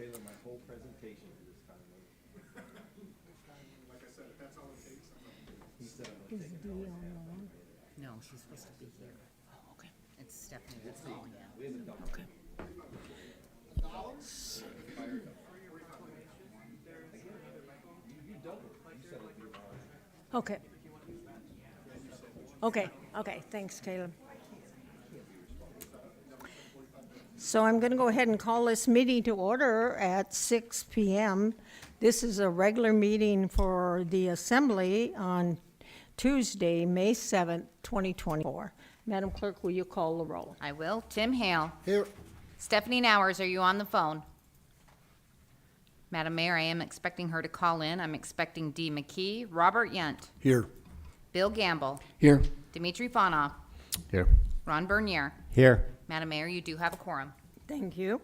tailor my whole presentation to this kind of movie. Like I said, if that's all it takes, I'm not doing it. He said I'm gonna take it all in half. No, she's supposed to be here. Oh, okay. It's Stephanie that's calling now. We have a double. Okay. You doubled. You said it. Okay. Okay, okay, thanks, Caleb. So I'm going to go ahead and call this meeting to order at 6 p.m. This is a regular meeting for the Assembly on Tuesday, May 7th, 2024. Madam Clerk, will you call the roll? I will. Tim Hale. Here. Stephanie Nowers, are you on the phone? Madam Mayor, I am expecting her to call in. I'm expecting Dee McKee, Robert Yunt, Here. Bill Gamble, Here. Dimitri Fonoff, Here. Ron Bernier. Here. Madam Mayor, you do have a quorum. Thank you.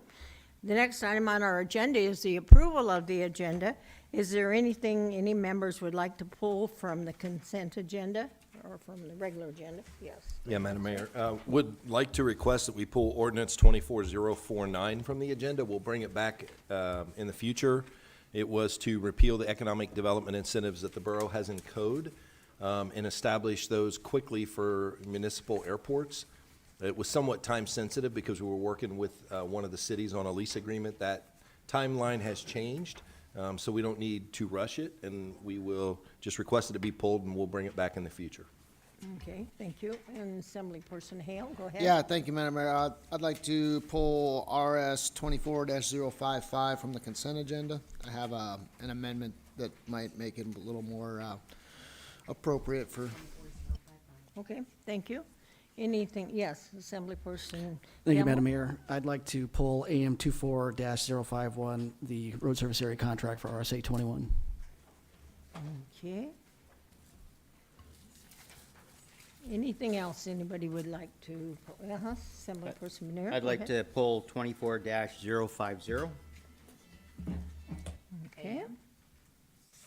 The next item on our agenda is the approval of the agenda. Is there anything any members would like to pull from the consent agenda or from the regular agenda? Yes. Yeah, Madam Mayor, would like to request that we pull ordinance 24049 from the agenda. We'll bring it back in the future. It was to repeal the economic development incentives that the borough has in code and establish those quickly for municipal airports. It was somewhat time sensitive because we were working with one of the cities on a lease agreement. That timeline has changed, so we don't need to rush it, and we will just request it to be pulled, and we'll bring it back in the future. Okay, thank you. And Assemblyperson Hale, go ahead. Yeah, thank you, Madam Mayor. I'd like to pull RS 24-055 from the consent agenda. I have an amendment that might make it a little more appropriate for. Okay, thank you. Anything, yes, Assemblyperson. Thank you, Gamble? Madam Mayor. I'd like to pull AM 24-051, the road service area contract for RSA 21. Okay. Anything else anybody would like to, Assemblyperson Manera? I'd go like ahead. to pull 24-050. Okay,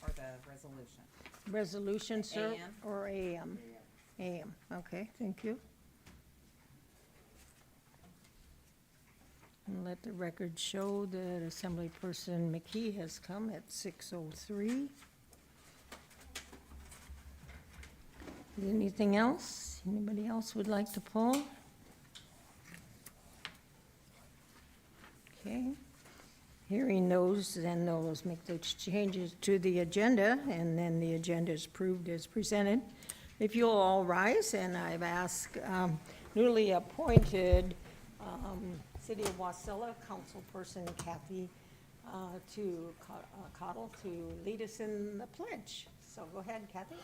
Or the resolution. resolution, sir, AM. or AM? AM, okay, thank you. And let the record show that Assemblyperson McKee has come at 6:03. Anything else? Anybody else would like to pull? Okay. Hearing those, then those make those changes to the agenda, and then the agenda is approved as presented. If you'll all rise, and I've asked newly appointed City of Wasilla Councilperson Kathy Cottle to lead us in the pledge. So go ahead, Kathy.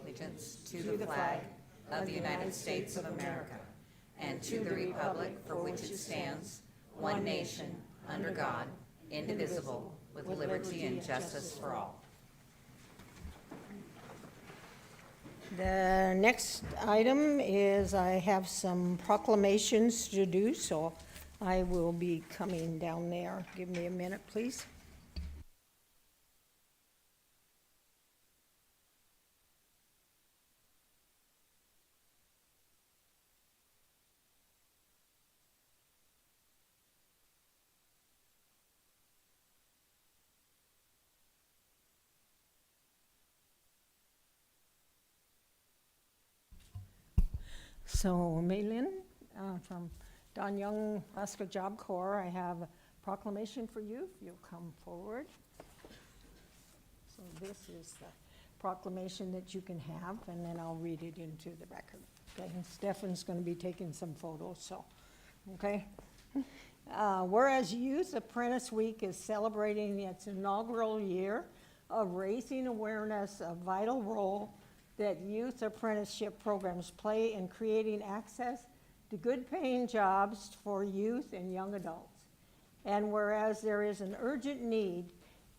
Allegiance to the flag of the United States of America and to the republic for which it stands, one nation, under God, indivisible, with liberty and justice for all. The next item is I have some proclamations to do, so I will be coming down there. Give me a minute, please. So, Maylin, from Don Young Alaska Job Corps, I have a proclamation for you, if you'll come forward. So this is the proclamation that you can have, and then I'll read it into the record. Okay, and Stefan's gonna be taking some photos, so, okay? Whereas Youth Apprentice Week is celebrating its inaugural year of raising awareness of vital role that youth apprenticeship programs play in creating access to good-paying jobs for youth and young adults. And whereas there is an urgent need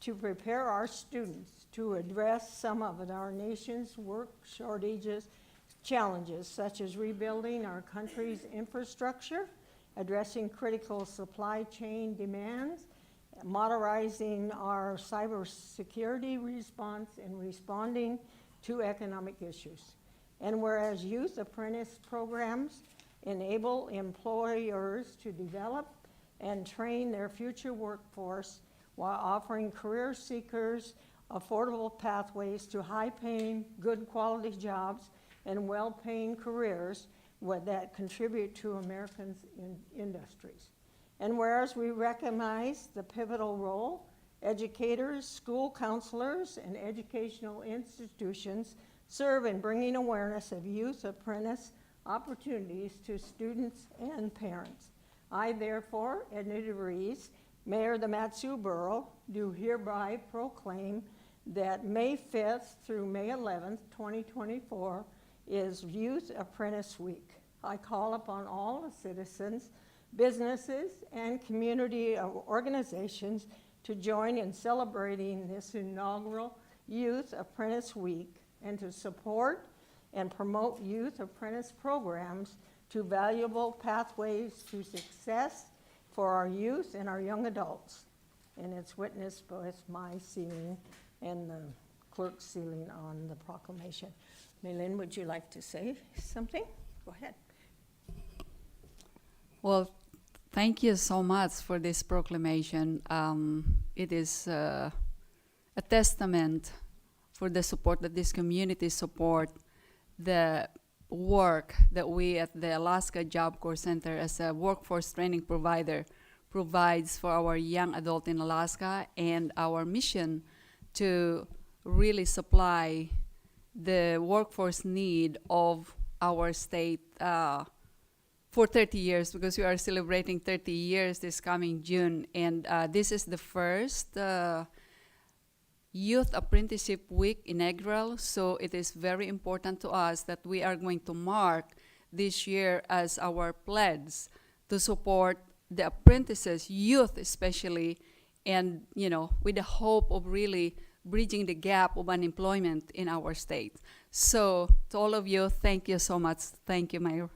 to prepare our students to address some of our nation's work shortages, challenges, such as rebuilding our country's infrastructure, addressing critical supply chain demands, modernizing our cybersecurity response, and responding to economic issues. And whereas youth apprentice programs enable employers to develop and train their future workforce while offering career seekers affordable pathways to high-paying, good-quality jobs and well-paying careers that contribute to Americans' industries. And whereas we recognize the pivotal role educators, school counselors, and educational institutions serve in bringing awareness of youth apprentice opportunities to students and parents. I therefore, Edna Rees, Mayor of the Mat-Su Borough, do hereby proclaim that May 5th through May 11th, 2024 is Youth Apprentice Week. I call upon all the citizens, businesses, and community organizations to join in celebrating this inaugural Youth Apprentice Week and to support and promote youth apprentice programs to valuable pathways to success for our youth and our young adults. And it's witnessed with my sealing and the clerk's sealing on the proclamation. Maylin, would you like to say something? Go ahead. Well, thank you so much for this proclamation. It is a testament for the support that this community support the work that we at the Alaska Job Corps Center as a workforce training provider provides for our young adult in Alaska, and our mission to really supply the workforce need of our state for 30 years, because we are celebrating 30 years this coming June. And this is the first Youth Apprenticeship Week inaugural, so it is very important to us that we are going to mark this year as our pledge to support the apprentices, youth especially, and with the hope of really bridging the gap of unemployment in our state. So to all of you, thank you so much. Thank you, Mayor.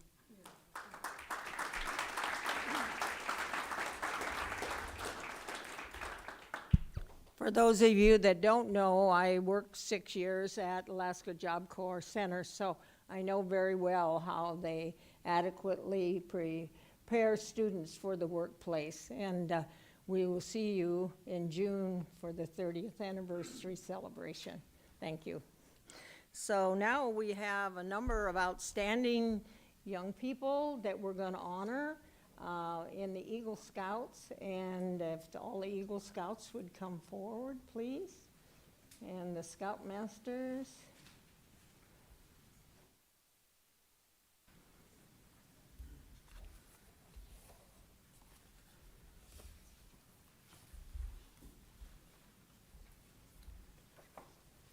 For those of you that don't know, I worked 6 years at Alaska Job Corps Center, so I know very well how they adequately prepare students for the workplace. And we will see you in June for the 30th anniversary celebration. Thank you. So now we have a number of outstanding young people that we're going to honor in the Eagle Scouts, and if all the Eagle Scouts would come forward, please, and the Scoutmasters.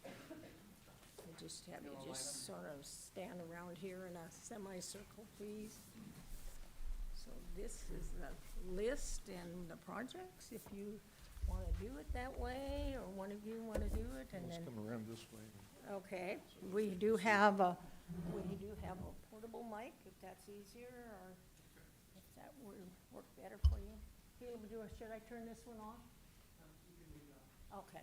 I just have you just sort of stand around here in a semicircle, please. So this is the list and the projects, if you want to do it that way, or one of you want to do it, and then. Come around this way. Okay, we do have a portable mic, if that's easier, or if that would work better for you. Should I turn this one off? Okay.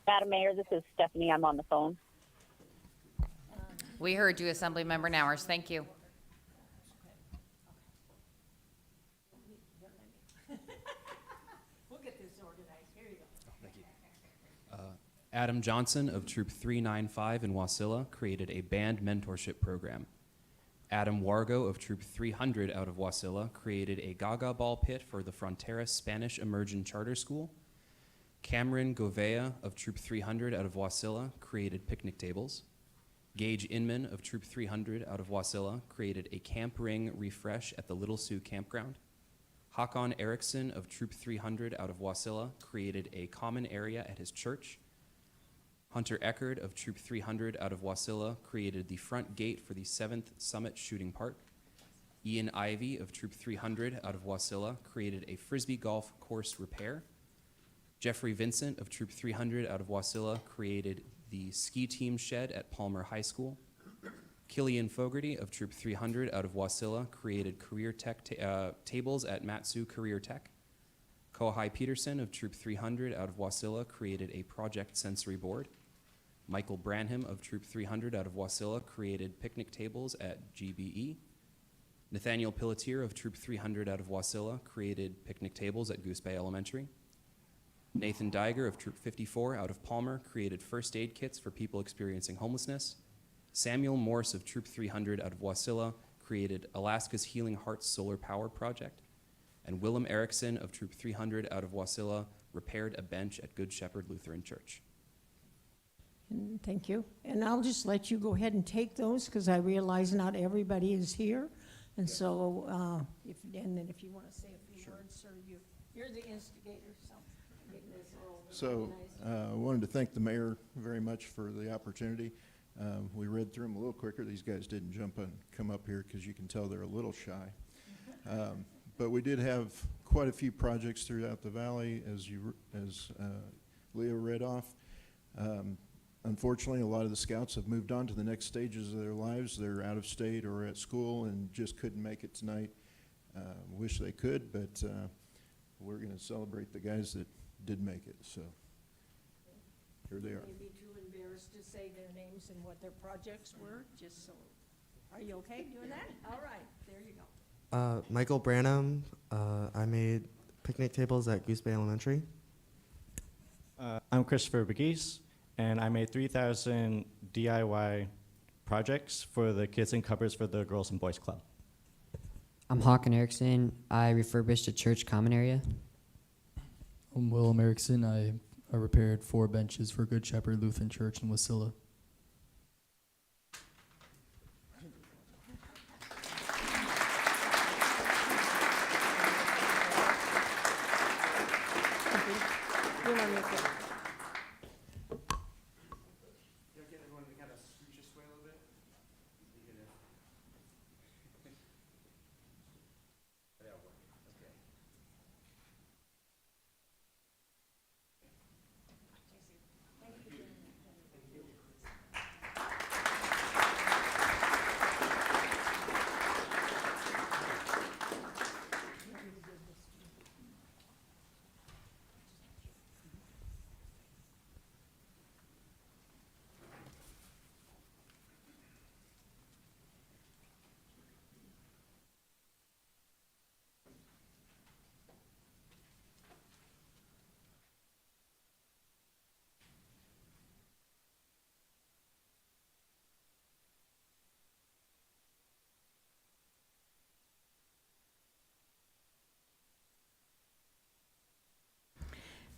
Madam Mayor, this is Stephanie. I'm on the phone. We heard you, Assemblymember Nowers. Thank you. We'll get this organized. Here you go. Adam Johnson of Troop 395 in Wasilla created a band mentorship program. Adam Wargo of Troop 300 out of Wasilla created a Gaga ball pit for the Frontera Spanish Immersion Charter School. Cameron Govea of Troop 300 out of Wasilla created picnic tables. Gage Inman of Troop 300 out of Wasilla created a camp ring refresh at the Little Sioux Campground. Hakon Erickson of Troop 300 out of Wasilla created a common area at his church. Hunter Eckerd of Troop 300 out of Wasilla created the front gate for the 7th Summit Shooting Park. Ian Ivey of Troop 300 out of Wasilla created a Frisbee golf course repair. Jeffrey Vincent of Troop 300 out of Wasilla created the ski team shed at Palmer High School. Killian Fogarty of Troop 300 out of Wasilla created career tech tables at Mat-Su Career Tech. Kohai Peterson of Troop 300 out of Wasilla created a project sensory board. Michael Branham of Troop 300 out of Wasilla created picnic tables at GBE. Nathaniel Pelletier of Troop 300 out of Wasilla created picnic tables at Goose Bay Elementary. Nathan Diger of Troop 54 out of Palmer created first aid kits for people experiencing homelessness. Samuel Morse of Troop 300 out of Wasilla created Alaska's Healing Hearts Solar Power Project. And Willem Erickson of Troop 300 out of Wasilla repaired a bench at Good Shepherd Lutheran Church. And thank you. And I'll just let you go ahead and take those, because I realize not everybody is here. And so, if you want to say a few words, sir, you're the instigator, so. getting this all So, organized. I wanted to thank the mayor very much for the opportunity. We read through them a little quicker. These guys didn't jump and come up here because you can tell they're a little shy. But we did have quite a few projects throughout the valley, as Leo read off. Unfortunately, a lot of the scouts have moved on to the next stages of their lives. They're out of state or at school and just couldn't make it tonight. Wish they could, but we're going to celebrate the guys that did make it. So here they are. Maybe too embarrassed to say their names and what their projects were, just so. Are you okay doing that? All right, there you go. Michael Branham, I made picnic tables at Goose Bay Elementary. I'm Christopher Begis, and I made 3,000 DIY projects for the kids in cupboards for the Girls and Boys Club. I'm Hawken Erickson. I refurbished a church common area. I'm Willem Erickson. I repaired 4 benches for Good Shepherd Lutheran Church in Wasilla. You want me to-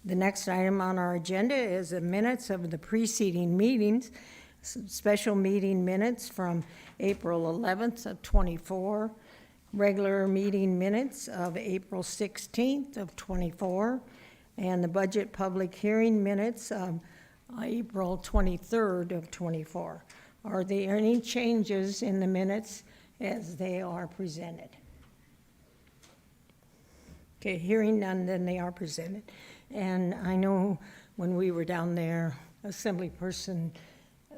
The next item on our agenda is the minutes of the preceding meetings, special meeting minutes from April 11th of '24, regular meeting minutes of April 16th of '24, and the budget public hearing minutes of April 23rd of '24. Are there any changes in the minutes as they are presented? Okay, hearing none, then they are presented. And I know when we were down there, Assemblyperson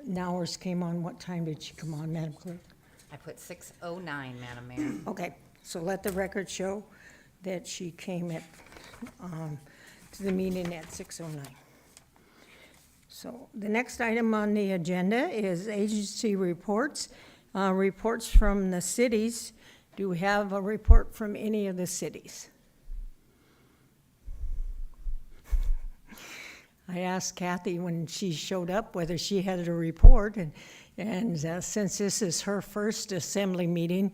Nowers came on. What time did she come on, Madam Clerk? I put 6:09, Madam Mayor. Okay, so let the record show that she came to the meeting at 6:09. So the next item on the agenda is agency reports. Reports from the cities. Do we have a report from any of the cities? I asked Kathy when she showed up whether she had a report, and since this is her first assembly meeting,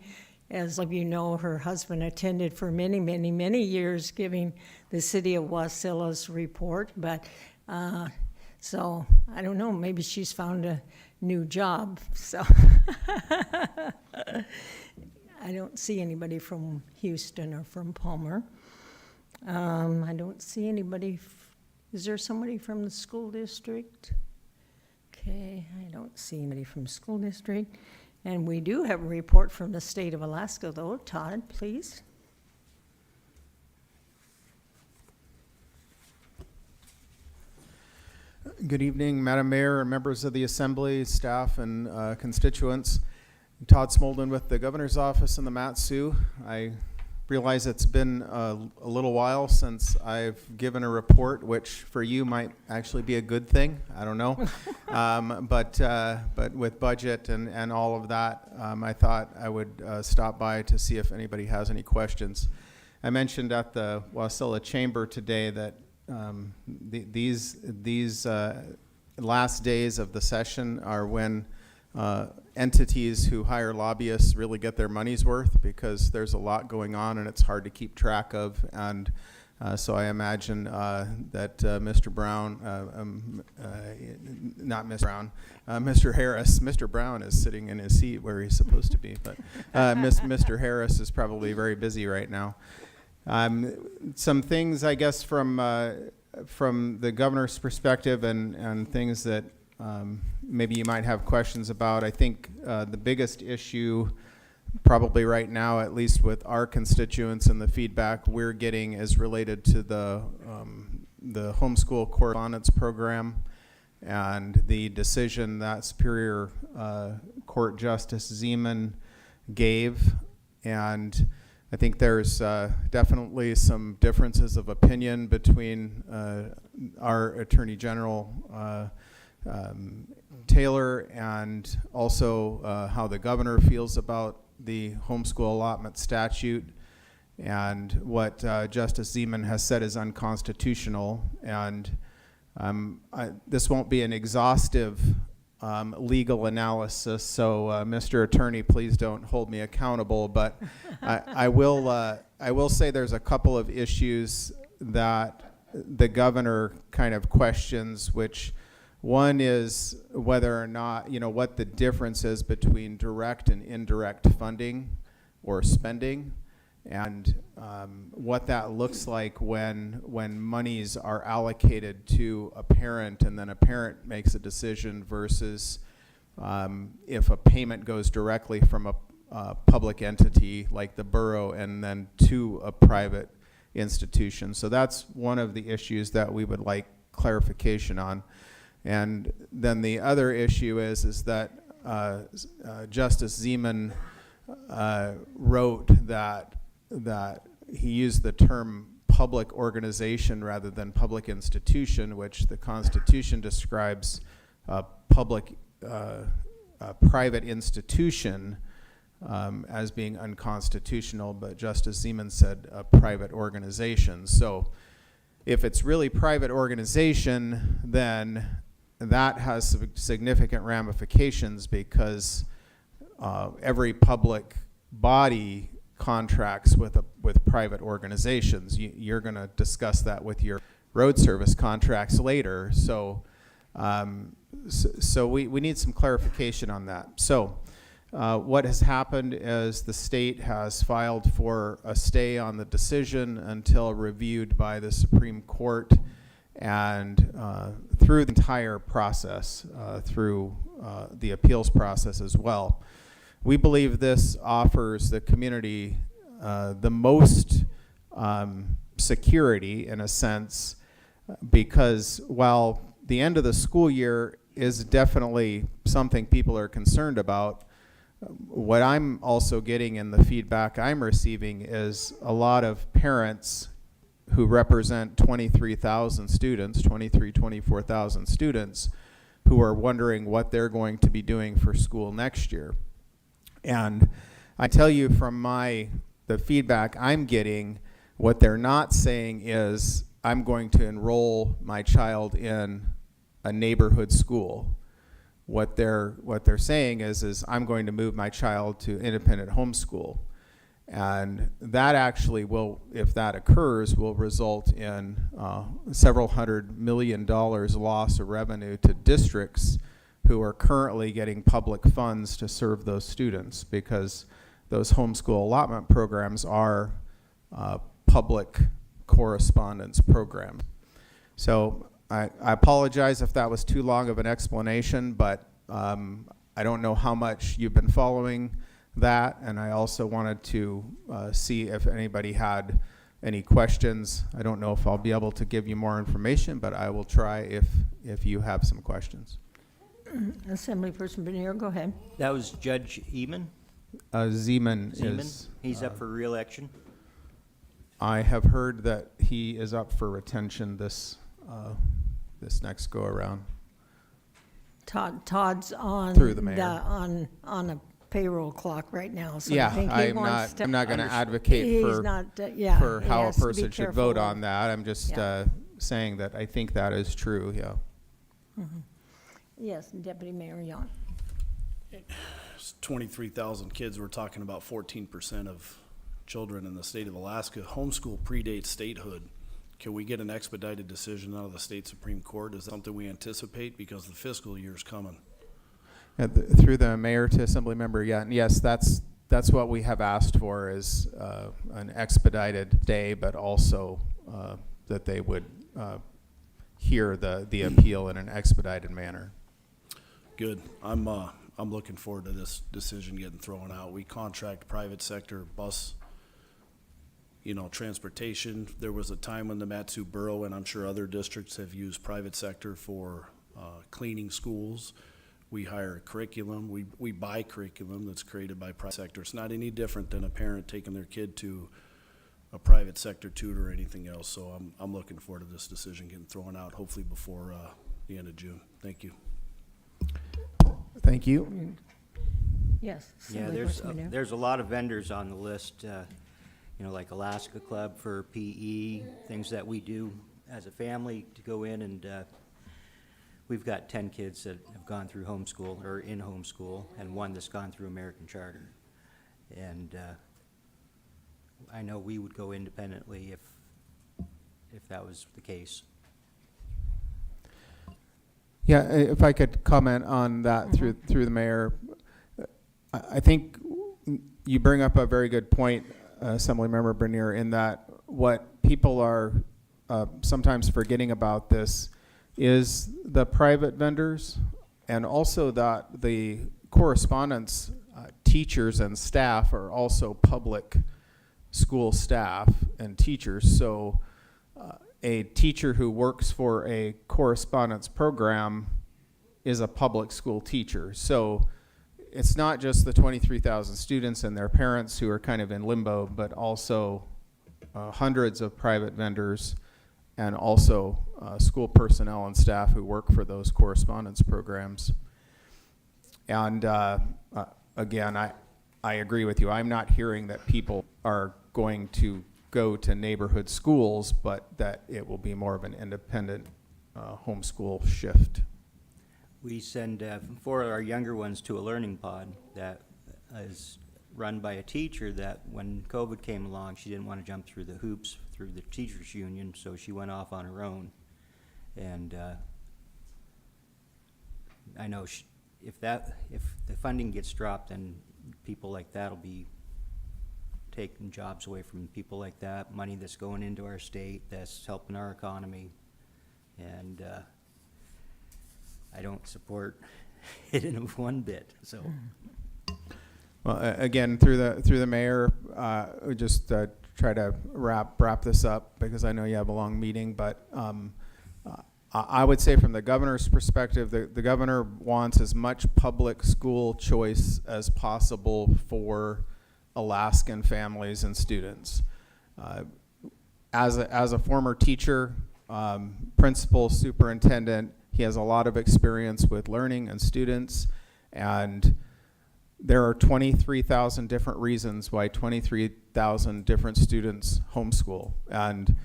as of you know, her husband attended for many, many, many years giving the city of Wasilla's report, but so I don't know, maybe she's found a new job, so I don't see anybody from Houston or from Palmer. I don't see anybody. Is there somebody from the school district? Okay, I don't see anybody from the school district. And we do have a report from the state of Alaska, though. Todd, please. Good evening, Madam Mayor, members of the Assembly, staff, and constituents. Todd Smolden with the Governor's Office in the Mat-Su. I realize it's been a little while since I've given a report, which for you might actually be a good thing. I don't know. But with budget and all of that, I thought I would stop by to see if anybody has any questions. I mentioned at the Wasilla Chamber today that these last days of the session are when entities who hire lobbyists really get their money's worth, because there's a lot going on and it's hard to keep track of. And so I imagine that Mr. Brown, not Mr. Brown, Mr. Harris, Mr. Brown is sitting in his seat where he's supposed to be, but Mr. Harris is probably very busy right now. Some things, I guess, from the governor's perspective and things that maybe you might have questions about. I think the biggest issue probably right now, at least with our constituents and the feedback we're getting, is related to the homeschool correspondence program and the decision that Superior Court Justice Zeman gave. And I think there's definitely some differences of opinion between our Attorney General Taylor and also how the governor feels about the homeschool allotment statute, and what Justice Zeman has said is unconstitutional. And this won't be an exhaustive legal analysis, so Mr. Attorney, please don't hold me accountable, but I will say there's a couple of issues that the governor kind of questions, which one is whether or not, what the difference is between direct and indirect funding or spending, and what that looks like when monies are allocated to a parent and then a parent makes a decision versus if a payment goes directly from a public entity like the borough and then to a private institution. So that's one of the issues that we would like clarification on. And then the other issue is that Justice Zeman wrote that he used the term public organization rather than public institution, which the Constitution describes a private institution as being unconstitutional, but Justice Zeman said a private organization. So if it's really private organization, then that has significant ramifications, because every public body contracts with private organizations. You're going to discuss that with your road service contracts later. So we need some clarification on that. So what has happened is the state has filed for a stay on the decision until reviewed by the Supreme Court, and through the entire process, through the appeals process as well. We believe this offers the community the most security, in a sense, because while the end of the school year is definitely something people are concerned about, what I'm also getting in the feedback I'm receiving is a lot of parents who represent 23,000 students, 24,000 students, who are wondering what they're going to be doing for school next year. And I tell you from the feedback I'm getting, what they're not saying is, I'm going to enroll my child in a neighborhood school. What they're saying is I'm going to move my child to independent homeschool. And that actually will, if that occurs, will result in several $100 million loss of revenue to districts who are currently getting public funds to serve those students, because those homeschool allotment programs are public correspondence programs. So I apologize if that was too long of an explanation, but I don't know how much you've been following that, and I also wanted to see if anybody had any questions. I don't know if I'll be able to give you more information, but I will try if you have some questions. Assemblyperson Bernier, go ahead. That was Judge Eman? Zeman is... He's up for re-election? I have heard that he is up for retention this next go around. Todd's on Through the mayor. on a payroll clock right now, so I Yeah, think he wants to. I'm not going to advocate He's for not, yeah, for he how a has to be person should careful vote of- on that. I'm just Yeah. saying that I think that is true. Yeah. Yes, Deputy Mayor Yon. 23,000 kids, we're talking about 14% of children in the state of Alaska. Homeschool predates statehood. Can we get an expedited decision out of the state Supreme Court? Is that something we anticipate because the fiscal year's coming? Through the mayor to assembly member, yeah, and yes, that's what we have asked for is an expedited day, but also that they would hear the appeal in an expedited manner. Good. I'm looking forward to this decision getting thrown out. We contract private sector bus, transportation. There was a time when the Matsu Borough, and I'm sure other districts have used private sector for cleaning schools. We hire curriculum. We buy curriculum that's created by private sector. It's not any different than a parent taking their kid to a private sector tutor or anything else. So I'm looking forward to this decision getting thrown out, hopefully before the end of June. Thank you. Thank you. Yes. Yeah, Assembly Person Madero. there's a lot of vendors on the list, like Alaska Club for PE, things that we do as a family to go in and, we've got 10 kids that have gone through homeschool or in homeschool and one that's gone through American Charter. And, I know we would go independently if that was the case. Yeah, if I could comment on that through the mayor, I think you bring up a very good point, Assemblymember Bernier, in that what people are sometimes forgetting about this is the private vendors, and also that the correspondence teachers and staff are also public school staff and teachers. So a teacher who works for a correspondence program is a public school teacher. So it's not just the 23,000 students and their parents who are kind of in limbo, but also hundreds of private vendors and also school personnel and staff who work for those correspondence programs. And again, I agree with you. I'm not hearing that people are going to go to neighborhood schools, but that it will be more of an independent homeschool shift. We send 4 of our younger ones to a learning pod that is run by a teacher that when COVID came along, she didn't want to jump through the hoops through the teachers union, so she went off on her own. And I know if the funding gets dropped, then people like that will be taking jobs away from people like that, money that's going into our state, that's helping our economy. And I don't support it in one bit, so. Well, again, through the mayor, we just try to wrap this up because I know you have a long meeting. But I would say, from the governor's perspective, the governor wants as much public school choice as possible for Alaskan families and students. As a former teacher, principal, superintendent, he has a lot of experience with learning and students, and there are 23,000 different reasons why 23,000 different students homeschool. And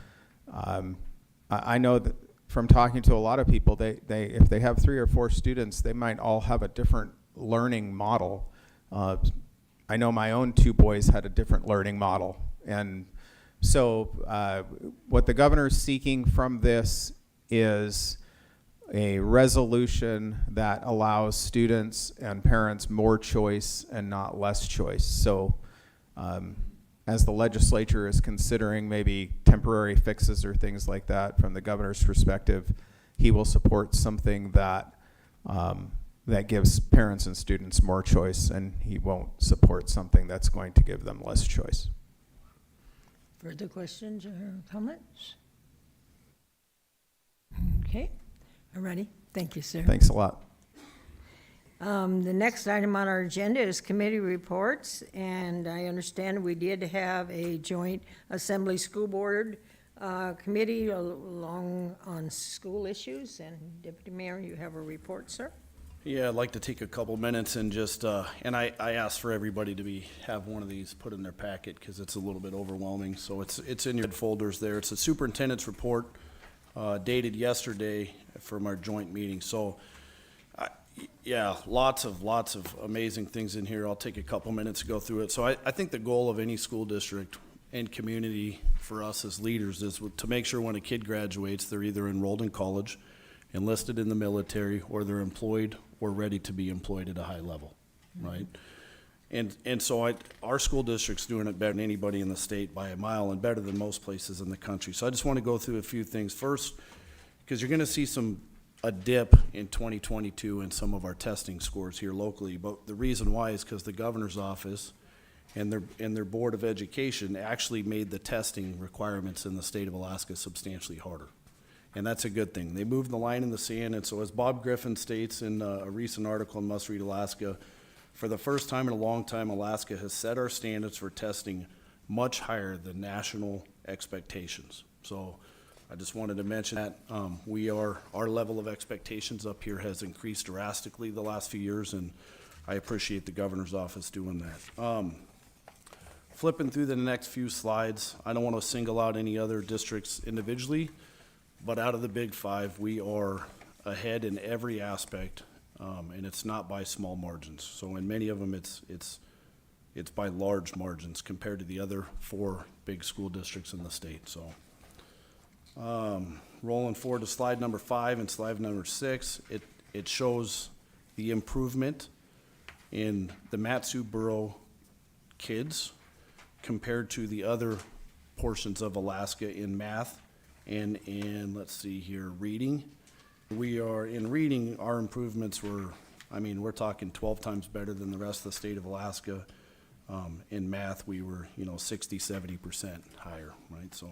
I know that from talking to a lot of people, they if they have 3 or 4 students, they might all have a different learning model. I know my own 2 boys had a different learning model. And so what the governor is seeking from this is a resolution that allows students and parents more choice and not less choice. So as the legislature is considering maybe temporary fixes or things like that, from the governor's perspective, he will support something that that gives parents and students more choice, and he won't support something that's going to give them less choice. Further questions or comments? Okay, all righty. Thank you, sir. Thanks a lot. The next item on our agenda is committee reports, and I understand we did have a joint Assembly School Board committee along on school issues, and Deputy Mayor, you have a report, sir? Yeah, I'd like to take a couple minutes and just, and I asked for everybody to have one of these put in their packet because it's a little bit overwhelming. So it's in your folders there. It's a superintendent's report dated yesterday from our joint meeting. So, yeah, lots of amazing things in here. I'll take a couple minutes to go through it. So I think the goal of any school district and community for us as leaders is to make sure when a kid graduates, they're either enrolled in college, enlisted in the military, or they're employed or ready to be employed at a high level, right? And so our school district's doing it better than anybody in the state by a mile and better than most places in the country. So I just want to go through a few things. First, because you're going to see a dip in 2022 in some of our testing scores here locally. But the reason why is because the governor's office and their Board of Education actually made the testing requirements in the state of Alaska substantially harder. And that's a good thing. They moved the line in the sand, and so as Bob Griffin states in a recent article in Must Read Alaska, for the first time in a long time, Alaska has set our standards for testing much higher than national expectations. So I just wanted to mention that our level of expectations up here has increased drastically the last few years, and I appreciate the governor's office doing that. Flipping through the next few slides, I don't want to single out any other districts individually, but out of the big five, we are ahead in every aspect, and it's not by small margins. So in many of them, it's by large margins compared to the other 4 big school districts in the state. So rolling forward to slide number 5 and slide number 6, it shows the improvement in the Mat-Su-Borough kids compared to the other portions of Alaska in math and in, let's see here, reading. In reading, our improvements we're talking 12 times better than the rest of the state of Alaska. In math, we were, 60, 70% higher, right? So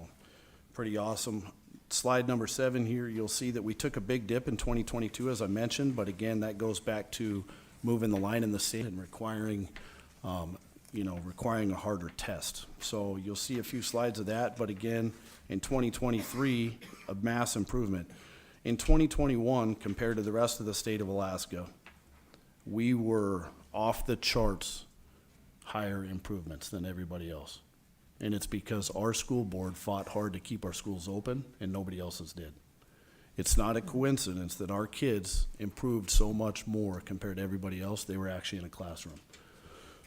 pretty awesome. Slide number 7 here, you'll see that we took a big dip in 2022, as I mentioned, but again, that goes back to moving the line in the sand and requiring a harder test. So you'll see a few slides of that, but again, in 2023, a mass improvement. In 2021, compared to the rest of the state of Alaska, we were off the charts higher improvements than everybody else. And it's because our school board fought hard to keep our schools open and nobody else's did. It's not a coincidence that our kids improved so much more compared to everybody else. They were actually in a classroom.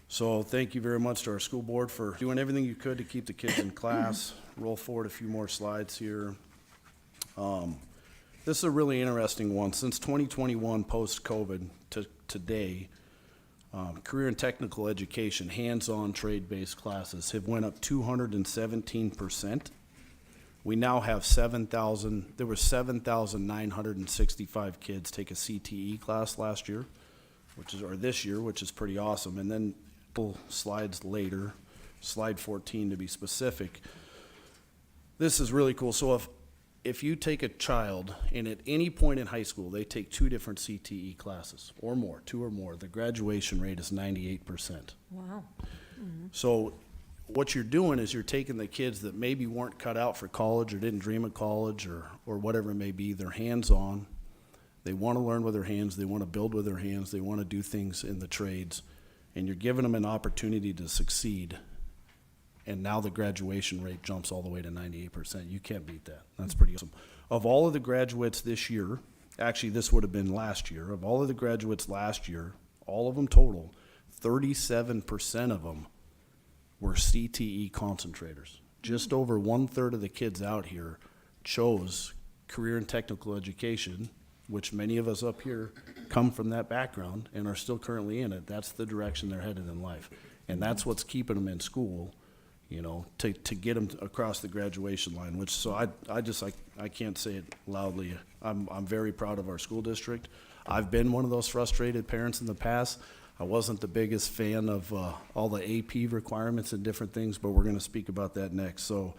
So thank you very much to our school board for doing everything you could to keep the kids in class. Roll forward a few more slides here. This is a really interesting one. Since 2021, post-COVID to today, career and technical education, hands-on trade-based classes have went up 217%. We now have 7,965 kids take a CTE class last year, this year, which is pretty awesome. And then slides later, slide 14 to be specific. This is really cool. So if you take a child and at any point in high school, they take 2 different CTE classes or more, 2 or more, the graduation rate is 98%. Wow. Mm-hmm. So what you're doing is you're taking the kids that maybe weren't cut out for college or didn't dream of college or whatever it may be, they're hands-on. They want to learn with their hands. They want to build with their hands. They want to do things in the trades. And you're giving them an opportunity to succeed. And now the graduation rate jumps all the way to 98%. You can't beat that. That's pretty awesome. Of all of the graduates this year, actually this would have been last year, of all of the graduates last year, all of them total, 37% of them were CTE concentrators. Just over 1/3 of the kids out here chose career and technical education, which many of us up here come from that background and are still currently in it. That's the direction they're headed in life. And that's what's keeping them in school, to get them across the graduation line, which, so I can't say it loudly. I'm very proud of our school district. I've been one of those frustrated parents in the past. I wasn't the biggest fan of all the AP requirements and different things, but we're going to speak about that next. So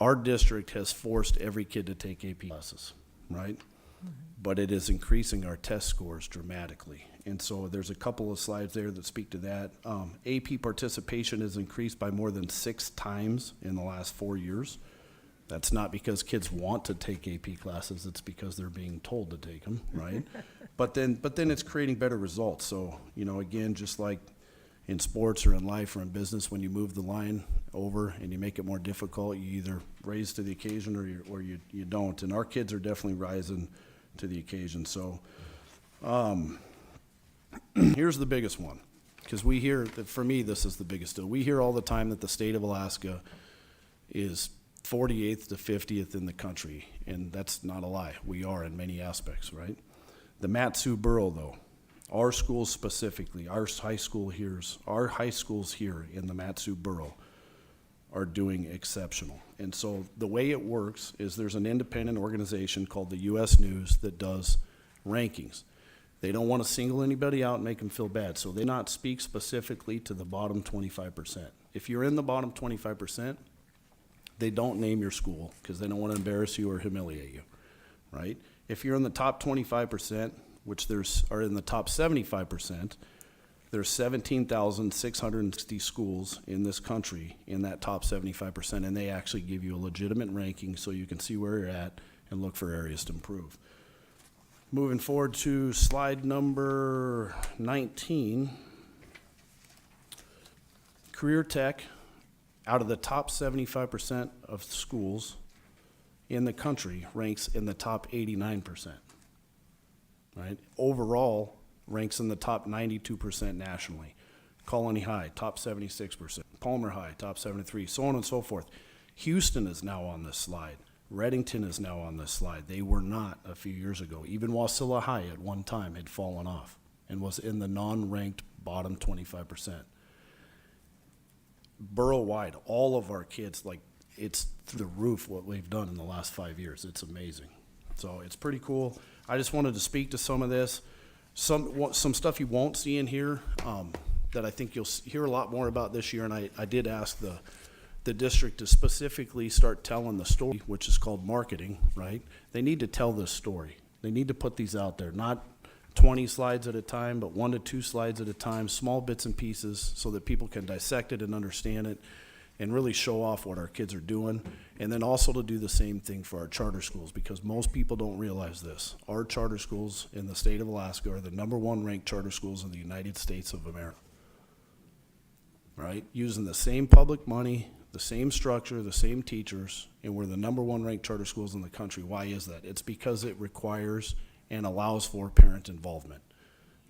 our district has forced every kid to take AP classes, right? But it is increasing our test scores dramatically. And so there's a couple of slides there that speak to that. AP participation has increased by more than 6 times in the last 4 years. That's not because kids want to take AP classes, it's because they're being told to take them, right? But then it's creating better results. So, you know, again, just like in sports or in life or in business, when you move the line over and you make it more difficult, you either raise to the occasion or you don't. And our kids are definitely rising to the occasion. So here's the biggest one, because we hear, that for me, this is the biggest deal. We hear all the time that the state of Alaska is 48th to 50th in the country, and that's not a lie. We are in many aspects, right? The Mat-Su Borough, though, our schools specifically, our high schools here in the Mat-Su Borough are doing exceptional. And so the way it works is there's an independent organization called the U.S. News that does rankings. They don't want to single anybody out and make them feel bad, so they not speak specifically to the bottom 25%. If you're in the bottom 25%, they don't name your school because they don't want to embarrass you or humiliate you, right? If you're in the top 25%, which are in the top 75%, there's 17,660 schools in this country in that top 75%, and they actually give you a legitimate ranking so you can see where you're at and look for areas to improve. Moving forward to slide number 19. Career Tech, out of the top 75% of schools in the country, ranks in the top 89%, right? Overall, ranks in the top 92% nationally. Colony High, top 76%. Palmer High, top 73, so on and so forth. Houston is now on this slide. Reddington is now on this slide. They were not a few years ago. Even Wasilla High at one time had fallen off and was in the non-ranked bottom 25%. Borough-wide, all of our kids, like, it's through the roof what we've done in the last 5 years. It's amazing. So it's pretty cool. I just wanted to speak to some of this. Some stuff you won't see in here that I think you'll hear a lot more about this year, and I did ask the district to specifically start telling the story, which is called marketing, right? They need to tell this story. They need to put these out there, not 20 slides at a time, but 1 to 2 slides at a time, small bits and pieces, so that people can dissect it and understand it and really show off what our kids are doing. And then also to do the same thing for our charter schools, because most people don't realize this. Our charter schools in the state of Alaska are the #1 ranked charter schools in the United States of America, right? Using the same public money, the same structure, the same teachers, and we're the #1 ranked charter schools in the country. Why is that? It's because it requires and allows for parent involvement,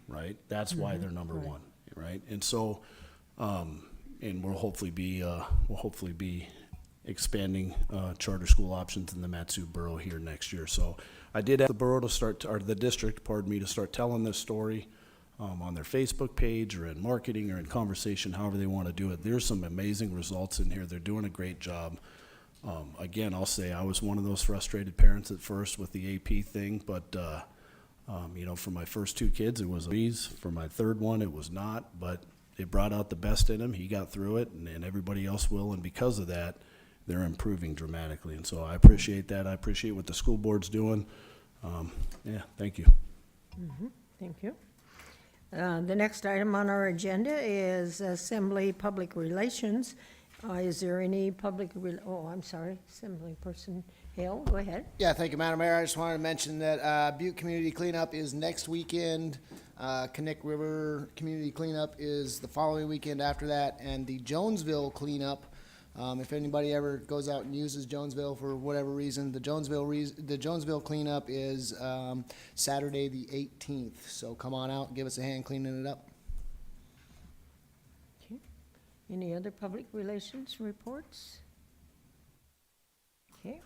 right? That's why they're #1, right? And so, and we'll hopefully be expanding charter school options in the Mat-Su Borough here next year. So I did ask the borough to start, or the district, pardon me, to start telling this story on their Facebook page or in marketing or in conversation, however they want to do it. There's some amazing results in here. They're doing a great job. Again, I'll say I was one of those frustrated parents at first with the AP thing, but you know, for my first 2 kids, it was a breeze. For my third one, it was not, but it brought out the best in him. He got through it, and everybody else will, and because of that, they're improving dramatically. And so I appreciate that. I appreciate what the school board's doing. Yeah, thank you. Thank you. The next item on our agenda is Assembly Public Relations. Is there any Assembly Person Hale, go ahead. Yeah, thank you, Madam Mayor. I just wanted to mention that Butte Community Cleanup is next weekend. Connect River Community Cleanup is the following weekend after that, and the Jonesville Cleanup, if anybody ever goes out and uses Jonesville for whatever reason, the Jonesville Cleanup is Saturday the 18th. So come on out and give us a hand cleaning it up. Okay. Any other public relations reports? Okay.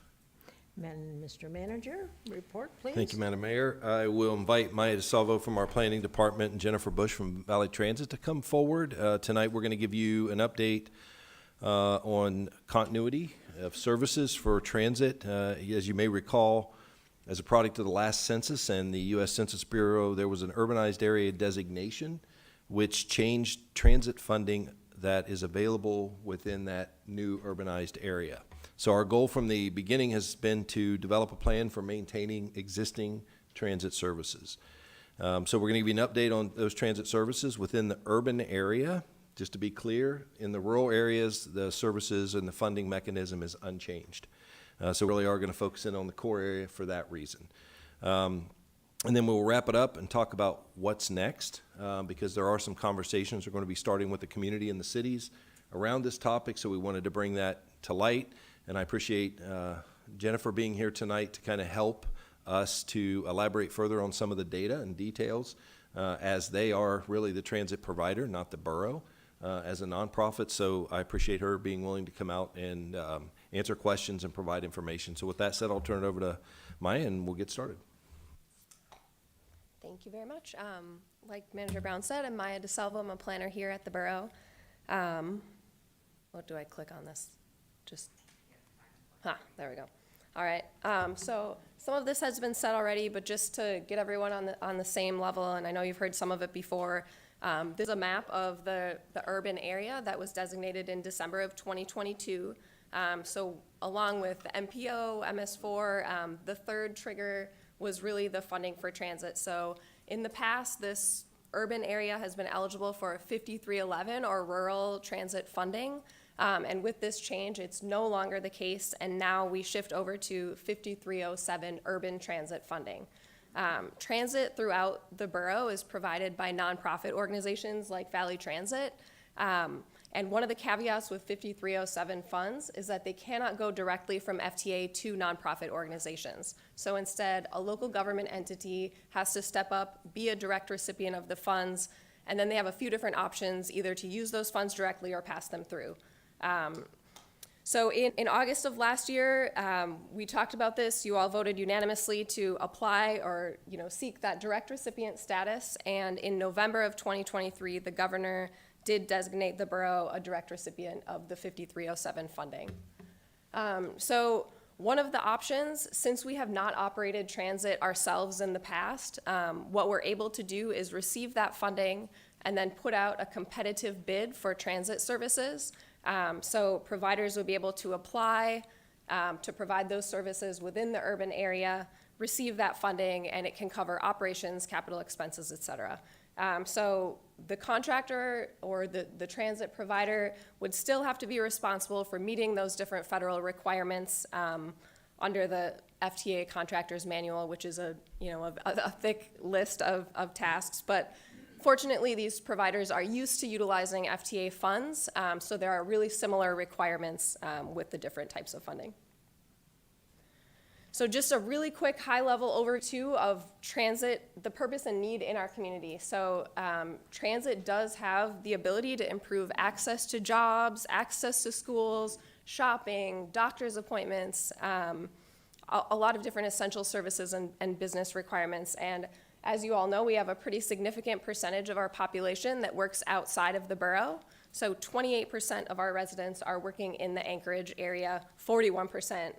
Mr. Manager, report, please. Thank you, Madam Mayor. I will invite Maya DeSalvo from our planning department and Jennifer Bush from Valley Transit to come forward. Tonight, we're going to give you an update on continuity of services for transit. As you may recall, as a product of the last census and the U.S. Census Bureau, there was an urbanized area designation which changed transit funding that is available within that new urbanized area. So our goal from the beginning has been to develop a plan for maintaining existing transit services. So we're going to give you an update on those transit services within the urban area. Just to be clear, in the rural areas, the services and the funding mechanism is unchanged. So we really are going to focus in on the core area for that reason. And then we'll wrap it up and talk about what's next, because there are some conversations we're going to be starting with the community and the cities around this topic, so we wanted to bring that to light. And I appreciate Jennifer being here tonight to kind of help us to elaborate further on some of the data and details, as they are really the transit provider, not the borough, as a nonprofit. So I appreciate her being willing to come out and answer questions and provide information. So with that said, I'll turn it over to Maya and we'll get started. Thank you very much. Like Manager Brown said, I'm Maya DeSalvo. I'm a planner here at the borough. What do I click on this? There we go. All right. So some of this has been said already, but just to get everyone on the same level, and I know you've heard some of it before, this is a map of the urban area that was designated in December of 2022. So along with the MPO, MS4, the third trigger was really the funding for transit. So in the past, this urban area has been eligible for 5311 or rural transit funding. And with this change, it's no longer the case, and now we shift over to 5307 urban transit funding. Transit throughout the borough is provided by nonprofit organizations like Valley Transit. And one of the caveats with 5307 funds is that they cannot go directly from FTA to nonprofit organizations. So instead, a local government entity has to step up, be a direct recipient of the funds, and then they have a few different options, either to use those funds directly or pass them through. So in August of last year, we talked about this. You all voted unanimously to apply or seek that direct recipient status. And in November of 2023, the governor did designate the borough a direct recipient of the 5307 funding. So one of the options, since we have not operated transit ourselves in the past, what we're able to do is receive that funding and then put out a competitive bid for transit services. So providers would be able to apply to provide those services within the urban area, receive that funding, and it can cover operations, capital expenses, et cetera. So the contractor or the transit provider would still have to be responsible for meeting those different federal requirements under the FTA Contractors Manual, which is a thick list of tasks. But fortunately, these providers are used to utilizing FTA funds, so there are really similar requirements with the different types of funding. So just a really quick high-level overview of transit, the purpose and need in our community. So transit does have the ability to improve access to jobs, access to schools, shopping, doctor's appointments, a lot of different essential services and business requirements. And as you all know, we have a pretty significant percentage of our population that works outside of the borough. So 28% of our residents are working in the Anchorage area, 41%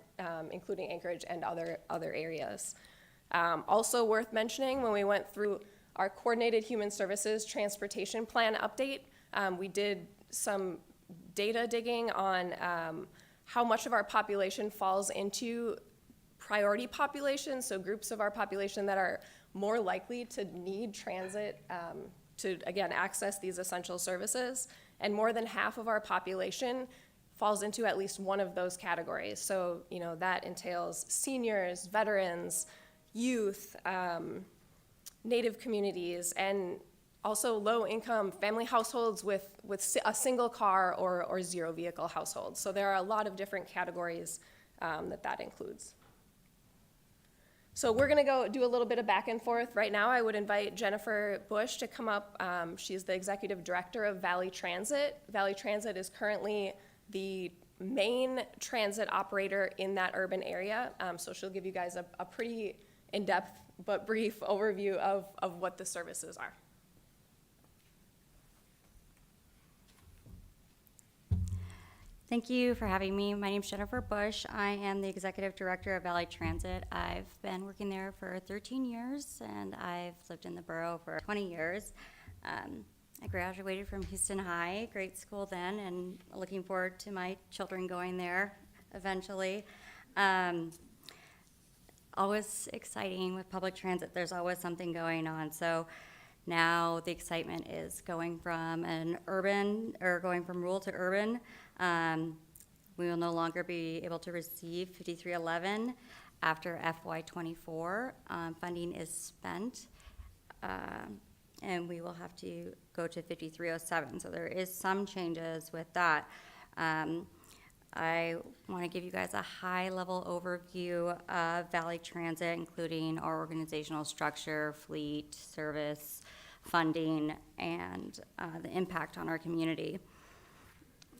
including Anchorage and other areas. Also worth mentioning, when we went through our Coordinated Human Services Transportation Plan update, we did some data digging on how much of our population falls into priority populations, so groups of our population that are more likely to need transit to, again, access these essential services. And more than half of our population falls into at least one of those categories. So, that entails seniors, veterans, youth, Native communities, and also low-income family households with a single car or zero vehicle households. So there are a lot of different categories that includes. So we're going to go do a little bit of back and forth. Right now, I would invite Jennifer Bush to come up. She's the executive director of Valley Transit. Valley Transit is currently the main transit operator in that urban area. So she'll give you guys a pretty in-depth but brief overview of what the services are. Thank you for having me. My name is Jennifer Bush. I am the Executive Director of Valley Transit. I've been working there for 13 years, and I've lived in the borough for 20 years. I graduated from Houston High, great school then, and looking forward to my children going there eventually. always exciting with public transit. There's always something going on. So now the excitement is going from going from rural to urban. We will no longer be able to receive 5311 after FY24. Funding is spent, and we will have to go to 5307. So there is some changes with that. I want to give you guys a high-level overview of Valley Transit, including our organizational structure, fleet, service, funding, and the impact on our community.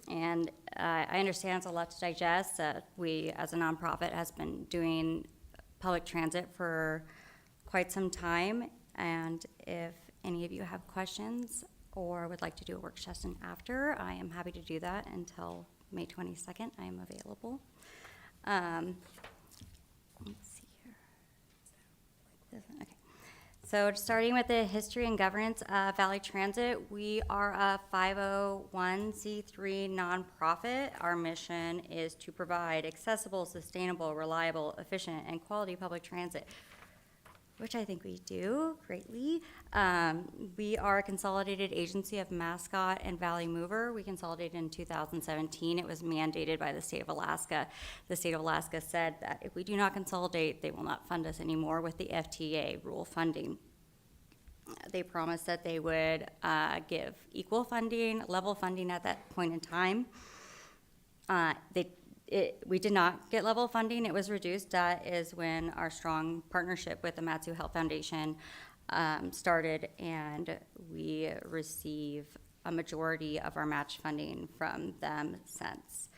And I understand it's a lot to digest. We, as a nonprofit, has been doing public transit for quite some time. And if any of you have questions or would like to do a work session after, I am happy to do that until May 22nd. I am available. Let's see here. Okay. So starting with the history and governance of Valley Transit, we are a 501c3 nonprofit. Our mission is to provide accessible, sustainable, reliable, efficient, and quality public transit, which I think we do greatly. We are a consolidated agency of Mascot and Valley Mover. We consolidated in 2017. It was mandated by the state of Alaska. The state of Alaska said that if we do not consolidate, they will not fund us anymore with the FTA rule funding. They promised that they would give equal funding, level funding at that point in time. We did not get level funding. It was reduced. That is when our strong partnership with the Matsu Health Foundation started, and we receive a majority of our match funding from them since.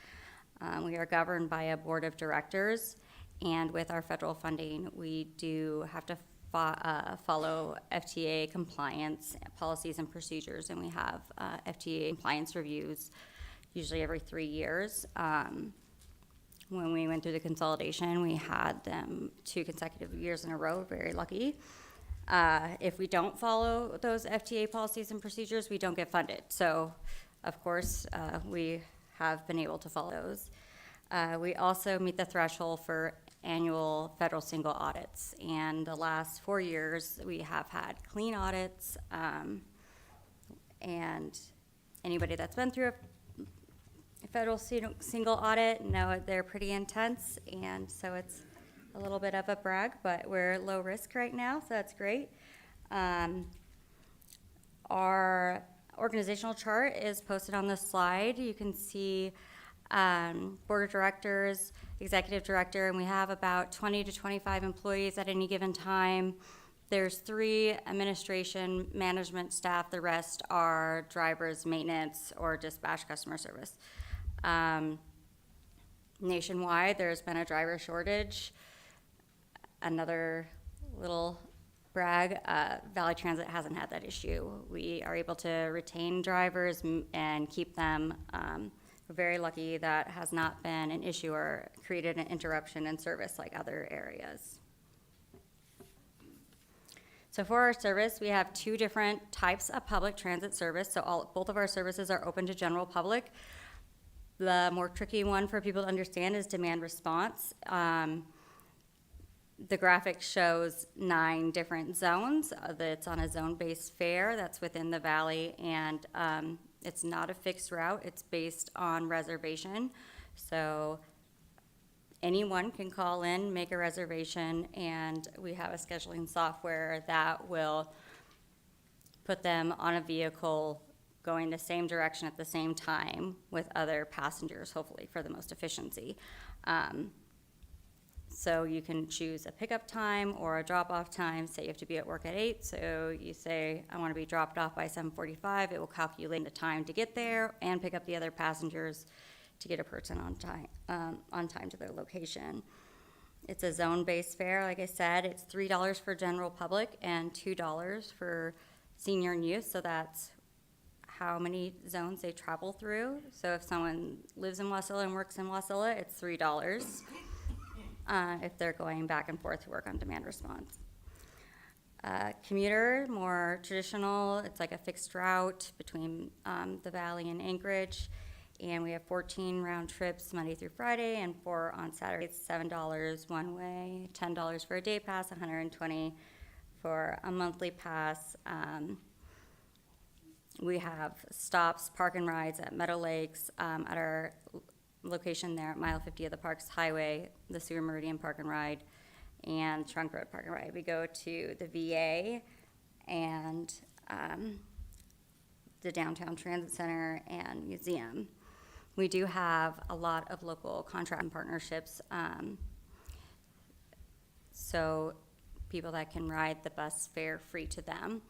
We are governed by a board of directors, and with our federal funding, we do have to follow FTA compliance policies and procedures, and we have FTA compliance reviews usually every 3 years. When we went through the consolidation, we had them 2 consecutive years in a row. Very lucky. If we don't follow those FTA policies and procedures, we don't get funded. So, of course, we have been able to follow those. We also meet the threshold for annual federal single audits. And the last 4 years, we have had clean audits. And anybody that's been through a federal single audit, no, they're pretty intense, and so it's a little bit of a brag, but we're low risk right now, so that's great. Our organizational chart is posted on the slide. You can see board of directors, executive director, and we have about 20 to 25 employees at any given time. There's 3 administration management staff. The rest are drivers, maintenance, or dispatch customer service. Nationwide, there's been a driver shortage. Another little brag, Valley Transit hasn't had that issue. We are able to retain drivers and keep them. We're very lucky that has not been an issue or created an interruption in service like other areas. So for our service, we have 2 different types of public transit service. So both of our services are open to general public. The more tricky one for people to understand is demand response. The graphic shows 9 different zones. That's on a zone-based fare that's within the valley, and it's not a fixed route. It's based on reservation. So anyone can call in, make a reservation, and we have a scheduling software that will put them on a vehicle going the same direction at the same time with other passengers, hopefully for the most efficiency. So you can choose a pickup time or a drop-off time. Say you have to be at work at 8, so you say, I want to be dropped off by 7:45. It will calculate the time to get there and pick up the other passengers to get a person on time to their location. It's a zone-based fare, like I said. It's $3 for general public and $2 for senior and youth, so that's how many zones they travel through. So if someone lives in Wasilla and works in Wasilla, it's $3 if they're going back and forth to work on demand response. Commuter, more traditional, it's like a fixed route between the valley and Anchorage. and we have 14 round trips Monday through Friday and 4 on Saturdays. $7 one way, $10 for a day pass, $120 for a monthly pass. We have stops, park and rides at Meadow Lakes, at our location there at mile 50 of the Parks Highway, the Sewer Meridian Park and Ride, and Trunk Road Park and Ride. We go to the VA and the Downtown Transit Center and Museum. We do have a lot of local contract and partnerships, so people that can ride the bus fare free to them.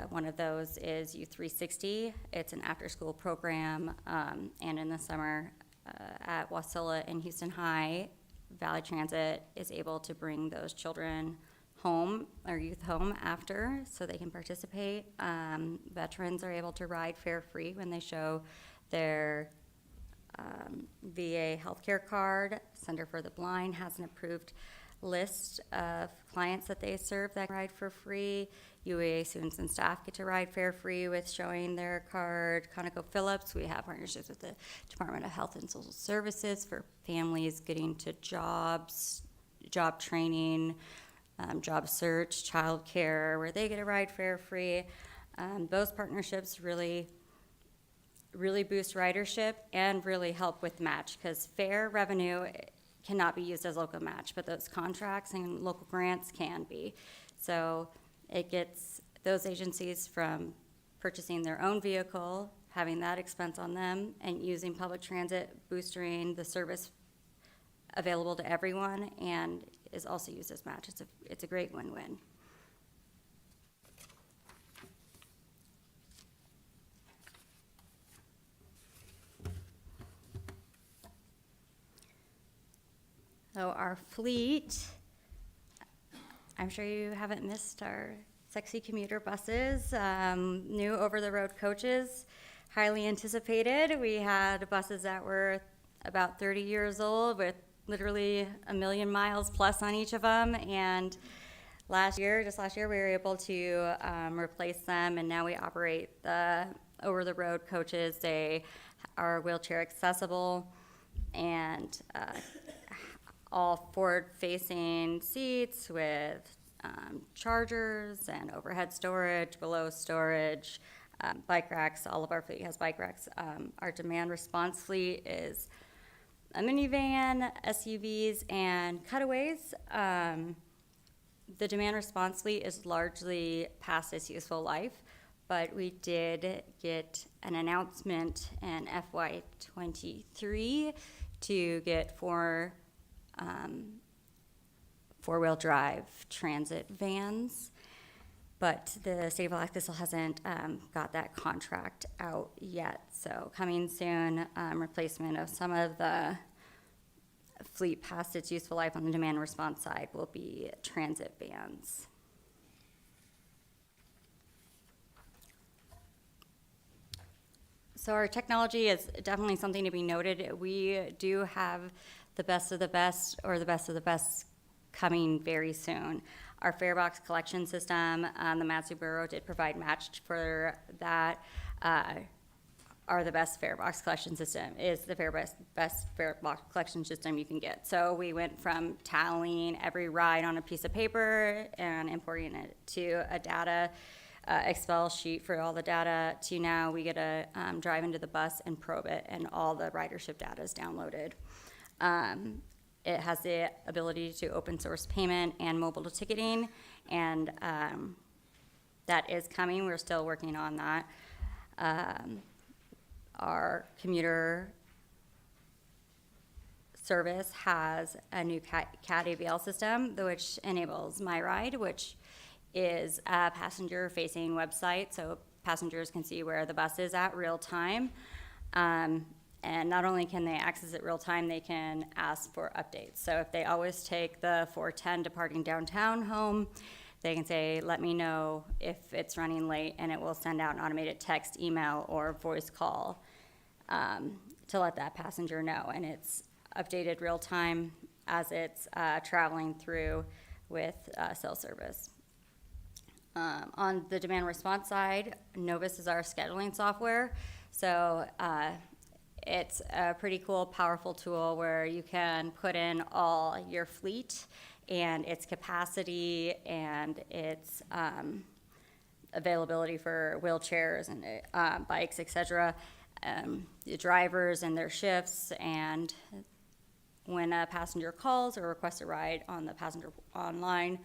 One of those is U360. It's an after-school program, and in the summer at Wasilla and Houston High, Valley Transit is able to bring those children home or youth home after so they can participate. Veterans are able to ride fare free when they show their VA healthcare card. Center for the Blind has an approved list of clients that they serve that ride for free. UAA students and staff get to ride fare free with showing their card. ConocoPhillips, we have partnerships with the Department of Health and Social Services for families getting to jobs, job training, job search, child care, where they get a ride fare free. Those partnerships really boost ridership and really help with match, because fare revenue cannot be used as local match, but those contracts and local grants can be. So it gets those agencies from purchasing their own vehicle, having that expense on them, and using public transit, boosting the service available to everyone, and is also used as match. It's a great win-win. So our fleet, I'm sure you haven't missed our sexy commuter buses, new over-the-road coaches, highly anticipated. We had buses that were about 30 years old with literally 1 million miles plus on each of them, and just last year, we were able to replace them, and now we operate the over-the-road coaches. They are wheelchair accessible, and all forward-facing seats with chargers and overhead storage, below storage, bike racks. All of our fleet has bike racks. Our demand response fleet is a minivan, SUVs, and cutaways. The demand response fleet is largely past its useful life, but we did get an announcement in FY23 to get four-wheel drive transit vans, but the state of Alaska still hasn't got that contract out yet. So coming soon, replacement of some of the fleet past its useful life on the demand response side will be transit vans. So our technology is definitely something to be noted. We do have the best of the best, or the best of the best, coming very soon. Our farebox collection system, the Mat-Su Borough did provide matched for that. Are the best farebox collection system, is the best farebox collection system you can get. So we went from tallying every ride on a piece of paper and importing it to a data Excel sheet for all the data, to now we get to drive into the bus and probe it, and all the ridership data is downloaded. It has the ability to open source payment and mobile ticketing, and that is coming. We're still working on that. Our commuter service has a new CAT ABL system, which enables My Ride, which is a passenger-facing website, so passengers can see where the bus is at real time. And not only can they access it real time, they can ask for updates. So if they always take the 410 departing downtown home, they can say, let me know if it's running late, and it will send out an automated text, email, or voice call to let that passenger know. And it's updated real time as it's traveling through with cell service. On the demand response side, Novus is our scheduling software. So it's a pretty cool, powerful tool where you can put in all your fleet and its capacity and its availability for wheelchairs and bikes, etc., the drivers and their shifts, and when a passenger calls or requests a ride on the passenger online,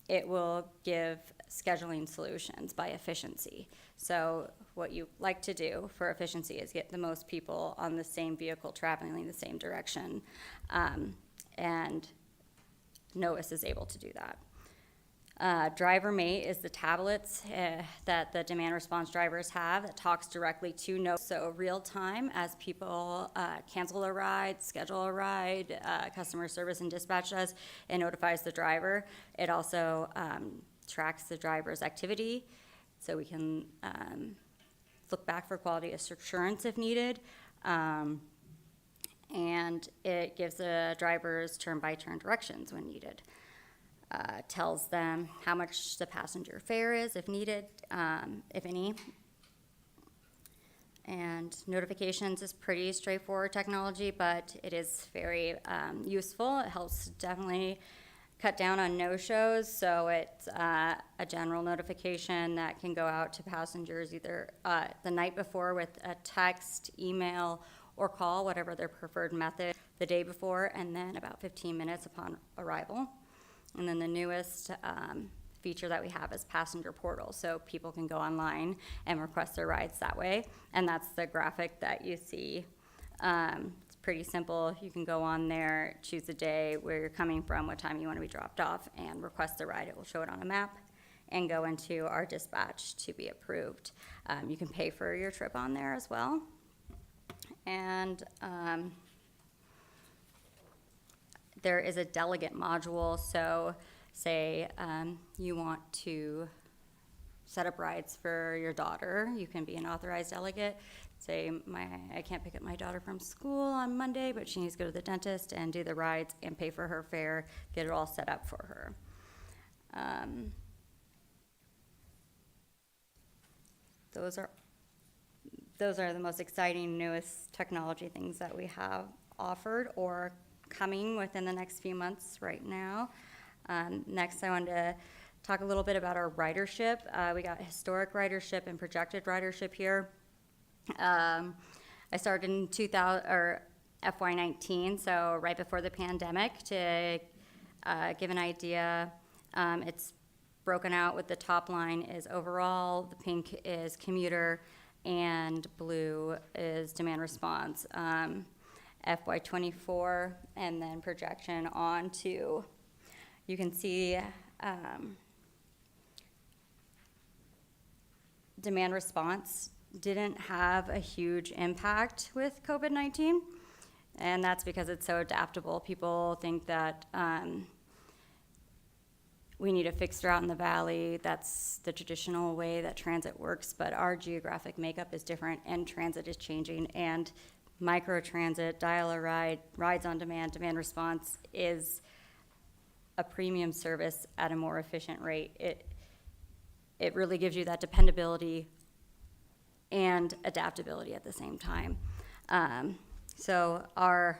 it will give scheduling solutions by efficiency. So what you like to do for efficiency is get the most people on the same vehicle traveling the same direction, and NOAS is able to do that. Driver Mate is the tablets that the demand response drivers have that talks directly to NOAS. So real time, as people cancel a ride, schedule a ride, customer service and dispatch does, it notifies the driver. It also tracks the driver's activity, so we can look back for quality assurance if needed. And it gives the drivers turn-by-turn directions when needed. Tells them how much the passenger fare is if needed, if any. And notifications is pretty straightforward technology, but it is very useful. It helps definitely cut down on no-shows, so it's a general notification that can go out to passengers either the night before with a text, email, or call, whatever their preferred method, the day before, and then about 15 minutes upon arrival. And then the newest feature that we have is passenger portal, so people can go online and request their rides that way. And that's the graphic that you see. It's pretty simple. You can go on there, choose the day, where you're coming from, what time you want to be dropped off, and request the ride. It will show it on a map and go into our dispatch to be approved. You can pay for your trip on there as well. And there is a delegate module, so say you want to set up rides for your daughter, you can be an authorized delegate. Say, I can't pick up my daughter from school on Monday, but she needs to go to the dentist and do the rides and pay for her fare, get it all set up for her. Those are the most exciting, newest technology things that we have offered or coming within the next few months right now. Next, I wanted to talk a little bit about our ridership. We got historic ridership and projected ridership here. I started in FY19, so right before the pandemic, to give an idea. It's broken out with the top line is overall, the pink is commuter, and blue is demand response. FY24, and then projection on to, you can see demand response didn't have a huge impact with COVID-19, and that's because it's so adaptable. People think that we need a fixed route in the valley. That's the traditional way that transit works, but our geographic makeup is different, and transit is changing, and microtransit, dial-a-ride, rides on demand, demand response is a premium service at a more efficient rate. It really gives you that dependability and adaptability at the same time. So our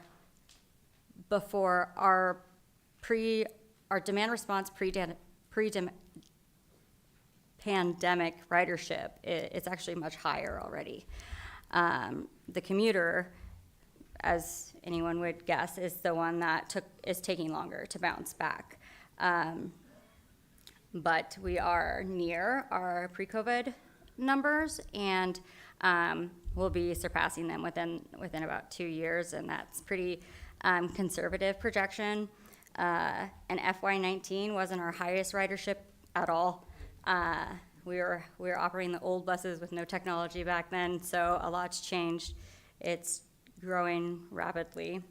demand response pre-pandemic ridership, it's actually much higher already. The commuter, as anyone would guess, is the one that is taking longer to bounce back. But we are near our pre-COVID numbers, and we'll be surpassing them within about 2 years, and that's pretty conservative projection. And FY19 wasn't our highest ridership at all. We were operating the old buses with no technology back then, so a lot's changed. It's growing rapidly.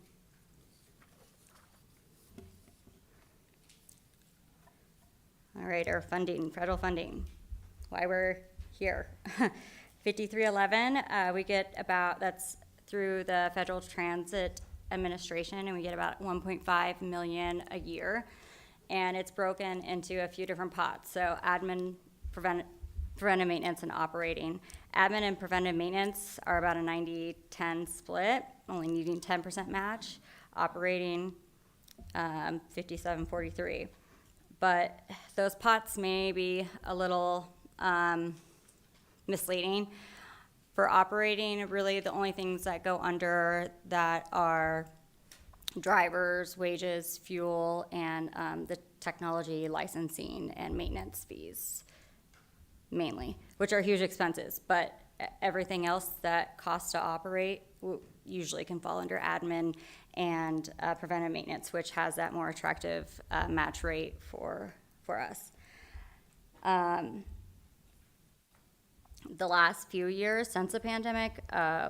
All right, our funding, federal funding, why we're here. 5311, we get about, that's through the Federal Transit Administration, and we get about 1.5 million a year. And it's broken into a few different pots. So admin, preventive maintenance and operating. Admin and preventive maintenance are about a 90-10 split, only needing 10% match. Operating, 57-43. But those pots may be a little misleading. For operating, really the only things that go under that are drivers, wages, fuel, and the technology licensing and maintenance fees, mainly, which are huge expenses. But everything else that costs to operate usually can fall under admin and preventive maintenance, which has that more attractive match rate for us. The last few years since the pandemic,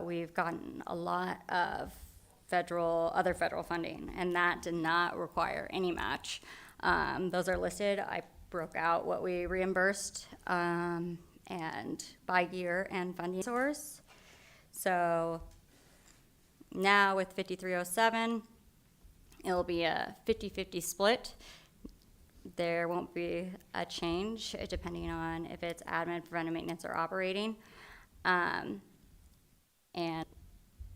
we've gotten a lot of other federal funding, and that did not require any match. Those are listed. I broke out what we reimbursed and by year and funding source. So now with 5307, it'll be a 50-50 split. There won't be a change depending on if it's admin, preventive maintenance, or operating. And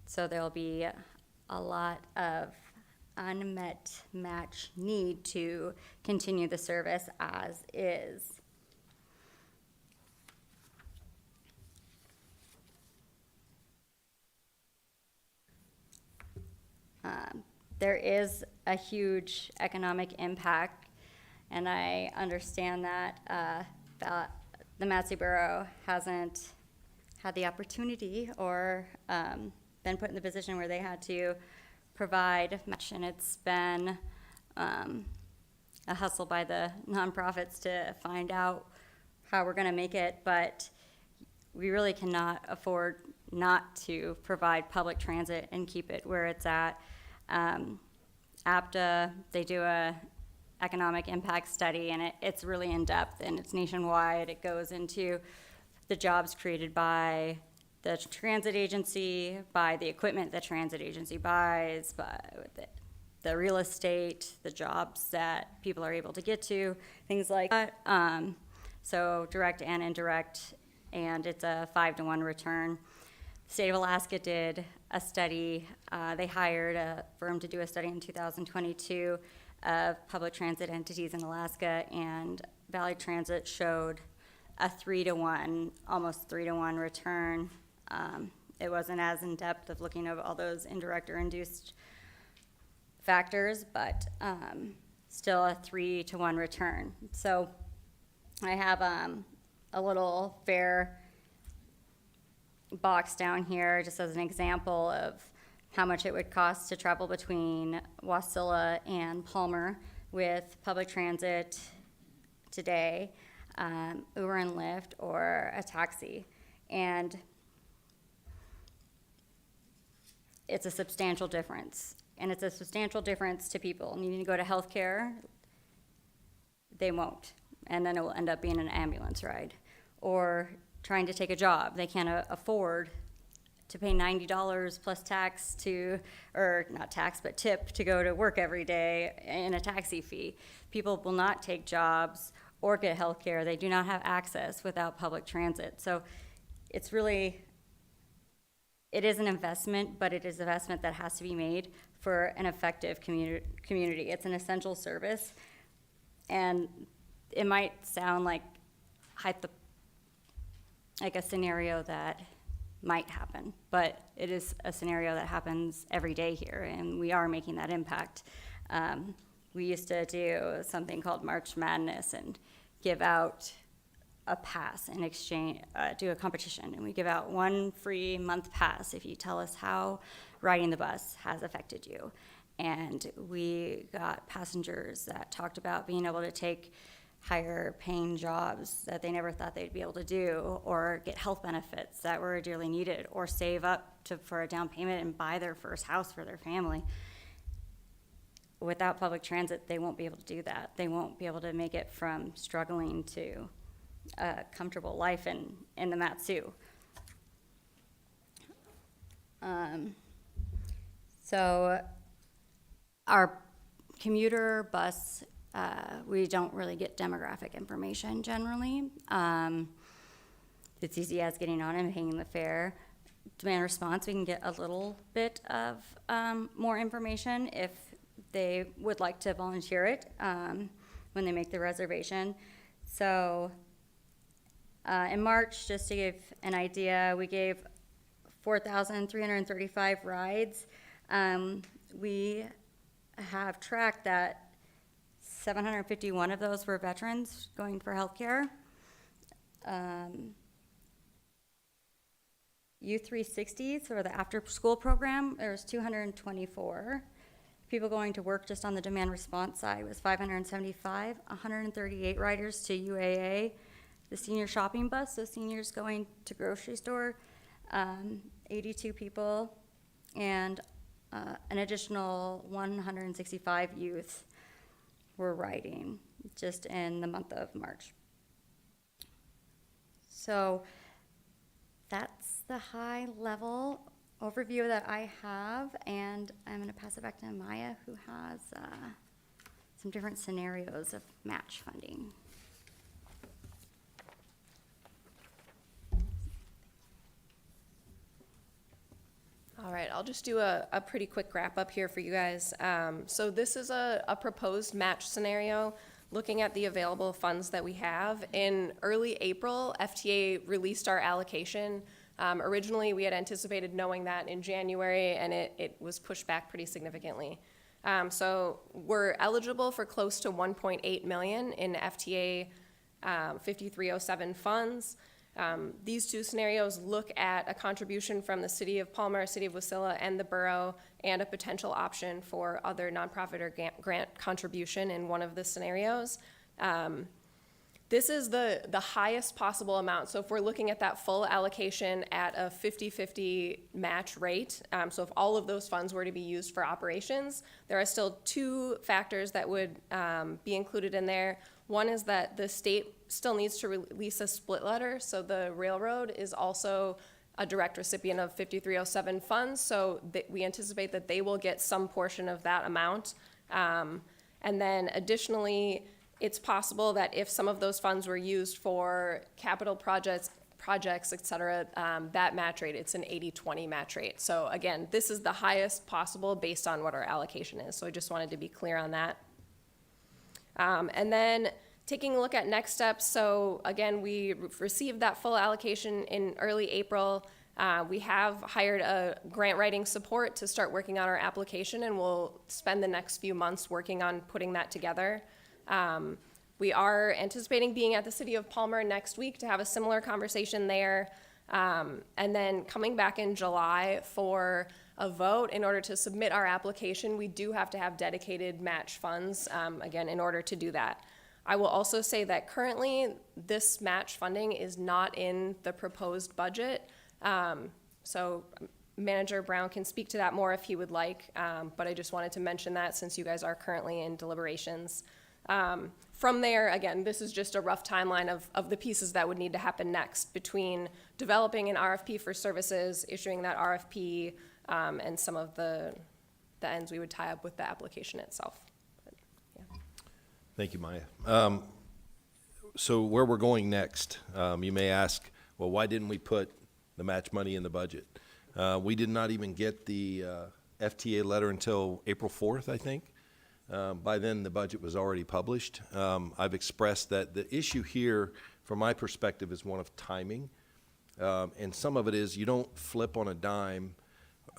so there'll be a lot of unmet match need to continue the service as is. There is a huge economic impact, and I understand that the Matsu Borough hasn't had the opportunity or been put in the position where they had to provide match, and it's been a hustle by the nonprofits to find out how we're going to make it, but we really cannot afford not to provide public transit and keep it where it's at. APTA, they do a economic impact study, and it's really in depth, and it's nationwide. It goes into the jobs created by the transit agency, by the equipment the transit agency buys, by the real estate, the jobs that people are able to get to, things like that. So direct and indirect, and it's a 5-to-1 return. The state of Alaska did a study. They hired a firm to do a study in 2022 of public transit entities in Alaska, and Valley Transit showed a 3-to-1, almost 3-to-1 return. It wasn't as in-depth of looking at all those indirect or induced factors, but still a 3-to-1 return. So I have a little fair box down here just as an example of how much it would cost to travel between Wasilla and Palmer with public transit today, Uber and Lyft, or a taxi. And it's a substantial difference. And it's a substantial difference to people needing to go to healthcare. They won't. And then it will end up being an ambulance ride. Or trying to take a job. They can't afford to pay $90 plus tax or not tax, but tip to go to work every day in a taxi fee. People will not take jobs or get health care. They do not have access without public transit. So it's really, it is an investment, but it is an investment that has to be made for an effective community. It's an essential service, and it might sound like a scenario that might happen, but it is a scenario that happens every day here, and we are making that impact. We used to do something called March Madness and give out a pass in exchange, do a competition, and we give out 1 free month pass if you tell us how riding the bus has affected you. And we got passengers that talked about being able to take higher paying jobs that they never thought they'd be able to do, or get health benefits that were dearly needed, or save up for a down payment and buy their first house for their family. Without public transit, they won't be able to do that. They won't be able to make it from struggling to a comfortable life in the Matsu. So our commuter bus, we don't really get demographic information generally. it's easy as getting on and paying the fare. Demand response, we can get a little bit of more information if they would like to volunteer it when they make the reservation. So in March, just to give an idea, we gave 4,335 rides. We have tracked that 751 of those were veterans going for healthcare. U360s, or the after-school program, there was 224. People going to work just on the demand response side was 575, 138 riders to UAA. The senior shopping bus, so seniors going to grocery store, 82 people, and an additional 165 youth were riding just in the month of March. So that's the high level overview that I have, and I'm going to pass it back to Maya, who has some different scenarios of match funding. All right, I'll just do a pretty quick wrap up here for you guys. So this is a proposed match scenario looking at the available funds that we have. In early April, FTA released our allocation. Originally, we had anticipated knowing that in January, and it was pushed back pretty significantly. So we're eligible for close to 1.8 million in FTA 5307 funds. These two scenarios look at a contribution from the City of Palmer, City of Wasilla, and the borough, and a potential option for other nonprofit or grant contribution in one of the scenarios. This is the highest possible amount. So if we're looking at that full allocation at a 50-50 match rate, so if all of those funds were to be used for operations, there are still two factors that would be included in there. One is that the state still needs to release a split letter, so the railroad is also a direct recipient of 5307 funds, so we anticipate that they will get some portion of that amount. And then additionally, it's possible that if some of those funds were used for capital projects, et cetera, that match rate, it's an 80-20 match rate. So again, this is the highest possible based on what our allocation is. So I just wanted to be clear on that. And then taking a look at next steps. So again, we received that full allocation in early April. We have hired a grant writing support to start working on our application, and we'll spend the next few months working on putting that together. We are anticipating being at the City of Palmer next week to have a similar conversation there. And then coming back in July for a vote. In order to submit our application, we do have to have dedicated match funds, again, in order to do that. I will also say that currently this match funding is not in the proposed budget. So Manager Brown can speak to that more if he would like, but I just wanted to mention that since you guys are currently in deliberations. From there, again, this is just a rough timeline of the pieces that would need to happen next between developing an RFP for services, issuing that RFP, and some of the ends we would tie up with the application itself. But, yeah. Thank you, Maya. So where we're going next, you may ask, well, why didn't we put the match money in the budget? We did not even get the FTA letter until April 4th, I think. By then, the budget was already published. I've expressed that the issue here, from my perspective, is one of timing. And some of it is you don't flip on a dime,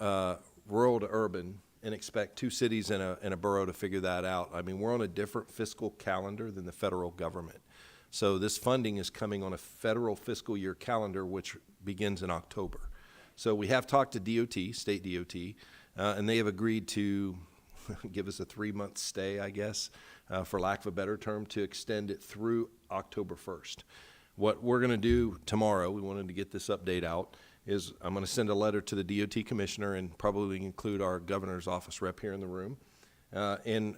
rural to urban, and expect two cities and a borough to figure that out. I mean, we're on a different fiscal calendar than the federal government. So this funding is coming on a federal fiscal year calendar, which begins in October. So we have talked to DOT, state DOT, and they have agreed to give us a 3-month stay, I guess, for lack of a better term, to extend it through October 1st. What we're going to do tomorrow, we wanted to get this update out, is I'm going to send a letter to the DOT commissioner and probably include our governor's office rep here in the room, and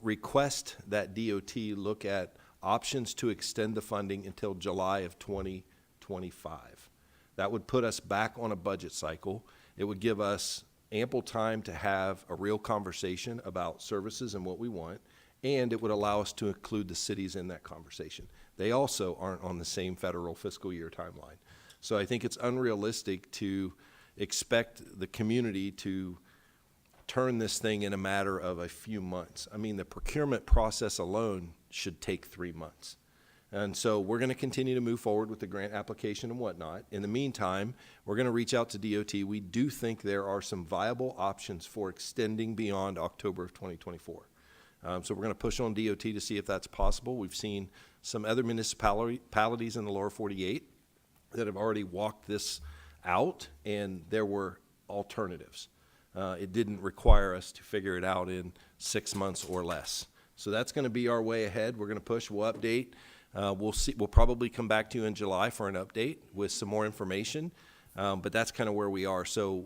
request that DOT look at options to extend the funding until July of 2025. That would put us back on a budget cycle. It would give us ample time to have a real conversation about services and what we want, and it would allow us to include the cities in that conversation. They also aren't on the same federal fiscal year timeline. So I think it's unrealistic to expect the community to turn this thing in a matter of a few months. I mean, the procurement process alone should take 3 months. And so we're going to continue to move forward with the grant application and whatnot. In the meantime, we're going to reach out to DOT. We do think there are some viable options for extending beyond October of 2024. So we're going to push on DOT to see if that's possible. We've seen some other municipalities in the lower 48 that have already walked this out, and there were alternatives. It didn't require us to figure it out in 6 months or less. So that's going to be our way ahead. We're going to push, we'll update. We'll see. We'll probably come back to you in July for an update with some more information, but that's kind of where we are. So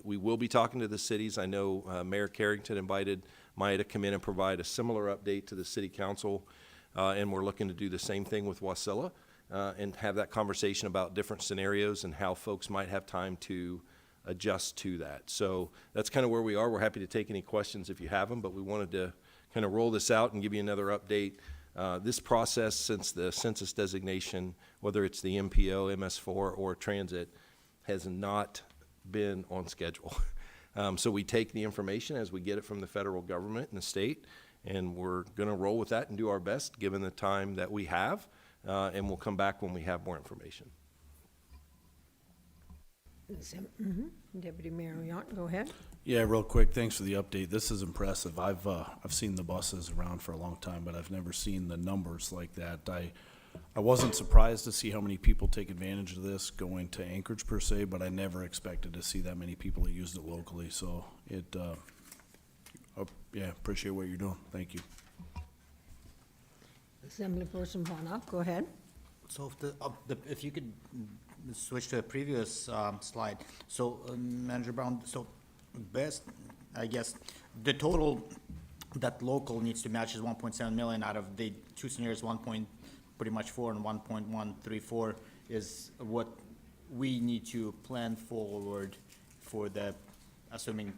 we will be talking to the cities. I know Mayor Carrington invited Maya to come in and provide a similar update to the city council, and we're looking to do the same thing with Wasilla and have that conversation about different scenarios and how folks might have time to adjust to that. So that's kind of where we are. We're happy to take any questions if you have them, but we wanted to kind of roll this out and give you another update. This process, since the census designation, whether it's the MPO, MS4, or transit, has not been on schedule. So we take the information as we get it from the federal government and the state, and we're going to roll with that and do our best given the time that we have, and we'll come back when we have more information. Deputy Mayor Yount, go ahead. Yeah, real quick, thanks for the update. This is impressive. I've seen the buses around for a long time, but I've never seen the numbers like that. I wasn't surprised to see how many people take advantage of this going to Anchorage per se, but I never expected to see that many people that used it locally. So yeah, appreciate what you're doing. Thank you. Assemblyperson Vanoff, go ahead. So if you could switch to a previous slide. So Manager Brown, so best, I guess, the total that local needs to match is 1.7 million out of the two scenarios, 1.4 and 1.134 is what we need to plan forward for the, assuming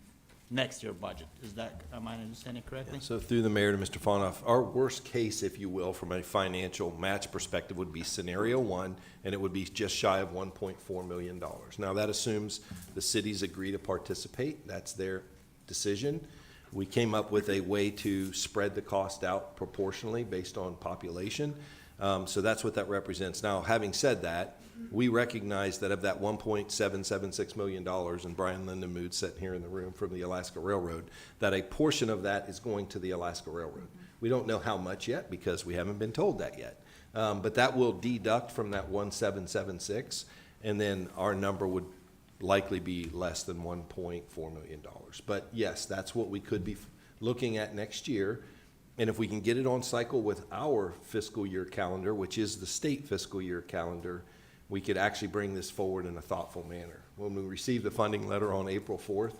next year budget. Is that, am I understanding correctly? So through the mayor to Mr. Fonoff, our worst case, if you will, from a financial match perspective would be scenario one, and it would be just shy of $1.4 million. Now that assumes the cities agree to participate. That's their decision. We came up with a way to spread the cost out proportionally based on population. So that's what that represents. Now, having said that, we recognize that of that $1.776 million, and Brian Lindenmood sitting here in the room from the Alaska Railroad, that a portion of that is going to the Alaska Railroad. We don't know how much yet because we haven't been told that yet. But that will deduct from that 1.776, and then our number would likely be less than $1.4 million. But yes, that's what we could be looking at next year. And if we can get it on cycle with our fiscal year calendar, which is the state fiscal year calendar, we could actually bring this forward in a thoughtful manner. When we received the funding letter on April 4th,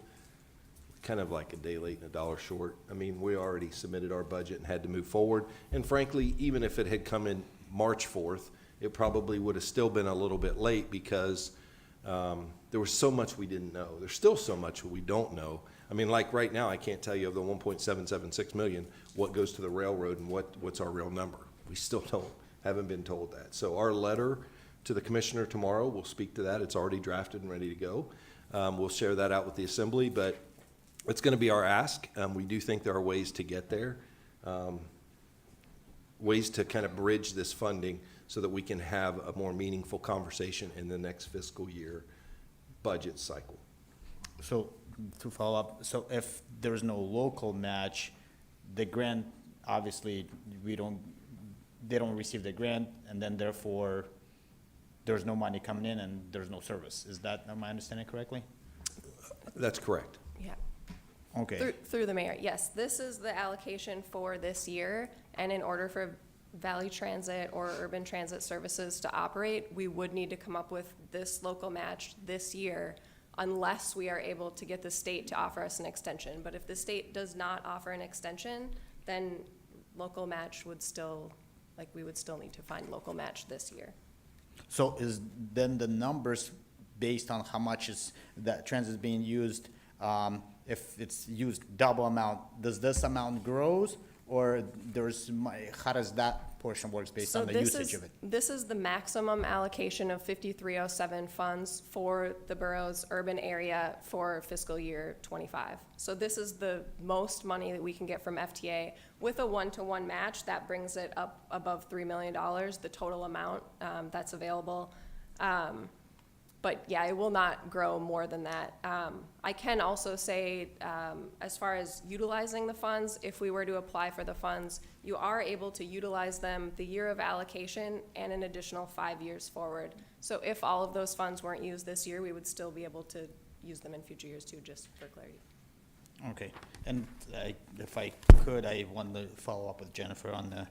kind of like a day late and a dollar short. I mean, we already submitted our budget and had to move forward. And frankly, even if it had come in March 4th, it probably would have still been a little bit late because there was so much we didn't know. There's still so much we don't know. I mean, like right now, I can't tell you of the 1.776 million, what goes to the railroad and what's our real number. We still haven't been told that. So our letter to the commissioner tomorrow, we'll speak to that. It's already drafted and ready to go. We'll share that out with the assembly, but it's going to be our ask. We do think there are ways to get there, ways to kind of bridge this funding so that we can have a more meaningful conversation in the next fiscal year budget cycle. So to follow up, so if there's no local match, the grant, obviously, they don't receive the grant, and then therefore there's no money coming in and there's no service. Is that, am I understanding correctly? That's correct. Yeah. Okay. Through the mayor, yes. This is the allocation for this year, and in order for Valley Transit or Urban Transit Services to operate, we would need to come up with this local match this year unless we are able to get the state to offer us an extension. But if the state does not offer an extension, then local match would still, like, we would still need to find local match this year. So is then the numbers based on how much is that transit is being used, if it's used double amount, does this amount grows or how does that portion works based on the usage of it? This is the maximum allocation of 5307 funds for the borough's urban area for fiscal year '25. So this is the most money that we can get from FTA. With a one-to-one match, that brings it up above $3 million, the total amount that's available. But yeah, it will not grow more than that. I can also say, as far as utilizing the funds, if we were to apply for the funds, you are able to utilize them the year of allocation and an additional 5 years forward. So if all of those funds weren't used this year, we would still be able to use them in future years too, just for clarity. Okay, and if I could, I want to follow up with Jennifer on the,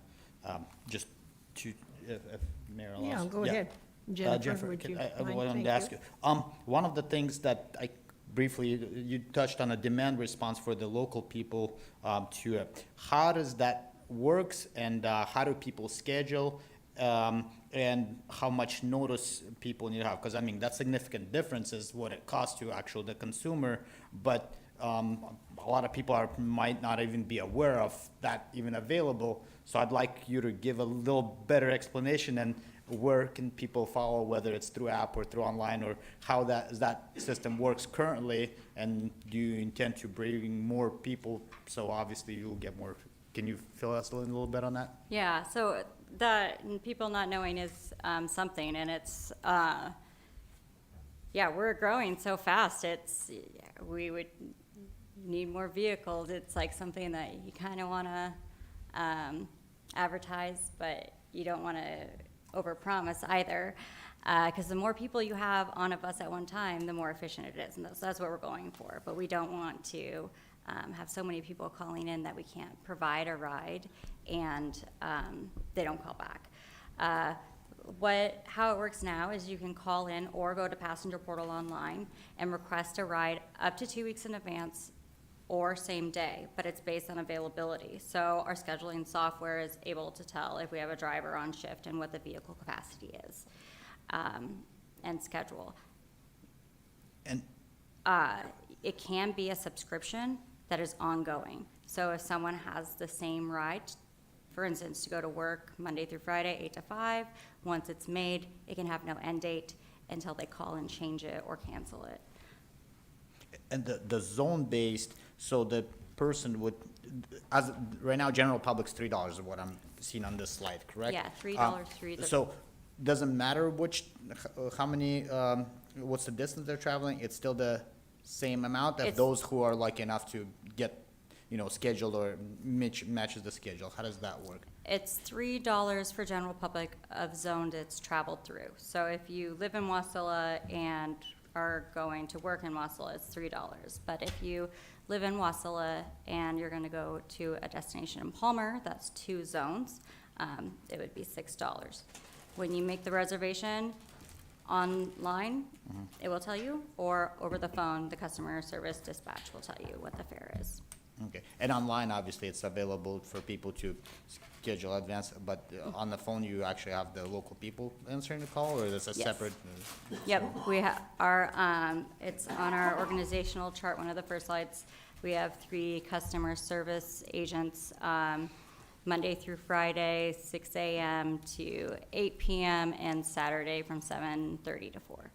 just to, if Mayor allows. Yeah, go ahead. Jennifer, would you I mind? wanted Thank to ask you. you, one of the things that I briefly, you touched on a demand response for the local people to, how does that works, and how do people schedule, and how much notice people need to have? Because I mean, that's significant difference is what it costs to actually the consumer, but a lot of people might not even be aware of that even available. So I'd like you to give a little better explanation, and where can people follow, whether it's through app or through online, or how that system works currently, and do you intend to bring more people? So obviously you'll get more. Can you fill us in a little bit on that? Yeah, so people not knowing is something, and it's, yeah, we're growing so fast. We would need more vehicles. It's like something that you kind of want to advertise, but you don't want to overpromise either, because the more people you have on a bus at one time, the more efficient it is, and that's what we're going for. But we don't want to have so many people calling in that we can't provide a ride, and they don't call back. How it works now is you can call in or go to Passenger Portal online and request a ride up to 2 weeks in advance or same day, but it's based on availability. So our scheduling software is able to tell if we have a driver on shift and what the vehicle capacity is, and schedule. And it can be a subscription that is ongoing. So if someone has the same ride, for instance, to go to work Monday through Friday, 8 to 5, once it's made, it can have no end date until they call and change it or cancel it. And the zone-based, so the person would, as right now, general public's $3 is what I'm seeing on this slide, correct? Yeah, $3 through the. So doesn't matter how many, what's the distance they're traveling, it's still the same amount of those who are lucky enough to get, scheduled or matches the schedule. How does that work? It's $3 for general public of zone that's traveled through. So if you live in Wasilla and are going to work in Wasilla, it's $3. But if you live in Wasilla and you're going to go to a destination in Palmer, that's 2 zones, it would be $6. When you make the reservation online, it will tell you, or over the phone, the customer service dispatch will tell you what the fare is. Okay, and online, obviously, it's available for people to schedule advance, but on the phone, you actually have the local people answering the call, or is this a Yes. separate? Yep, it's on our organizational chart, one of the first slides. We have 3 customer service agents, Monday through Friday, 6 a.m. to 8 p.m., and Saturday from 7:30 to 4.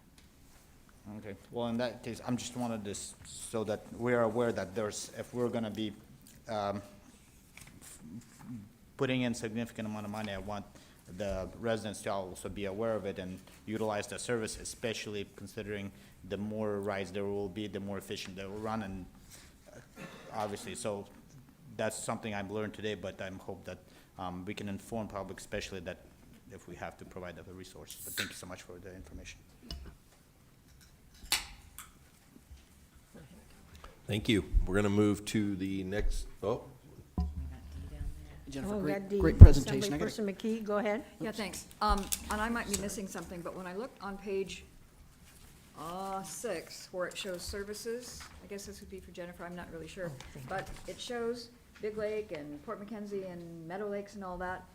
Okay, well, in that case, I'm just wanted this, so that we're aware that if we're gonna be, putting in significant amount of money, I want the residents to also be aware of it and utilize the service, especially considering the more rides there will be, the more efficient they will run, and obviously, so that's something I've learned today, but I hope that we can inform public, especially that if we have to provide the resource. But thank you so much for the information. Thank you. We're going to move to the next, Jennifer, we got the great presentation. I got a- Assemblyperson McKee, go ahead. Yeah, thanks. And I might be missing something, but when I look on page 6, where it shows services, I guess this would be for Jennifer, I'm not really sure, but it shows Big Lake and Port McKenzie and Meadow Lakes and all that,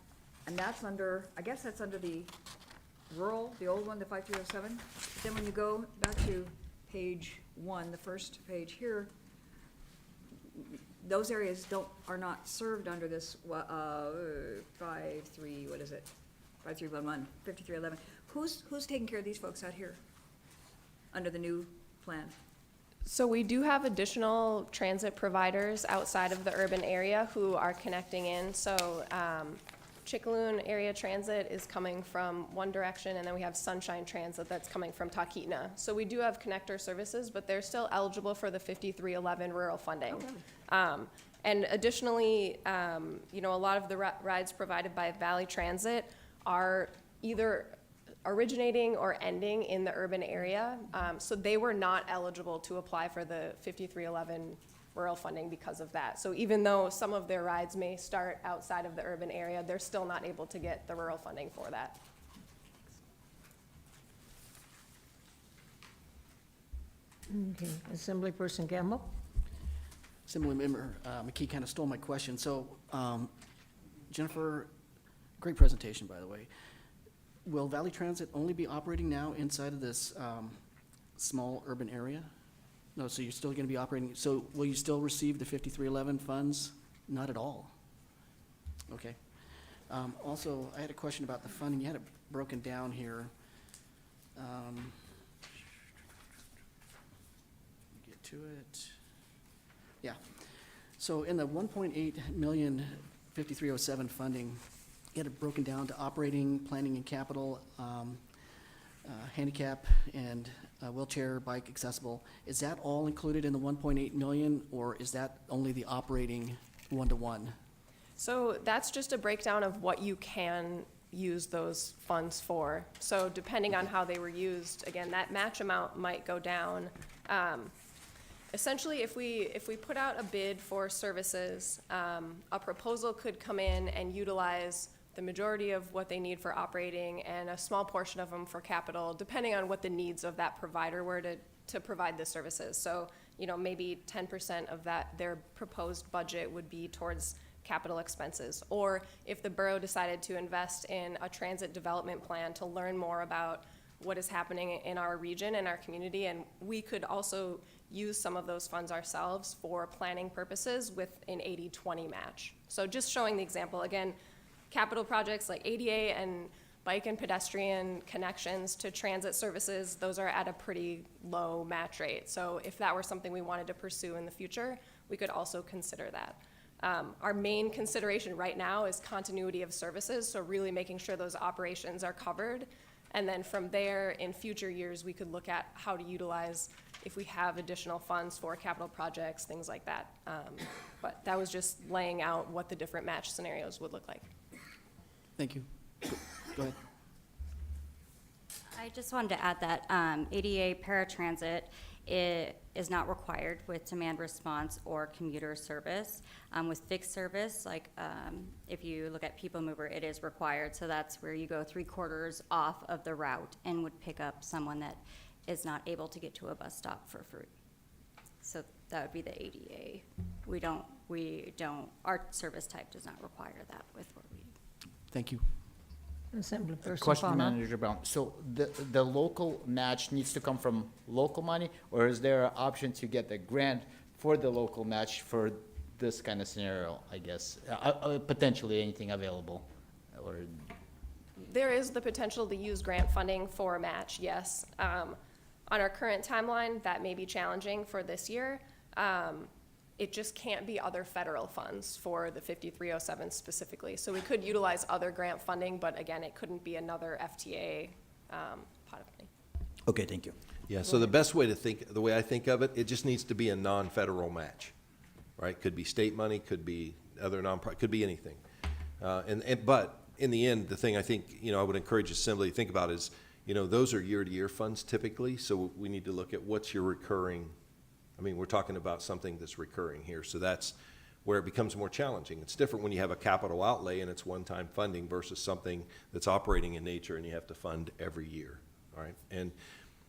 and that's under, I guess that's under the rural, the old one, the 5307. But then when you go back to page 1, the first page here, those areas are not served under this, 5311, 5311. Who's taking care of these folks out here under the new plan? So we do have additional transit providers outside of the urban area who are connecting in. So Chickaloon Area Transit is coming from one direction, and then we have Sunshine Transit that's coming from Talkeetna. So we do have connector services, but they're still eligible for the 5311 rural funding. And additionally, you know, a lot of the rides provided by Valley Transit are either originating or ending in the urban area. So they were not eligible to apply for the 5311 rural funding because of that. So even though some of their rides may start outside of the urban area, they're still not able to get the rural funding for that. Okay, Assemblyperson Gamble? Assemblymember McKee kind of stole my question. So, Jennifer, great presentation, by the way. Will Valley Transit only be operating now inside of this small urban area? No, so you're still going to be operating, so will you still receive the 5311 funds? Not at all. Okay. Also, I had a question about the funding. You had it broken down here. Get to it. Yeah. So in the 1.8 million 5307 funding, you had it broken down to operating, planning and capital, handicap, and wheelchair, bike accessible. Is that all included in the 1.8 million, or is that only the operating one-to-one? So that's just a breakdown of what you can use those funds for. So depending on how they were used, again, that match amount might go down. Essentially, if we put out a bid for services, a proposal could come in and utilize the majority of what they need for operating and a small portion of them for capital, depending on what the needs of that provider were to provide the services. So, you know, maybe 10% of their proposed budget would be towards capital expenses. Or if the borough decided to invest in a transit development plan to learn more about what is happening in our region and our community, and we could also use some of those funds ourselves for planning purposes with an 80-20 match. So just showing the example, again, capital projects like ADA and bike and pedestrian connections to transit services, those are at a pretty low match rate. So if that were something we wanted to pursue in the future, we could also consider that. Our main consideration right now is continuity of services, so really making sure those operations are covered. And then from there, in future years, we could look at how to utilize if we have additional funds for capital projects, things like that. But that was just laying out what the different match scenarios would look like. Thank you. Go ahead. I just wanted to add that ADA paratransit is not required with demand response or commuter service. With fixed service, like if you look at People Mover, it is required. So that's where you go 3/4 off of the route and would pick up someone that is not able to get to a bus stop for free. So that would be the ADA. We don't, our service type does not require that with what we do. Thank you. Assemblyperson Question, Fauna? Manager Brown. So the local match needs to come from local money, or is there an option to get a grant for the local match for this kind of scenario, I guess? Potentially anything available, or? There is the potential to use grant funding for a match, yes. On our current timeline, that may be challenging for this year. It just can't be other federal funds for the 5307 specifically. So we could utilize other grant funding, but again, it couldn't be another FTA pot of money. Okay, thank you. Yeah, so the best way to think, the way I think of it, it just needs to be a non-federal match, right? Could be state money, could be other could be anything. But in the end, the thing I think, you know, I would encourage Assembly to think about is, you know, those are year-to-year funds typically, so we need to look at what's your recurring. I mean, we're talking about something that's recurring here, so that's where it becomes more challenging. It's different when you have a capital outlay and it's one-time funding versus something that's operating in nature and you have to fund every year, all right? And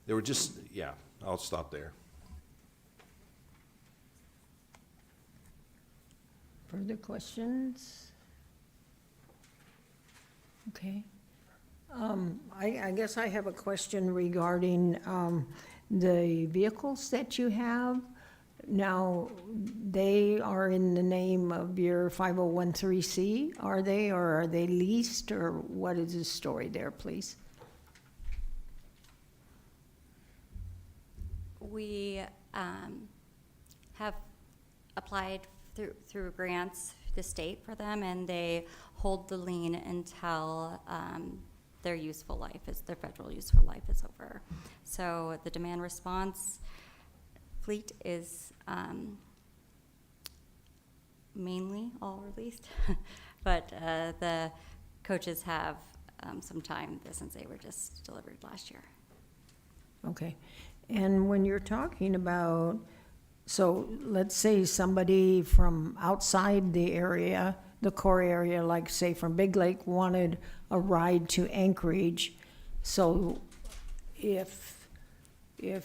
there were just, yeah, I'll stop there. Further questions? Okay. I guess I have a question regarding the vehicles that you have. Now, they are in the name of your 5013C, are they, or are they leased, or what is the story there, please? We have applied through grants, the state for them, and they hold the lien until their federal useful life is over. So the demand response fleet is mainly all released, but the coaches have some time since they were just delivered last year. Okay. And when you're talking about, so let's say somebody from outside the area, the core area, like say from Big Lake, wanted a ride to Anchorage. So if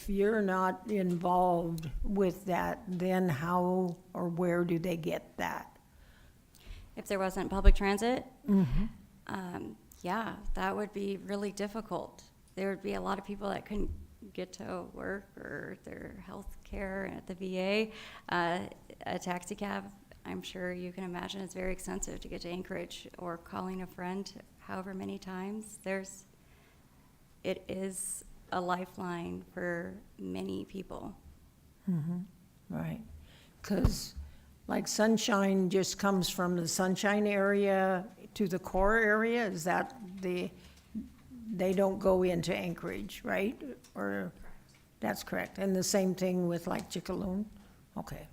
you're not involved with that, then how or where do they get that? If there wasn't public transit, yeah, that would be really difficult. There would be a lot of people that couldn't get to work or their health care at the VA. A taxi cab, I'm sure you can imagine, it's very expensive to get to Anchorage, or calling a friend however many times. It is a lifeline for many people. Right. Because like Sunshine just comes from the Sunshine area to the core area, is that they don't go into Anchorage, right? Or, that's correct. And the same thing with like Chickaloon? Okay.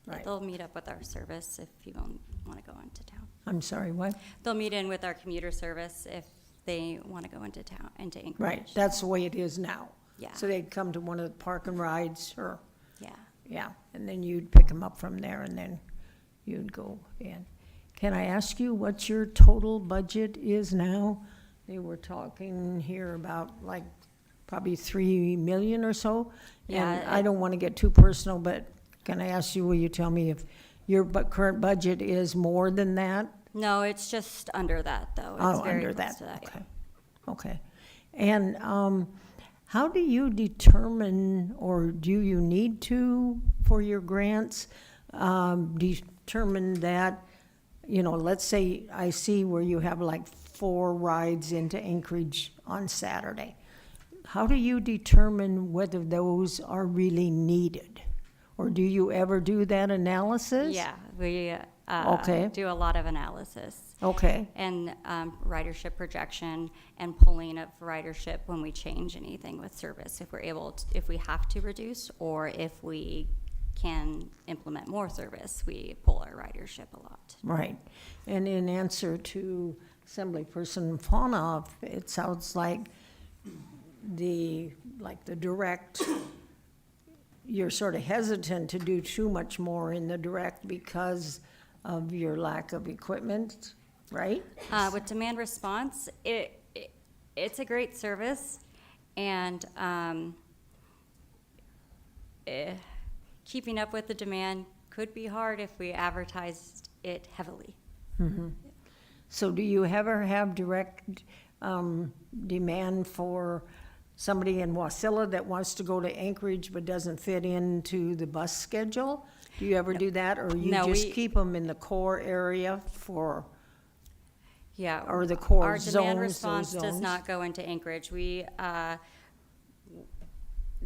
Right. They'll meet up with our service if you don't want to go into town. I'm sorry, what? They'll meet in with our commuter service if they want to go into town, into Anchorage. Right, that's the way it is now. Yeah. So they'd come to one of the park and rides, or, Yeah. yeah, and then you'd pick them up from there, and then you'd go in. Can I ask you what your total budget is now? They were talking here about like probably 3 million or so. Yeah, And I don't want to get too personal, but can I ask you, will you tell me if your current budget is more than that? No, it's just under that, though. It's Oh, very under close that, to that, yeah. okay. Okay. And how do you determine, or do you need to, for your grants, determine that, let's say I see where you have like 4 rides into Anchorage on Saturday. How do you determine whether those are really needed? Or do you ever do that analysis? Yeah, we Okay. do a lot of analysis. Okay. And ridership projection and pulling of ridership when we change anything with service, if we have to reduce, or if we can implement more service, we pull our ridership a lot. Right. And in answer to Assemblyperson Fanoff, it sounds like the direct, you're sort of hesitant to do too much more in the direct because of your lack of equipment, right? With demand response, it's a great service, and keeping up with the demand could be hard if we advertised it heavily. So do you ever have direct demand for somebody in Wasilla that wants to go to Anchorage but doesn't fit into the bus schedule? Do you ever do that, or you No, just keep them in the core area Yeah. or the core Our zones? demand those response does zones? not go into Anchorage. We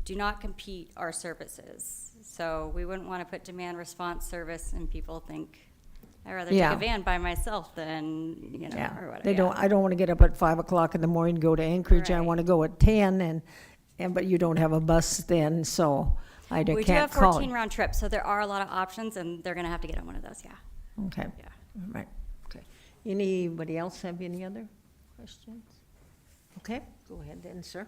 do not compete our services. So we wouldn't want to put demand response service and people think, I'd rather take Yeah. a van by myself than, Yeah, or whatever. they yeah. don't, I don't want to get up at 5 o'clock in the morning, go to Anchorage, I Right. want to go at 10, but you don't have a bus then, so I We do can't have call. 14 round trips, so there are a lot of options, and they're going to have to get on one of those, yeah. Okay. Yeah. Right, okay. Anybody else have any other questions? Okay, go ahead then, sir.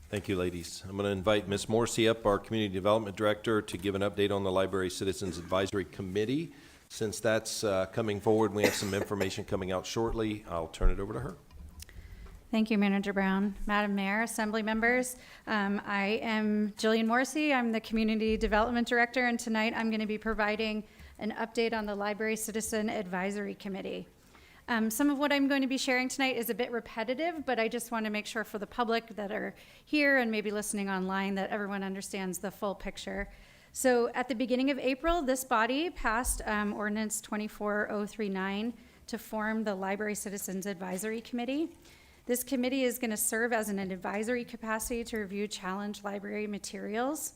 Thank you, ladies. I'm going to invite Ms. Morrissey up, our Community Development Director, to give an update on the Library Citizens Advisory Committee. Since that's coming forward, we have some information coming out shortly. I'll turn it over to her. Thank you, Manager Brown. Madam Mayor, Assembly members, I am Jillian Morrissey. I'm the Community Development Director, and tonight I'm going to be providing an update on the Library Citizen Advisory Committee. Some of what I'm going to be sharing tonight is a bit repetitive, but I just want to make sure for the public that are here and maybe listening online that everyone understands the full picture. So at the beginning of April, this body passed ordinance 24039 to form the Library Citizens Advisory Committee. This committee is going to serve as an advisory capacity to review challenge library materials.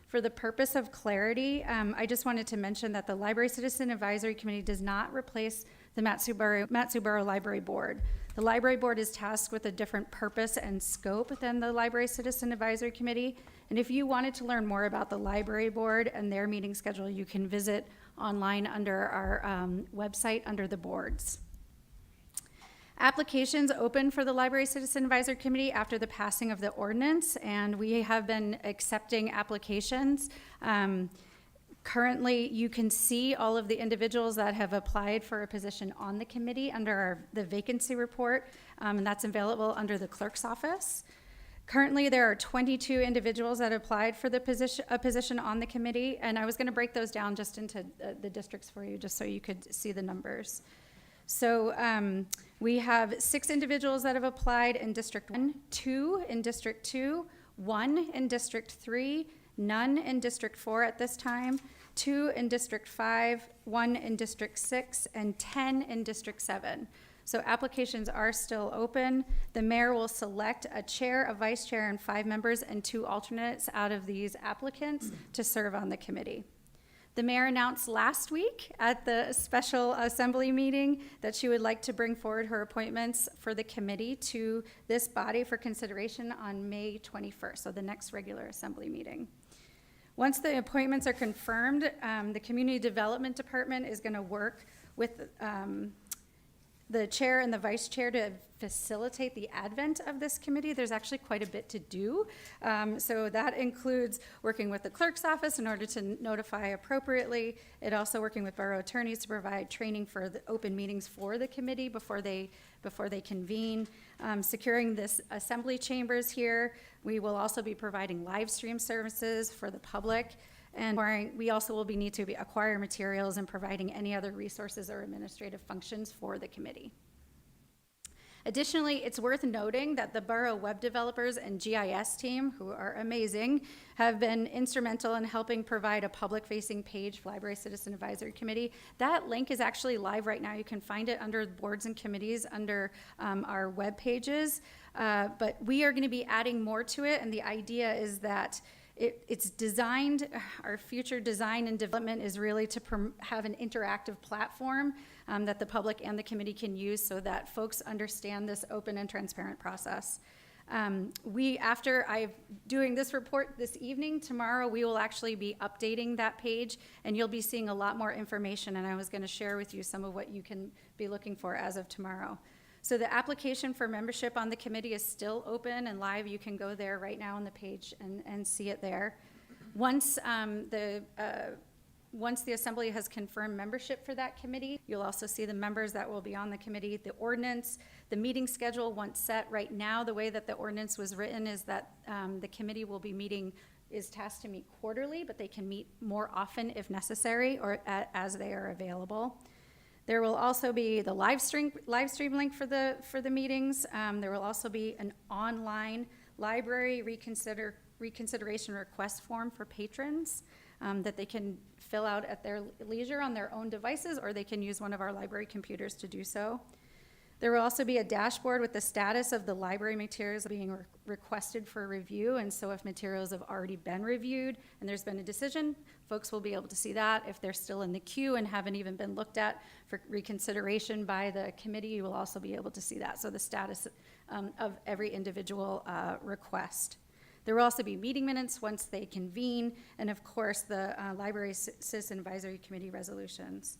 For the purpose of clarity, I just wanted to mention that the Library Citizen Advisory Committee does not replace the Mat-Su Borough Library Board. The Library Board is tasked with a different purpose and scope than the Library Citizen Advisory Committee. And if you wanted to learn more about the Library Board and their meeting schedule, you can visit online under our website under the boards. Applications open for the Library Citizen Advisory Committee after the passing of the ordinance, and we have been accepting applications. Currently, you can see all of the individuals that have applied for a position on the committee under the vacancy report, and that's available under the clerk's office. Currently, there are 22 individuals that applied for a position on the committee, and I was going to break those down just into the districts for you, just so you could see the numbers. So we have 6 individuals that have applied in District 1, 2 in District 2, 1 in District 3, none in District 4 at this time, 2 in District 5, 1 in District 6, and 10 in District 7. So applications are still open. The mayor will select a chair, a vice chair, and 5 members and 2 alternates out of these applicants to serve on the committee. The mayor announced last week at the special assembly meeting that she would like to bring forward her appointments for the committee to this body for consideration on May 21st, so the next regular assembly meeting. Once the appointments are confirmed, the Community Development Department is going to work with the chair and the vice chair to facilitate the advent of this committee. There's actually quite a bit to do. So that includes working with the clerk's office in order to notify appropriately. It also working with borough attorneys to provide training for the open meetings for the committee before they convene. Securing this assembly chambers here. We will also be providing live stream services for the public. And we also will need to acquire materials and providing any other resources or administrative functions for the committee. Additionally, it's worth noting that the borough web developers and GIS team, who are amazing, have been instrumental in helping provide a public-facing page for Library Citizen Advisory Committee. That link is actually live right now. You can find it under boards and committees under our web pages. But we are going to be adding more to it, and the idea is that it's designed, our future design and development is really to have an interactive platform that the public and the committee can use so that folks understand this open and transparent process. After I'm doing this report this evening, tomorrow we will actually be updating that page and you'll be seeing a lot more information, and I was going to share with you some of what you can be looking for as of tomorrow. So the application for membership on the committee is still open and live. You can go there right now on the page and see it there. Once the assembly has confirmed membership for that committee, you'll also see the members that will be on the committee, the ordinance, the meeting schedule once set. Right now, the way that the ordinance was written is that the committee will be is tasked to meet quarterly, but they can meet more often if necessary or as they are available. There will also be the live stream link for the meetings. There will also be an online library reconsideration request form for patrons that they can fill out at their leisure on their own devices, or they can use one of our library computers to do so. There will also be a dashboard with the status of the library materials being requested for review, and so if materials have already been reviewed and there's been a decision, folks will be able to see that. If they're still in the queue and haven't even been looked at for reconsideration by the committee, you will also be able to see that. So the status of every individual request. There will also be meeting minutes once they convene, and of course the Library Citizen Advisory Committee resolutions.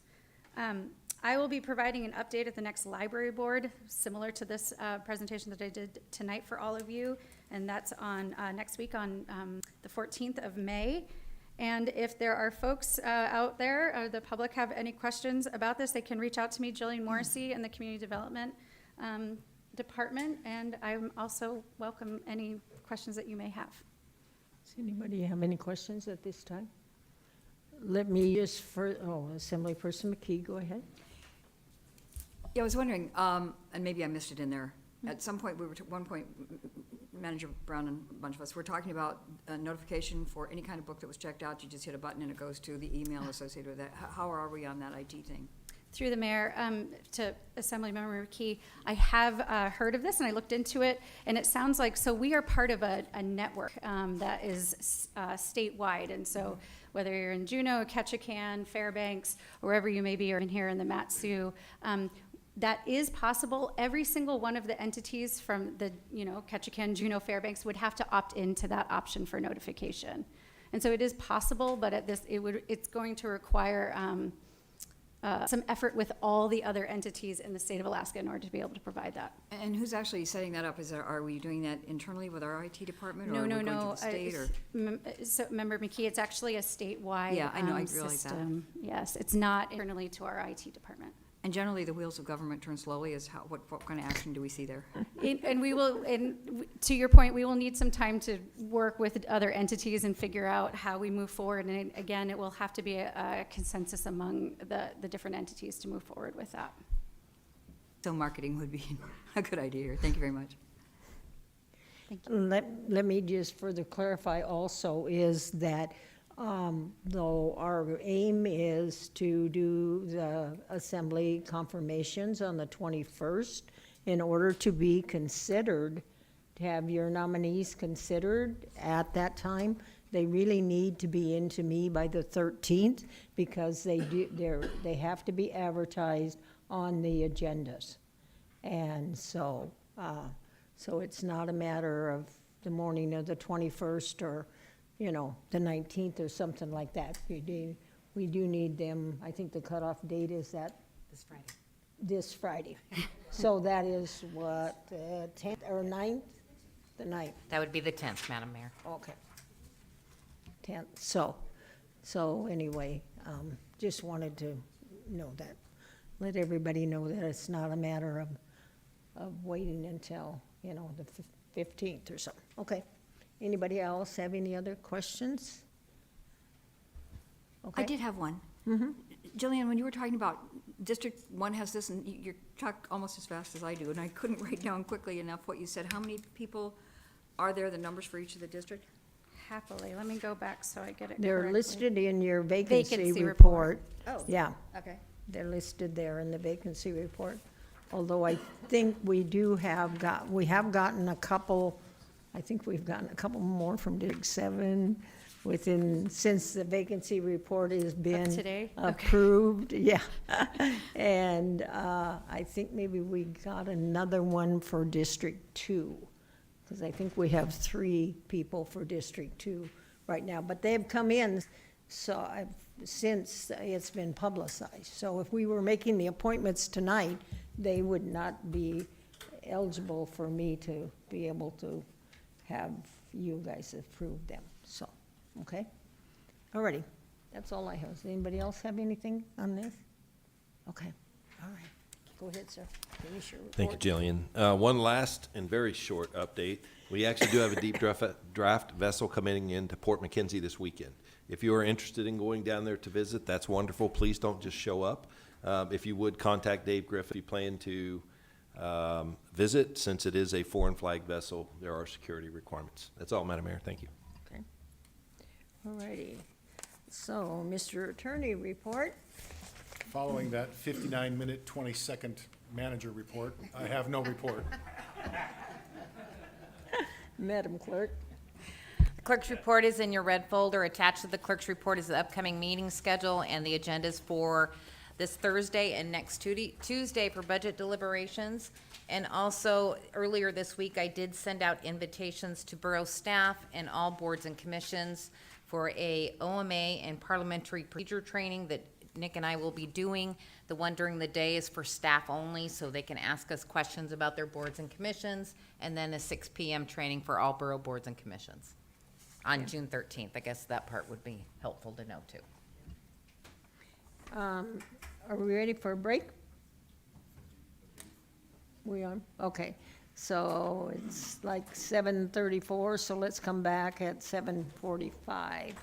I will be providing an update at the next library board, similar to this presentation that I did tonight for all of you, and that's on next week on the 14th of May. And if there are folks out there, the public have any questions about this, they can reach out to me, Jillian Morrissey, in the Community Development Department, and I also welcome any questions that you may have. Does anybody have any questions at this time? Let me just, Assemblyperson McKee, go ahead. Yeah, I was wondering, and maybe I missed it in there. At some point, one point, Manager Brown and a bunch of us, we're talking about a notification for any kind of book that was checked out. You just hit a button and it goes to the email associated with that. How are we on that IT thing? Through the mayor, to Assemblymember McKee, I have heard of this and I looked into it, and it sounds like, so we are part of a network that is statewide, and so whether you're in Juneau, Ketchikan, Fairbanks, or wherever you may be, or in here in the Mat-Su, that is possible. Every single one of the entities from the, Ketchikan, Juneau, Fairbanks would have to opt into that option for notification. And so it is possible, but it's going to require some effort with all the other entities in the state of Alaska in order to be able to provide that. And who's actually setting that up? Are we doing that internally with our IT department? Or No, are we no, going to no. the state, or? So, Member McKee, it's actually a statewide Yeah, I know, I realize that. system. Yes, it's not internally to our IT department. And generally, the wheels of government turn slowly. What kind of action do we see there? To your point, we will need some time to work with other entities and figure out how we move forward. And again, it will have to be a consensus among the different entities to move forward with that. So marketing would be a good idea here. Thank you very much. Thank you. Let me just further clarify also is that though our aim is to do the assembly confirmations on the 21st, in order to be considered, to have your nominees considered at that time, they really need to be into me by the 13th, because they have to be advertised on the agendas. And so it's not a matter of the morning of the 21st or the 19th or something like that. We do need them. I think the cutoff date is that? This Friday. This Friday. So that is what, 10th or 9th? The 9th. That would be the 10th, Madam Mayor. Okay. 10th. So anyway, just wanted to know that. Let everybody know that it's not a matter of waiting until, the 15th or something. Okay. Anybody else have any other questions? Okay. I did have one. Mm-hmm. Jillian, when you were talking about District 1 has this, and you talked almost as fast as I do, and I couldn't write down quickly enough what you said. How many people are there, the numbers for each of the district? Happily. Let me go back so I get it They're correctly. listed in your vacancy report. report. Oh. Yeah. Okay. They're listed there in the vacancy report. Although I think we have gotten a couple, I think we've gotten a couple more from District 7 since the vacancy report has been today? approved. Yeah. And I think maybe we got another one for District 2, because I think we have 3 people for District 2 right now. But they've come in since it's been publicized. So if we were making the appointments tonight, they would not be eligible for me to be able to have you guys approve them. So, okay? Alrighty, that's all I have. Does anybody else have anything on this? Okay, all right. Go ahead, sir. Finish your report. Thank you, Jillian. One last and very short update. We actually do have a deep draft vessel coming into Port McKenzie this weekend. If you are interested in going down there to visit, that's wonderful. Please don't just show up. If you would, contact Dave Griffith if you plan to visit. Since it is a foreign flag vessel, there are security requirements. That's all, Madam Mayor. Thank you. Okay. Alrighty. So, Mr. Attorney, report. Following that 59-minute, 20-second manager report, I have no report. Madam Clerk. The clerk's report is in your red folder. Attached to the clerk's report is the upcoming meeting schedule and the agendas for this Thursday and next Tuesday for budget deliberations. And also, earlier this week, I did send out invitations to borough staff and all boards and commissions for a OMA and parliamentary procedure training that Nick and I will be doing. The one during the day is for staff only, so they can ask us questions about their boards and commissions, and then a 6 p.m. training for all borough boards and commissions on June 13th. I guess that part would be helpful to know, too. Are we ready for a break? We are? Okay. So it's like 7:34, so let's come back at 7:45.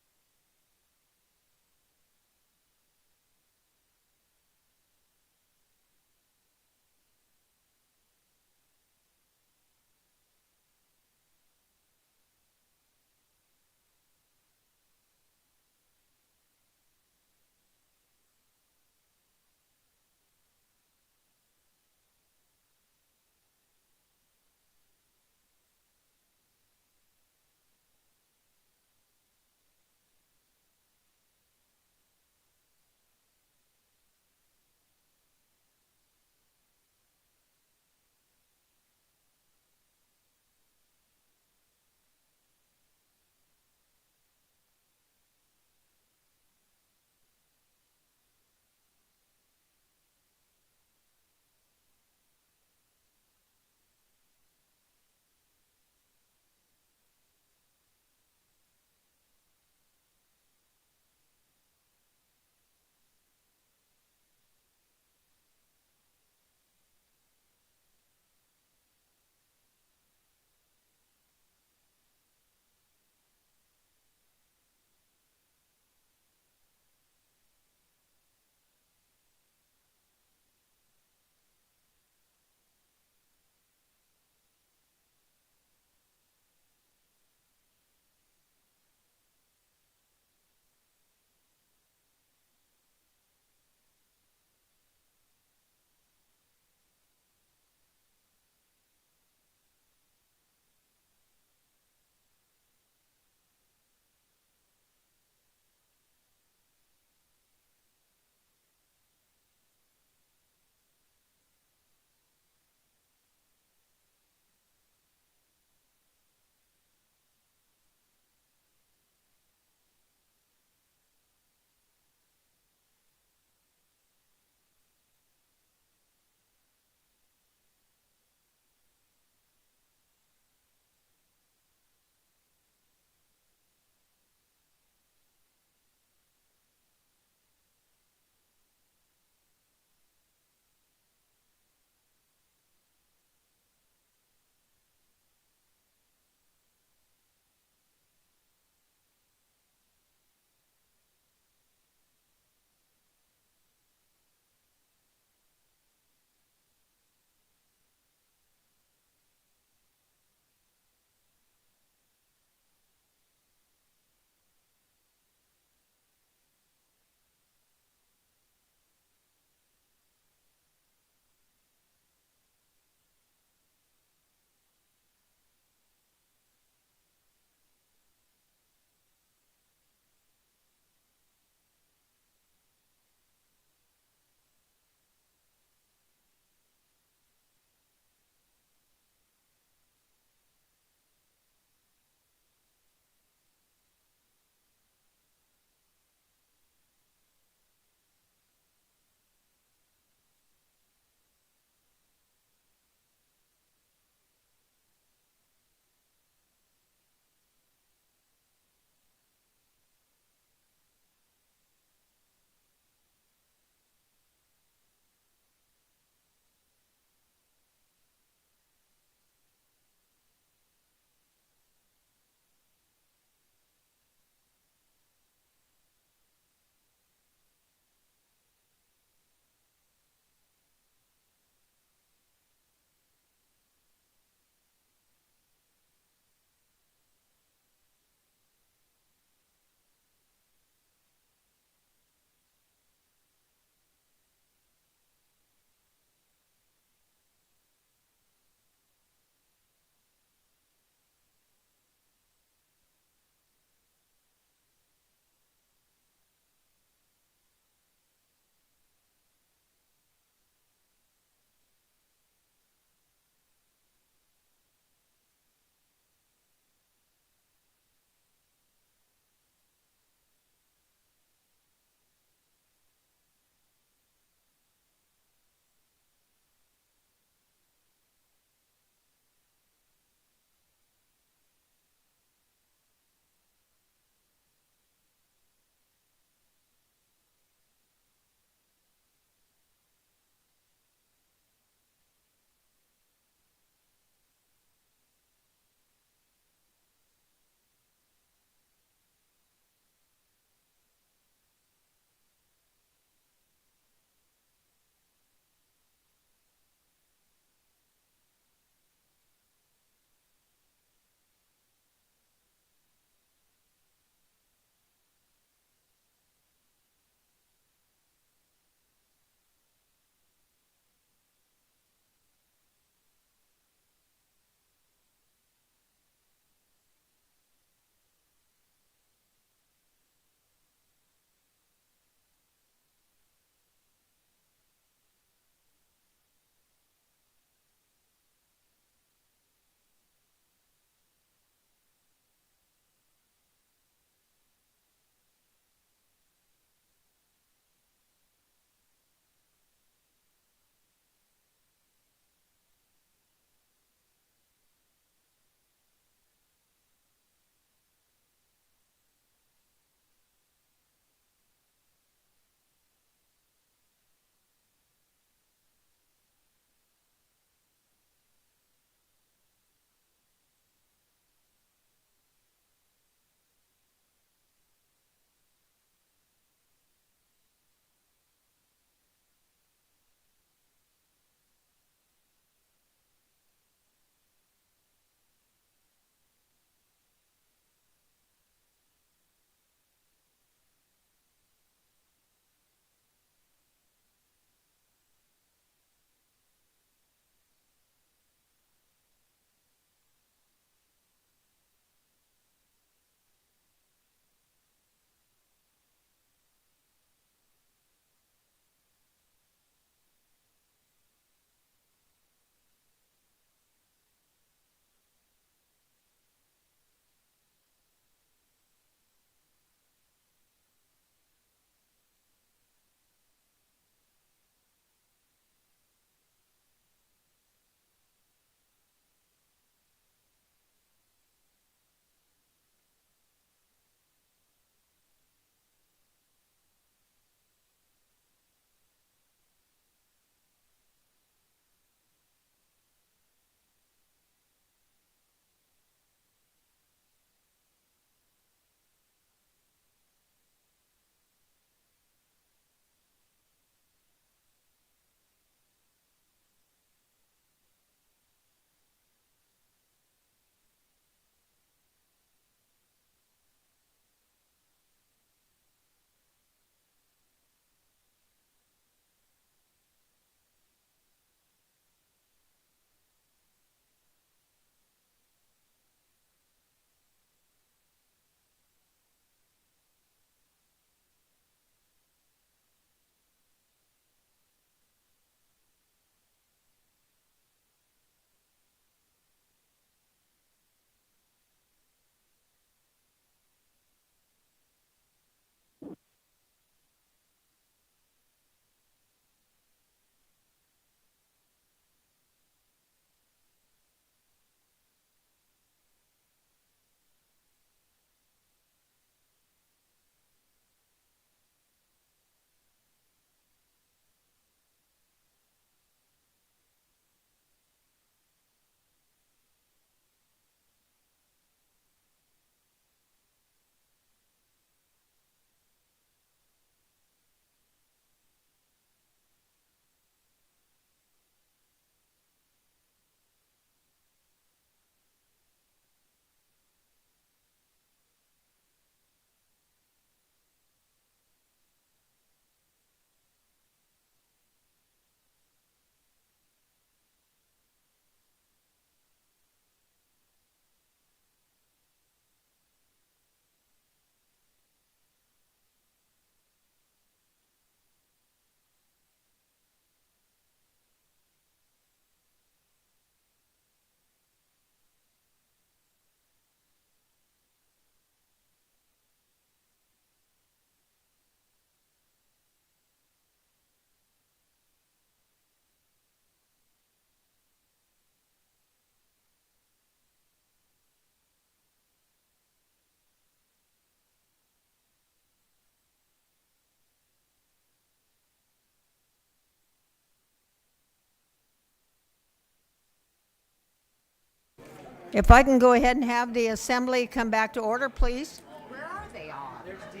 If I can go ahead and have the assembly come back to order, please. Where are they all? There's D.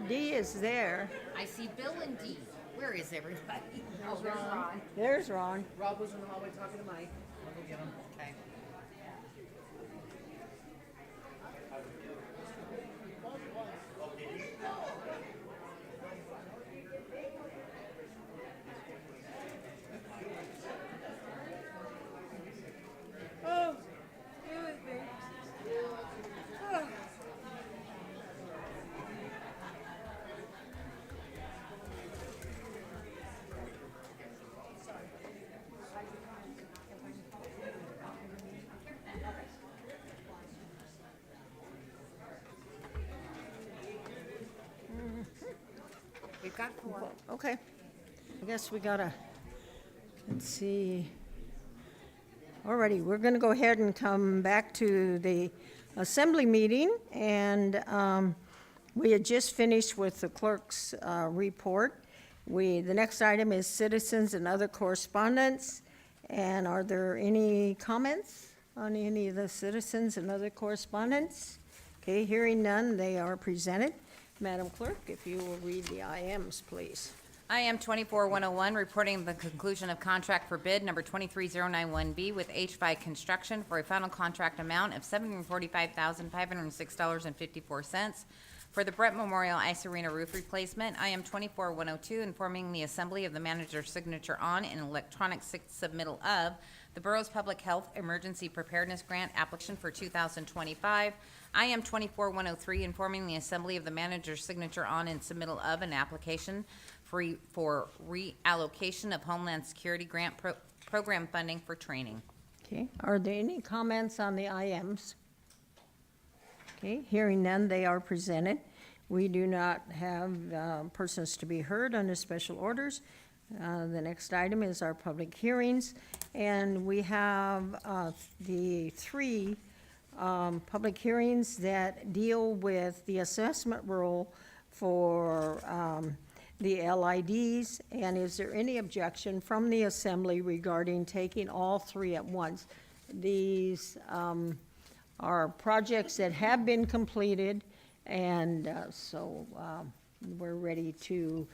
D is there. I see Bill and Dee. Where is everybody? Oh, there's Ron. There's Ron. Rob was in the hallway talking to Mike. I'll go get him. Okay. Oh, stay with me. Oh. We've got 4. Okay. I guess we gotta, let's see. Alrighty, we're gonna go ahead and come back to the assembly meeting, and we had just finished with the clerk's report. The next item is citizens and other correspondence. And are there any comments on any of the citizens and other correspondence? Okay, hearing none, they are presented. Madam Clerk, if you will read the IMs, please. IM 24101, reporting the conclusion of contract for bid number 23091B with H5 Construction for a final contract amount of $745,506.54 for the Brett Memorial Ice Arena roof replacement. IM 24102, informing the assembly of the manager's signature on and electronic submittal of the borough's public health emergency preparedness grant application for 2025. IM 24103, informing the assembly of the manager's signature on and submittal of an application for reallocation of Homeland Security grant program funding for training. Okay, are there any comments on the IMs? Okay, hearing none, they are presented. We do not have persons to be heard under special orders. The next item is our public hearings, and we have the 3 public hearings that deal with the assessment rule for the LIDs. And is there any objection from the assembly regarding taking all 3 at once? These are projects that have been completed, and so we're ready to,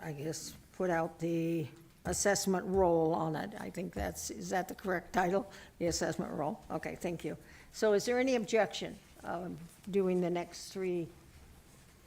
I guess, put out the assessment roll on it. I think is that the correct title? The assessment roll? Okay, thank you. So is there any objection doing the next 3?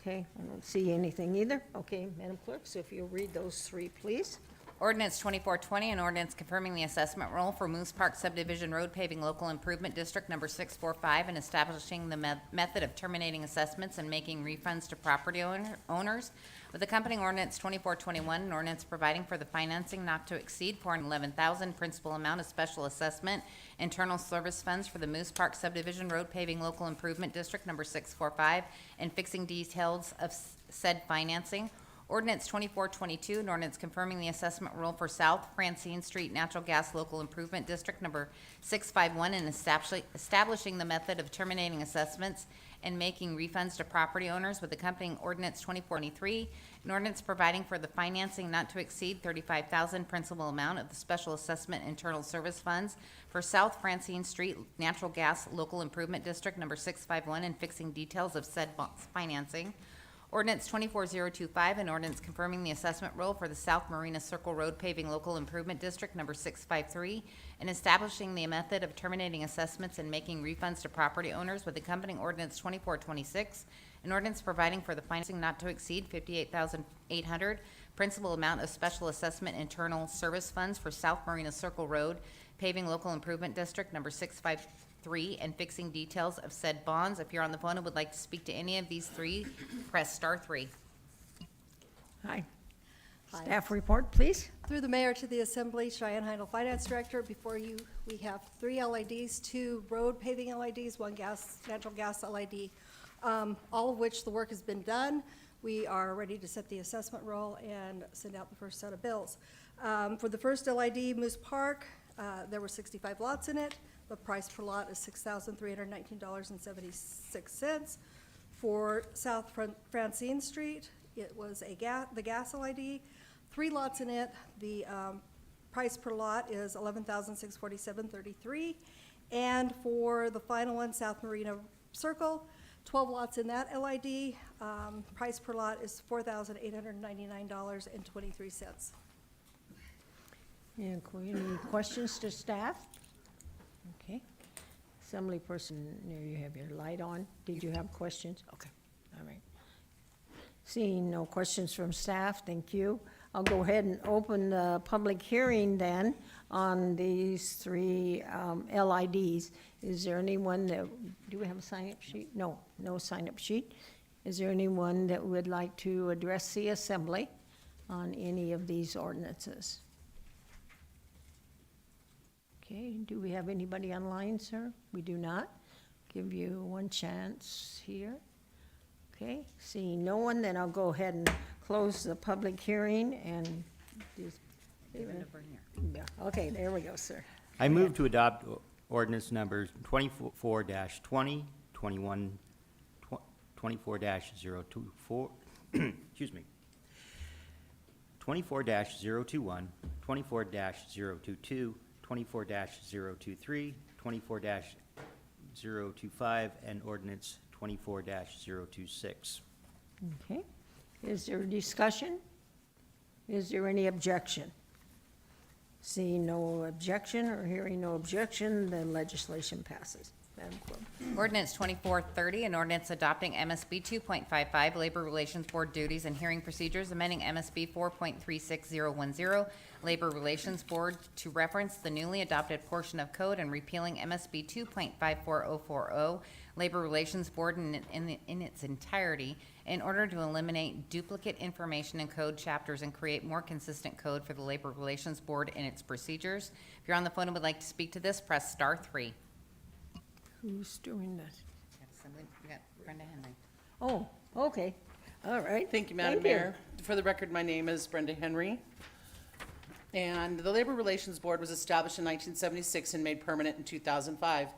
Okay, I don't see anything either. Okay, Madam Clerk, so if you'll read those 3, please. Ordinance 2420, an ordinance confirming the assessment roll for Moose Park Subdivision Road Paving Local Improvement District Number 645 and establishing the method of terminating assessments and making refunds to property owners. With accompanying ordinance 2421, an ordinance providing for the financing not to exceed $411,000 principal amount of special assessment internal service funds for the Moose Park Subdivision Road Paving Local Improvement District Number 645 and fixing details of said financing. Ordinance 2422, an ordinance confirming the assessment rule for South Francine Street Natural Gas Local Improvement District Number 651 and establishing the method of terminating assessments and making refunds to property owners. With accompanying ordinance 2423, an ordinance providing for the financing not to exceed $35,000 principal amount of the special assessment internal service funds for South Francine Street Natural Gas Local Improvement District Number 651 and fixing details of said financing. Ordinance 24025, an ordinance confirming the assessment roll for the South Marina Circle Road Paving Local Improvement District Number 653 and establishing the method of terminating assessments and making refunds to property owners. With accompanying ordinance 2426, an ordinance providing for the financing not to exceed $58,800 principal amount of special assessment internal service funds for South Marina Circle Road Paving Local Improvement District Number 653 and fixing details of said bonds. If you're on the phone and would like to speak to any of these 3, press *3. Hi. Hi. Staff report, please. Through the mayor to the assembly, Cheyenne Heindel, finance director. Before you, we have 3 LIDs, 2 road paving LIDs, 1 natural gas LID, all of which the work has been done. We are ready to set the assessment roll and send out the first set of bills. For the first LID, Moose Park, there were 65 lots in it. The price per lot is $6,319.76. For South Francine Street, it was the gas LID, 3 lots in it. The price per lot is $11,647.33. And for the final one, South Marina Circle, 12 lots in that LID, price per lot is $4,899.23. Any questions to staff? Okay. Assembly person, there you have your light on. Did you have questions? Okay, all right. Seeing no questions from staff, thank you. I'll go ahead and open the public hearing then on these three LIDs. Is there anyone that, do we have a sign-up sheet? No, no sign-up sheet. Is there anyone that would like to address the assembly on any of these ordinances? Okay, do we have anybody online, sir? We do not. Give you one chance here. Okay, seeing no one, then I'll go ahead and close the public hearing and just. Yeah, okay, there we go, sir. I move to adopt ordinance numbers 24-20, 21, 24-024, excuse me, 24-021, 24-022, 24-023, 24-025, and ordinance 24-026. Okay, is there discussion? Is there any objection? Seeing no objection or hearing no objection, the legislation passes. Madam Clerk. Ordinance 2430, an ordinance adopting MSB 2.55, Labor Relations Board duties and hearing procedures, amending MSB 4.36010, Labor Relations Board to reference the newly adopted portion of code and repealing MSB 2.54040, Labor Relations Board in its entirety in order to eliminate duplicate information in code chapters and create more consistent code for the Labor Relations Board and its procedures. If you're on the phone and would like to speak to this, press *3. Who's doing this? We got Brenda Henry. Oh, okay, all right. Thank you, Madam Mayor. For the record, my name is Brenda Henry. And the Labor Relations Board was established in 1976 and made permanent in 2005.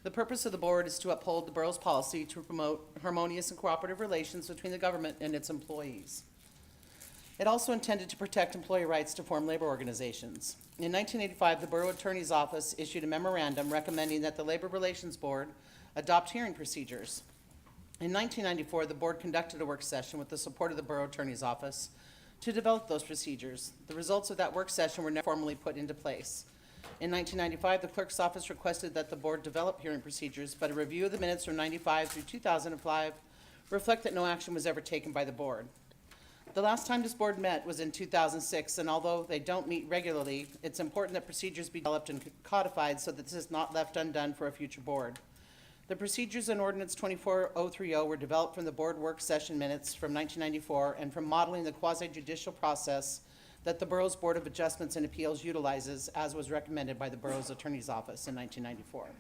The purpose of the board is to uphold the borough's policy to promote harmonious and cooperative relations between the government and its employees. It also intended to protect employee rights to form labor organizations. In 1985, the Borough Attorney's Office issued a memorandum recommending that the Labor Relations Board adopt hearing procedures. In 1994, the board conducted a work session with the support of the Borough Attorney's Office to develop those procedures. The results of that work session were never formally put into place. In 1995, the clerk's office requested that the board develop hearing procedures, but a review of the minutes from 95 through 2005 reflect that no action was ever taken by the board. The last time this board met was in 2006, and although they don't meet regularly, it's important that procedures be developed and codified so that this is not left undone for a future board. The procedures in Ordinance 24030 were developed from the board work session minutes from 1994 and from modeling the quasi-judicial process that the borough's Board of Adjustments and Appeals utilizes, as was recommended by the borough's attorney's office in 1994.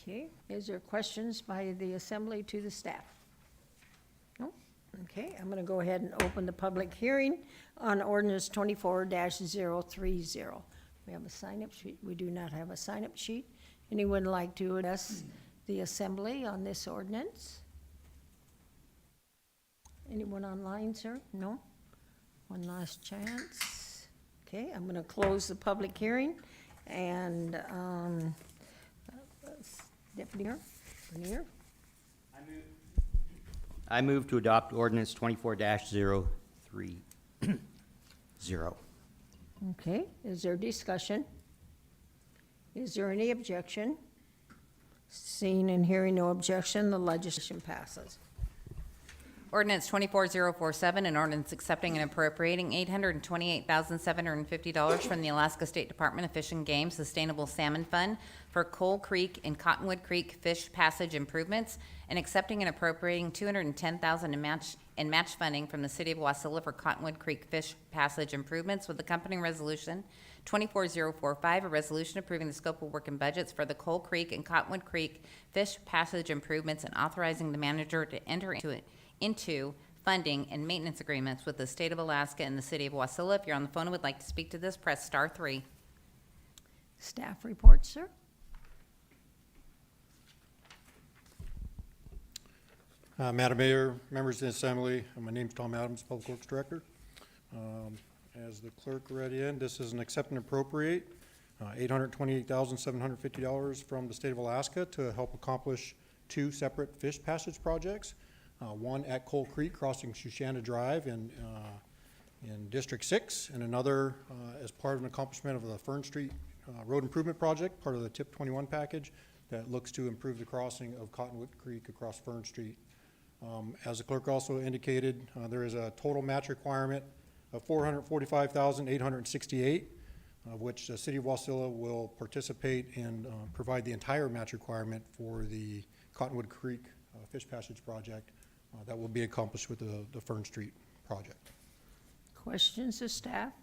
Okay, is there questions by the assembly to the staff? No? Okay, I'm gonna go ahead and open the public hearing on ordinance 24-030. We have a sign-up sheet. We do not have a sign-up sheet. Anyone like to address the assembly on this ordinance? Anyone online, sir? No? One last chance. Okay, I'm gonna close the public hearing and, Deputy Mayor? I move to adopt ordinance 24-030. Okay, is there discussion? Is there any objection? Seeing and hearing no objection, the legislation passes. Ordinance 24047, an ordinance accepting and appropriating $828,750 from the Alaska State Department of Fish and Game Sustainable Salmon Fund for Coal Creek and Cottonwood Creek fish passage improvements, and accepting and appropriating $210,000 in match funding from the City of Wasilla for Cottonwood Creek fish passage improvements, with accompanying resolution 24045, a resolution approving the scope of work and budgets for the Coal Creek and Cottonwood Creek fish passage improvements and authorizing the manager to enter into funding and maintenance agreements with the State of Alaska and the City of Wasilla. If you're on the phone and would like to speak to this, press *3. Staff report, sir? Madam Mayor, members of the Assembly, my name's Tom Adams, Public Works Director. As the clerk read in, this is an accept and appropriate, $828,750 from the state of Alaska to help accomplish 2 separate fish passage projects. One at Coal Creek crossing Shoshana Drive in District 6, and another as part of an accomplishment of the Fern Street Road Improvement Project, part of the TIP 21 package that looks to improve the crossing of Cottonwood Creek across Fern Street. As the clerk also indicated, there is a total match requirement of $445,868, of which the city of Wasilla will participate and provide the entire match requirement for the Cottonwood Creek Fish Passage project that will be accomplished with the Fern Street project. Questions of staff?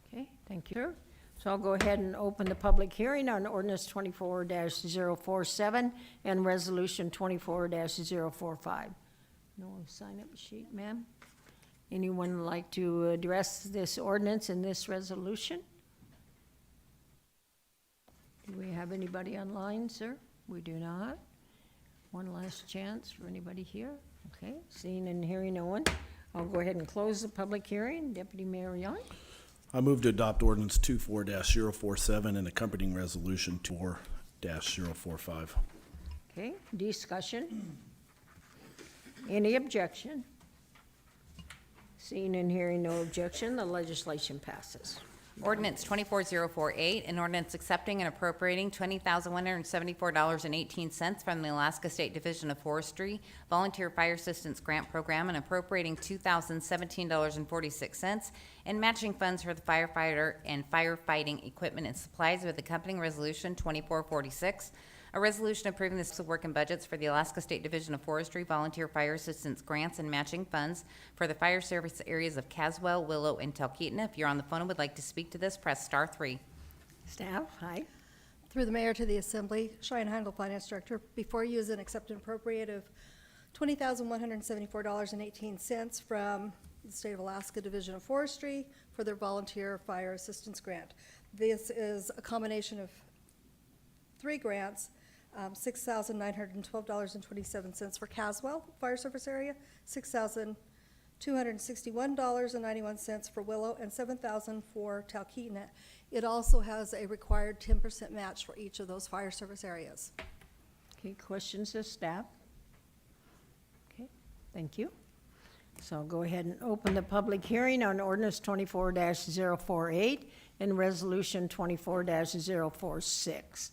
Okay, thank you, sir. So I'll go ahead and open the public hearing on ordinance 24-047 and resolution 24-045. No sign-up sheet, ma'am? Anyone like to address this ordinance and this resolution? Do we have anybody online, sir? We do not. One last chance for anybody here. Okay, seeing and hearing no one, I'll go ahead and close the public hearing. Deputy Mayor Young? I move to adopt ordinance 24-047 and accompanying resolution 4-045. Okay, discussion? Any objection? Seeing and hearing no objection, the legislation passes. Ordinance 24048, an ordinance accepting and appropriating $20,174.18 from the Alaska State Division of Forestry Volunteer Fire Assistance Grant Program and appropriating $2,017.46 and matching funds for the firefighter and firefighting equipment and supplies with accompanying resolution 2446. A resolution approving the scope of work and budgets for the Alaska State Division of Forestry Volunteer Fire Assistance Grants and matching funds for the fire service areas of Caswell, Willow, and Talkeetna. If you're on the phone and would like to speak to this, press *3. Staff, hi. Through the mayor to the assembly, Cheyenne Heindel, Finance Director. Before you is an accept and appropriate of $20,174.18 from the State of Alaska Division of Forestry for their Volunteer Fire Assistance Grant. This is a combination of 3 grants. $6,912.27 for Caswell Fire Service Area, $6,261.91 for Willow, and $7,000 for Talkeetna. It also has a required 10% match for each of those fire service areas. Okay, questions of staff? Okay, thank you. So I'll go ahead and open the public hearing on ordinance 24-048 and resolution 24-046.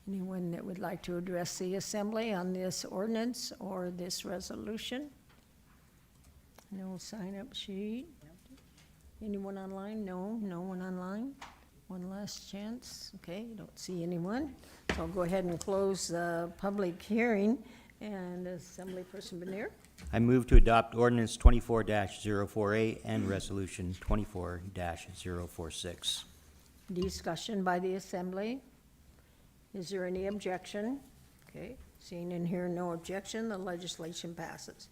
Anyone that would like to address the assembly on this ordinance or this resolution? No sign-up sheet. Anyone online? No, no one online. One last chance. Okay, don't see anyone. So I'll go ahead and close the public hearing. And Assemblyperson Bernier? I move to adopt ordinance 24-048 and resolution 24-046. Discussion by the assembly. Is there any objection? Okay, seeing and hearing no objection, the legislation passes.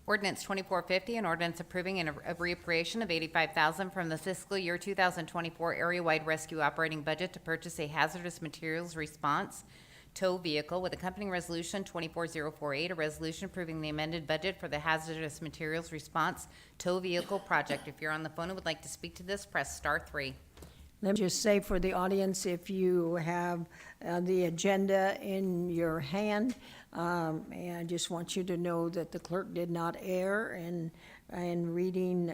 Ordinance 2450, an ordinance approving a reappropriation of $85,000 from the fiscal year 2024 area-wide rescue operating budget to purchase a hazardous materials response tow vehicle with accompanying resolution 24048, a resolution approving the amended budget for the hazardous materials response tow vehicle project. If you're on the phone and would like to speak to this, press *3. Let me just say for the audience, if you have the agenda in your hand, and I just want you to know that the clerk did not err in reading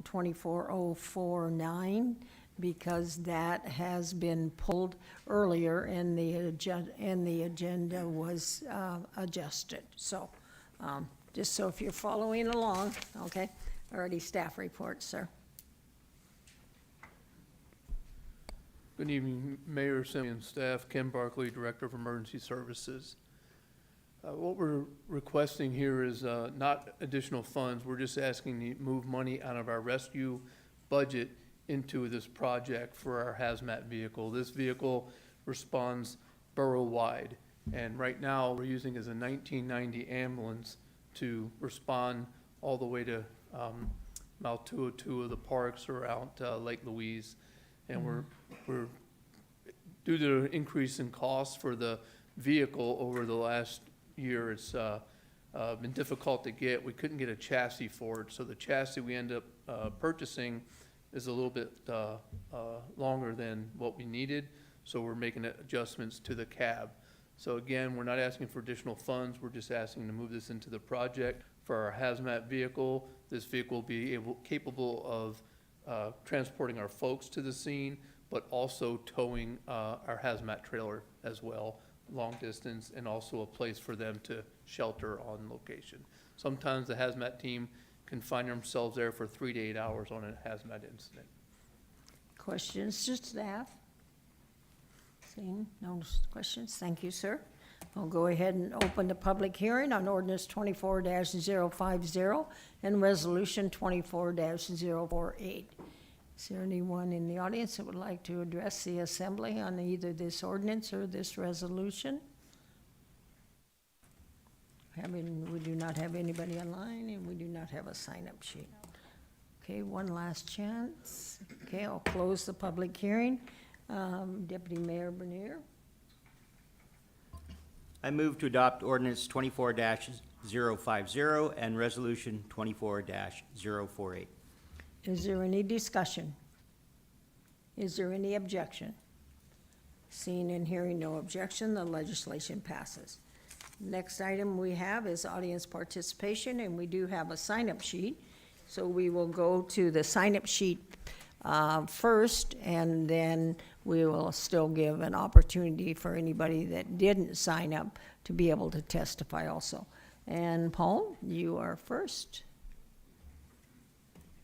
24049 because that has been pulled earlier and the agenda was adjusted. So just so if you're following along, okay. Already staff reports, sir. Good evening, Mayor, Assembly, and staff. Ken Barkley, Director of Emergency Services. What we're requesting here is not additional funds. We're just asking to move money out of our rescue budget into this project for our hazmat vehicle. This vehicle responds borough-wide, and right now we're using as a 1990 ambulance to respond all the way to Mount 202 of the parks or out Lake Louise. And we're due to the increase in costs for the vehicle over the last year, it's been difficult to get. We couldn't get a chassis for it, so the chassis we end up purchasing is a little bit longer than what we needed, so we're making adjustments to the cab. So again, we're not asking for additional funds, we're just asking to move this into the project. For our hazmat vehicle, this vehicle will be capable of transporting our folks to the scene, but also towing our hazmat trailer as well, long distance, and also a place for them to shelter on location. Sometimes the hazmat team can find themselves there for 3 to 8 hours on a hazmat incident. Questions to staff? Seeing no questions, thank you, sir. I'll go ahead and open the public hearing on ordinance 24-050 and resolution 24-048. Is there anyone in the audience that would like to address the assembly on either this ordinance or this resolution? We do not have anybody online, and we do not have a sign-up sheet. Okay, one last chance. Okay, I'll close the public hearing. Deputy Mayor Bernier. I move to adopt ordinance 24-050 and resolution 24-048. Is there any discussion? Is there any objection? Seeing and hearing no objection, the legislation passes. Next item we have is audience participation, and we do have a sign-up sheet. So we will go to the sign-up sheet first, and then we will still give an opportunity for anybody that didn't sign up to be able to testify also. And Paul, you are first.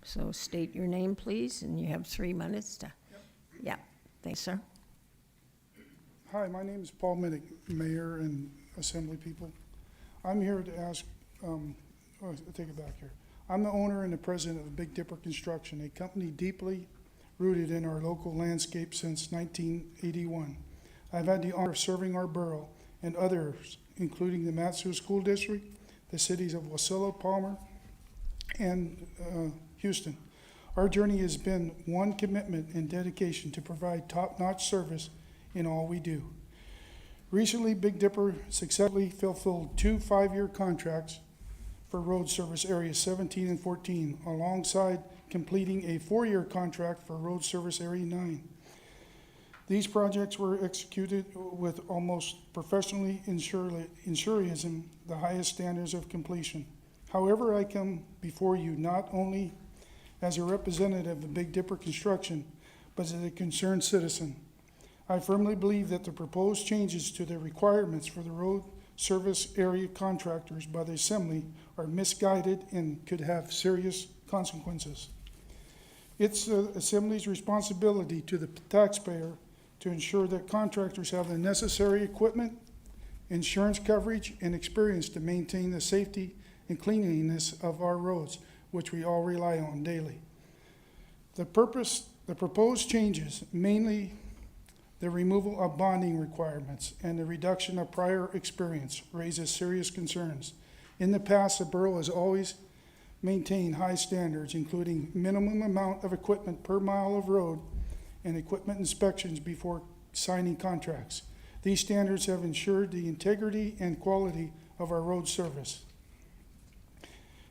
So state your name, please, and you have 3 minutes to, yeah, thanks, sir. Hi, my name is Paul Minnick, Mayor and Assembly people. I'm here to ask, take it back here. I'm the owner and the president of Big Dipper Construction, a company deeply rooted in our local landscape since 1981. I've had the honor of serving our borough and others, including the Mat-Su School District, the cities of Wasilla, Palmer, and Houston. Our journey has been one commitment and dedication to provide top-notch service in all we do. Recently, Big Dipper successfully fulfilled 2 5-year contracts for road service areas 17 and 14, alongside completing a 4-year contract for road service area 9. These projects were executed with almost professionally ensurism, the highest standards of completion. However, I come before you not only as a representative of Big Dipper Construction, but as a concerned citizen. I firmly believe that the proposed changes to the requirements for the road service area contractors by the Assembly are misguided and could have serious consequences. It's the Assembly's responsibility to the taxpayer to ensure that contractors have the necessary equipment, insurance coverage, and experience to maintain the safety and cleanliness of our roads, which we all rely on daily. The proposed changes, mainly the removal of bonding requirements and the reduction of prior experience, raises serious concerns. In the past, the borough has always maintained high standards, including minimum amount of equipment per mile of road and equipment inspections before signing contracts. These standards have ensured the integrity and quality of our road service.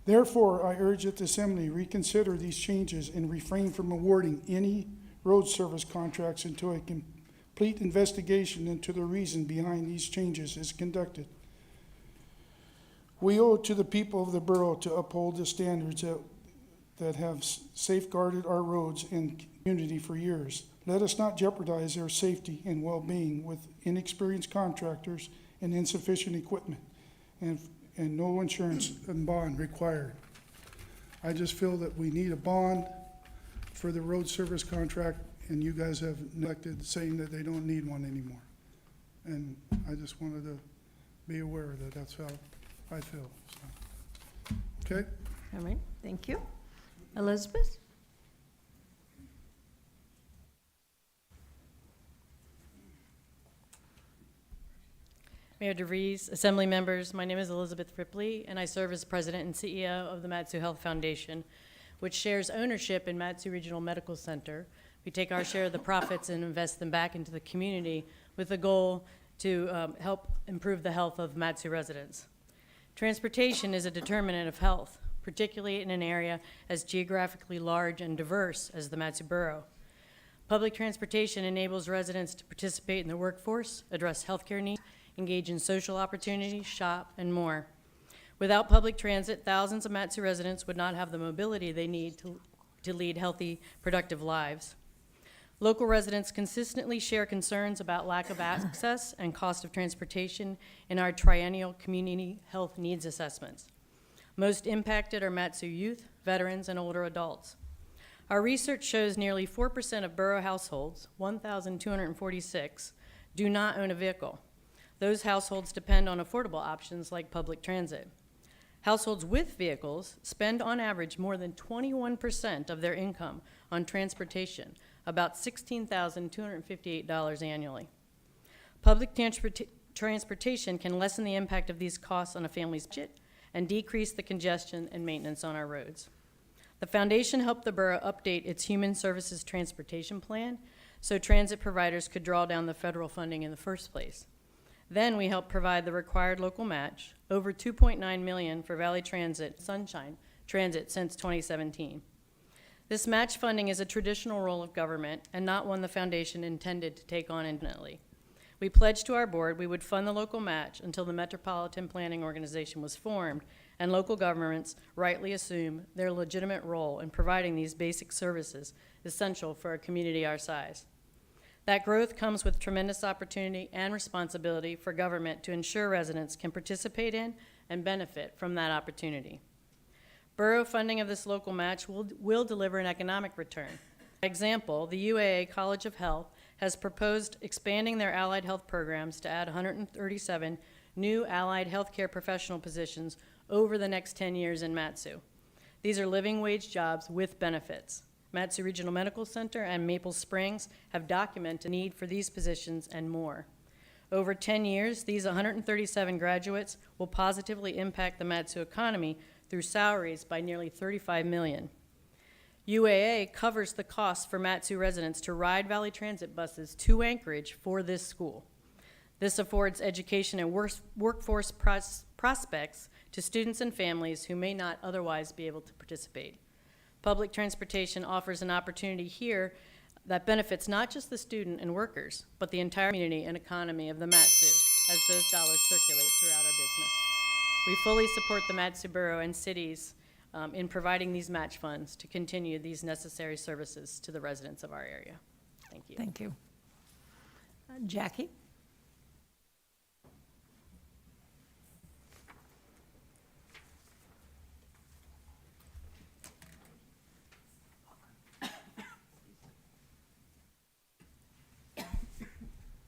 Therefore, I urge that the Assembly reconsider these changes and refrain from awarding any road service contracts until a complete investigation into the reason behind these changes is conducted. We owe it to the people of the borough to uphold the standards that have safeguarded our roads and community for years. Let us not jeopardize their safety and well-being with inexperienced contractors and insufficient equipment, and no insurance and bond required. I just feel that we need a bond for the road service contract, and you guys have neglected saying that they don't need one anymore. And I just wanted to be aware that that's how I feel. So. Okay? All right, thank you. Elizabeth? Mayor DeVries, Assembly members, my name is Elizabeth Ripley, and I serve as President and CEO of the Mat-Su Health Foundation, which shares ownership in Mat-Su Regional Medical Center. We take our share of the profits and invest them back into the community with the goal to help improve the health of Mat-Su residents. Transportation is a determinant of health, particularly in an area as geographically large and diverse as the Matsu Borough. Public transportation enables residents to participate in the workforce, address healthcare needs, engage in social opportunities, shop, and more. Without public transit, thousands of Matsu residents would not have the mobility they need to lead healthy, productive lives. Local residents consistently share concerns about lack of access and cost of transportation in our triennial community health needs assessments. Most impacted are Matsu youth, veterans, and older adults. Our research shows nearly 4% of borough households, 1,246, do not own a vehicle. Those households depend on affordable options like public transit. Households with vehicles spend on average more than 21% of their income on transportation, about $16,258 annually. Public transportation can lessen the impact of these costs on a family's budget and decrease the congestion and maintenance on our roads. The foundation helped the borough update its Human Services Transportation Plan so transit providers could draw down the federal funding in the first place. Then we helped provide the required local match, over $2.9 million for Valley Transit, Sunshine Transit since 2017. This match funding is a traditional role of government and not one the foundation intended to take on indefinitely. We pledged to our board we would fund the local match until the Metropolitan Planning Organization was formed and local governments rightly assume their legitimate role in providing these basic services essential for a community our size. That growth comes with tremendous opportunity and responsibility for government to ensure residents can participate in and benefit from that opportunity. Borough funding of this local match will deliver an economic return. For example, the UAA College of Health has proposed expanding their allied health programs to add 137 new allied healthcare professional positions over the next 10 years in Matsu. These are living wage jobs with benefits. Matsu Regional Medical Center and Maple Springs have documented a need for these positions and more. Over 10 years, these 137 graduates will positively impact the Matsu economy through salaries by nearly $35 million. UAA covers the cost for Matsu residents to ride Valley Transit buses to Anchorage for this school. This affords education and workforce prospects to students and families who may not otherwise be able to participate. Public transportation offers an opportunity here that benefits not just the student and workers, but the entire community and economy of the Matsu as those dollars circulate throughout our business. We fully support the Matsu Borough and cities in providing these match funds to continue these necessary services to the residents of our area. Thank you. Thank you. Jackie?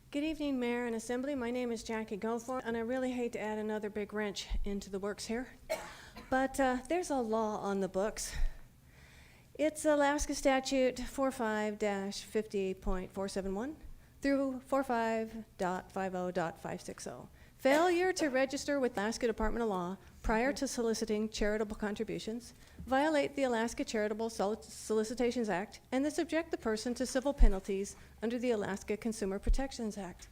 Good evening, Mayor and Assembly. My name is Jackie Goforth, and I really hate to add another big wrench into the works here, but there's a law on the books. It's Alaska Statute 45-50.471 through 45.50.560. Failure to register with the Alaska Department of Law prior to soliciting charitable contributions violate the Alaska Charitable Solicitations Act and they subject the person to civil penalties under the Alaska Consumer Protections Act.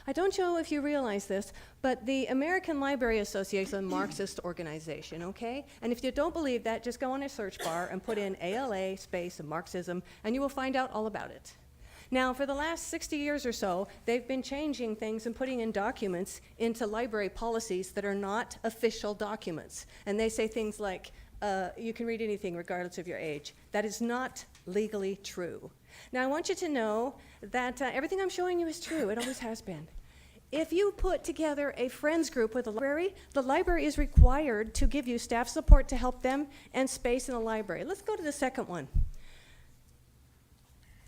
I don't know if you realize this, but the American Library Association is a Marxist organization, okay? And if you don't believe that, just go on a search bar and put in ALA space Marxism, and you will find out all about it. Now, for the last 60 years or so, they've been changing things and putting in documents into library policies that are not official documents. And they say things like, you can read anything regardless of your age. That is not legally true. Now, I want you to know that everything I'm showing you is true. It always has been. If you put together a friends group with the library is required to give you staff support to help them and space in the library. Let's go to the second one.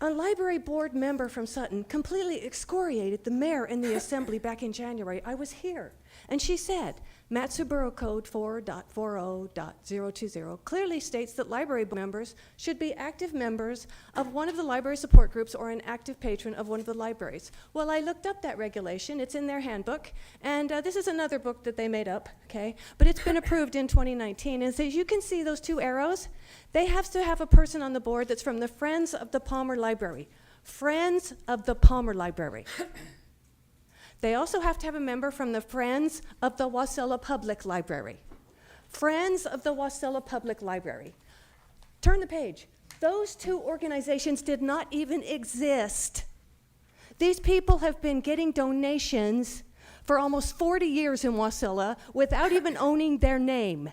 A library board member from Sutton completely excoriated the mayor and the assembly back in January. I was here. And she said, Matsu Borough Code 4.40.020 clearly states that library members should be active members of one of the library support groups or an active patron of one of the libraries. Well, I looked up that regulation. It's in their handbook. And this is another book that they made up, okay? But it's been approved in 2019. And so you can see those two arrows. They have to have a person on the board that's from the Friends of the Palmer Library. Friends of the Palmer Library. They also have to have a member from the Friends of the Wasilla Public Library. Friends of the Wasilla Public Library. Turn the page. Those two organizations did not even exist. These people have been getting donations for almost 40 years in Wasilla without even owning their name.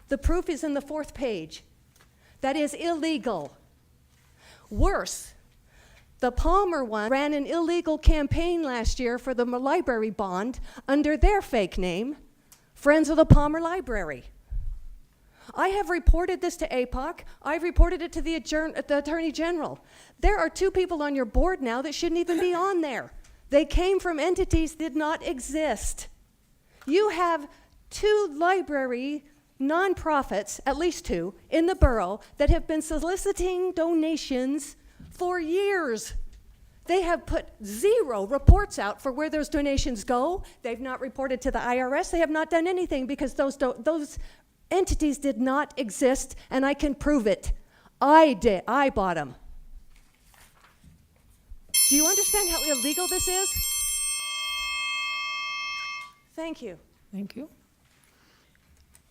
The proof is in the 4th page. That is illegal. Worse, the Palmer one ran an illegal campaign last year for the library bond under their fake name, Friends of the Palmer Library. I have reported this to APOC. I've reported it to the Attorney General. There are 2 people on your board now that shouldn't even be on there. They came from entities that did not exist. You have 2 library nonprofits, at least 2, in the borough that have been soliciting donations for years. They have put 0 reports out for where those donations go. They've not reported to the IRS. They have not done anything because those entities did not exist, and I can prove it. I did. I bought them. Do you understand how illegal this is? Thank you. Thank you.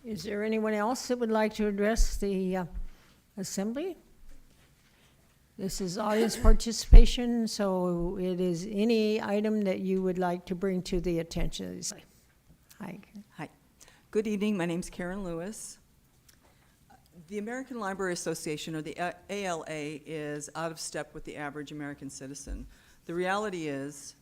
Is there anyone else that would like to address the assembly? This is audience participation, so it is any item that you would like to bring to the attention. Hi. Hi. Good evening. My name's Karen Lewis. The American Library Association, or the ALA, is out of step with the average American citizen. The reality is,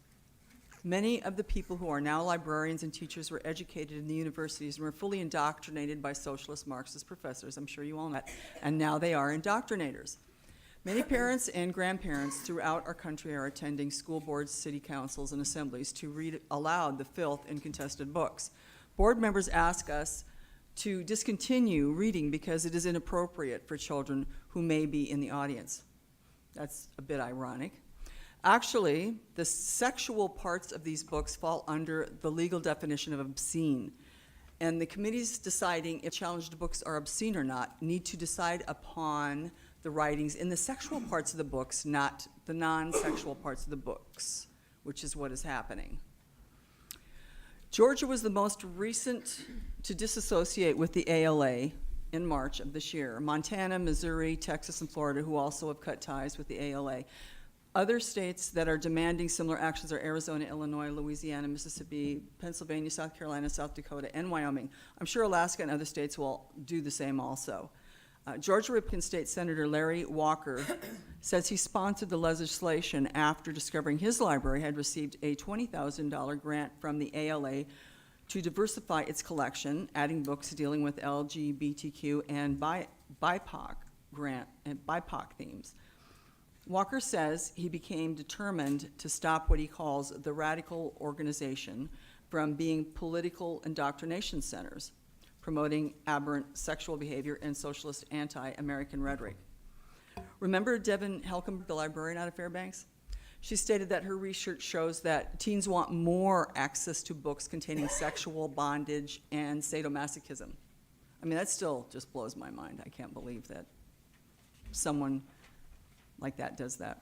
many of the people who are now librarians and teachers were educated in the universities and were fully indoctrinated by socialist Marxist professors. I'm sure you all know that. And now they are indoctrinators. Many parents and grandparents throughout our country are attending school boards, city councils, and assemblies to read aloud the filth in contested books. Board members ask us to discontinue reading because it is inappropriate for children who may be in the audience. That's a bit ironic. Actually, the sexual parts of these books fall under the legal definition of obscene. And the committees deciding if challenged books are obscene or not need to decide upon the writings in the sexual parts of the books, not the non-sexual parts of the books, which is what is happening. Georgia was the most recent to disassociate with the ALA in March of this year. Montana, Missouri, Texas, and Florida, who also have cut ties with the ALA. Other states that are demanding similar actions are Arizona, Illinois, Louisiana, Mississippi, Pennsylvania, South Carolina, South Dakota, and Wyoming. I'm sure Alaska and other states will do the same also. Georgia Republican State Senator Larry Walker says he sponsored the legislation after discovering his library had received a $20,000 grant from the ALA to diversify its collection, adding books dealing with LGBTQ and BIPOC themes. Walker says he became determined to stop what he calls the radical organization from being political indoctrination centers, promoting aberrant sexual behavior and socialist anti-American rhetoric. Remember Devin Helcom, the librarian out of Fairbanks? She stated that her research shows that teens want more access to books containing sexual bondage and sadomasochism. I mean, that still just blows my mind. I can't believe that someone like that does that.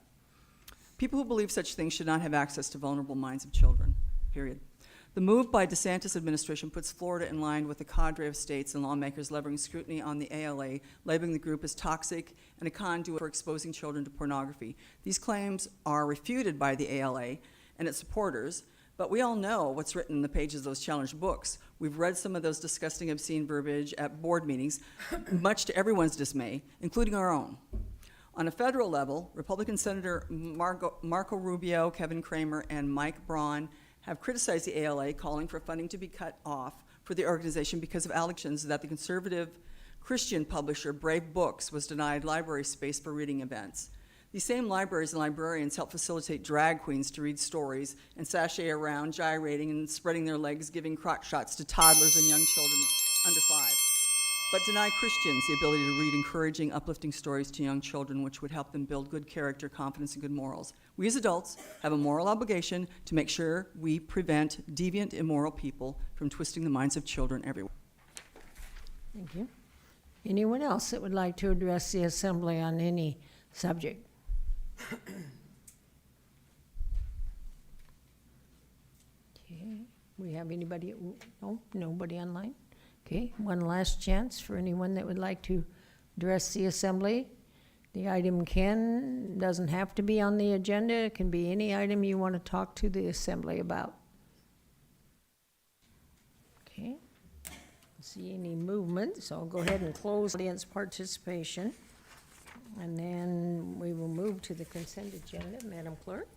People who believe such things should not have access to vulnerable minds of children, period. The move by DeSantis administration puts Florida in line with a cadre of states and lawmakers levying scrutiny on the ALA, labeling the group as toxic and a conduit for exposing children to pornography. These claims are refuted by the ALA and its supporters, but we all know what's written in the pages of those challenged books. We've read some of those disgusting, obscene verbiage at board meetings, much to everyone's dismay, including our own. On a federal level, Republican Senator Marco Rubio, Kevin Kramer, and Mike Braun have criticized the ALA, calling for funding to be cut off for the organization because of allegations that the conservative Christian publisher Brave Books was denied library space for reading events. These same libraries and librarians help facilitate drag queens to read stories and sashay around, gyrating and spreading their legs, giving crotch shots to toddlers and young children under 5. But deny Christians the ability to read encouraging, uplifting stories to young children, which would help them build good character, confidence, and good morals. We as adults have a moral obligation to make sure we prevent deviant, immoral people from twisting the minds of children everywhere. Thank you. Anyone else that would like to address the assembly on any subject? We have anybody, no, nobody online? Okay, one last chance for anyone that would like to address the assembly. The item doesn't have to be on the agenda. It can be any item you want to talk to the assembly about. Okay. See any movement, so I'll go ahead and close audience participation. And then we will move to the consent agenda. Madam Clerk?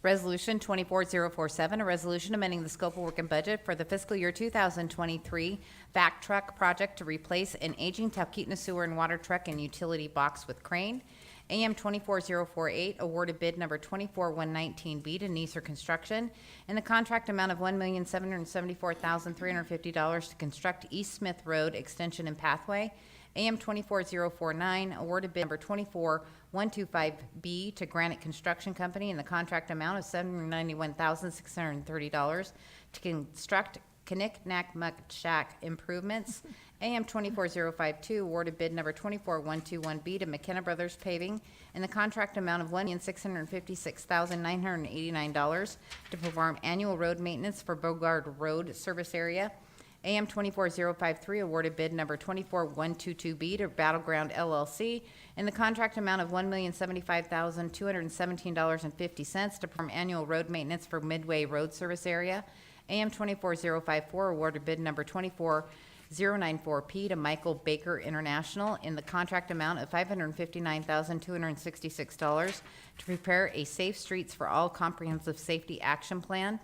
Resolution 24047, a resolution amending the scope of work and budget for the fiscal year 2023 vac truck project to replace an aging Talkeetna sewer and water truck and utility box with crane. AM 24048, awarded bid number 24119B to Neeser Construction, and the contract amount of $1,774,350 to construct East Smith Road Extension and Pathway. AM 24049, awarded bid number 24125B to Granite Construction Company, and the contract amount of $791,630 to construct Knick-Knack Muck Shack improvements. AM 24052, awarded bid number 24121B to McKenna Brothers Paving, and the contract amount of $1,656,989 to perform annual road maintenance for Bogard Road service area. AM 24053, awarded bid number 24122B to Battleground LLC, and the contract amount of $1,075,217.50 to perform annual road maintenance for Midway Road service area. AM 24054, awarded bid number 24094P to Michael Baker International, in the contract amount of $559,266 to prepare a Safe Streets for All comprehensive safety action plan.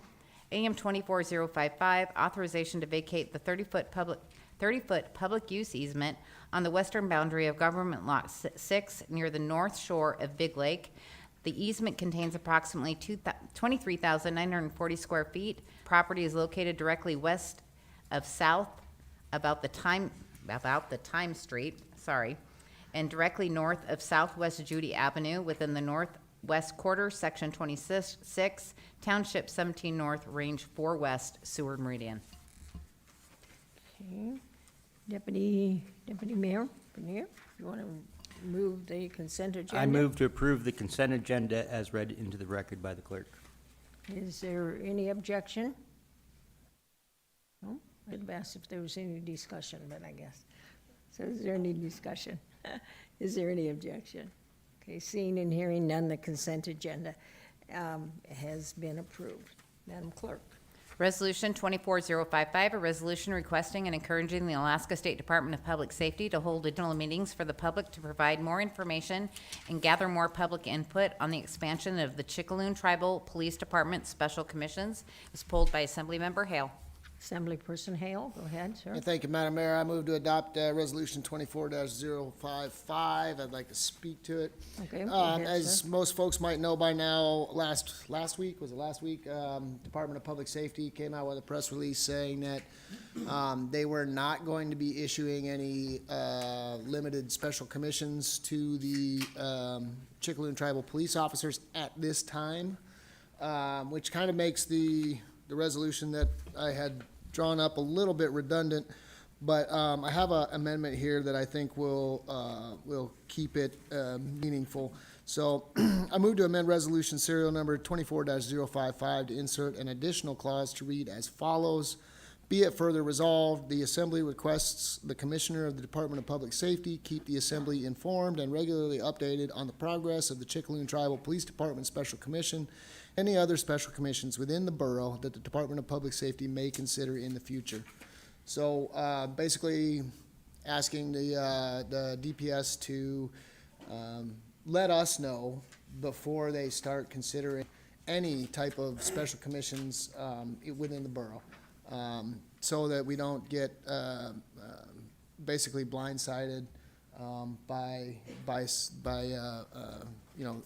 AM 24055, authorization to vacate the 30-foot public use easement on the western boundary of Government Lot 6 near the north shore of Big Lake. The easement contains approximately 23,940 square feet. Property is located directly west of South, about the time street, and directly north of Southwest Judy Avenue within the Northwest Quarter, Section 26, Township 17 North, Range 4 West, Seward Meridian. Okay. Deputy Mayor, you want to move the consent agenda? I move to approve the consent agenda as read into the record by the clerk. Is there any objection? No? I'd have asked if there was any discussion, but I guess. So is there any discussion? Is there any objection? Okay, seeing and hearing none, the consent agenda has been approved. Madam Clerk. Resolution 24055, a resolution requesting and encouraging the Alaska State Department of Public Safety to hold additional meetings for the public to provide more information and gather more public input on the expansion of the Chickaloon Tribal Police Department Special Commissions. It was pulled by Assemblymember Hale. Assemblyperson Hale, go ahead, sir. Thank you, Madam Mayor. I move to adopt Resolution 24-055. I'd like to speak to it. Okay, go ahead, As sir. most folks might know by now, last week, Department of Public Safety came out with a press release saying that they were not going to be issuing any limited special commissions to the Chickaloon Tribal Police officers at this time, which kind of makes the resolution that I had drawn up a little bit redundant, but I have an amendment here that I think will keep it meaningful. So I move to amend resolution serial number 24-055 to insert an additional clause to read as follows. Be it further resolved, the Assembly requests the Commissioner of the Department of Public Safety keep the Assembly informed and regularly updated on the progress of the Chickaloon Tribal Police Department Special Commission, any other special commissions within the borough that the Department of Public Safety may consider in the future. So basically asking the DPS to let us know before they start considering any type of special commissions within the borough, so that we don't get basically blindsided by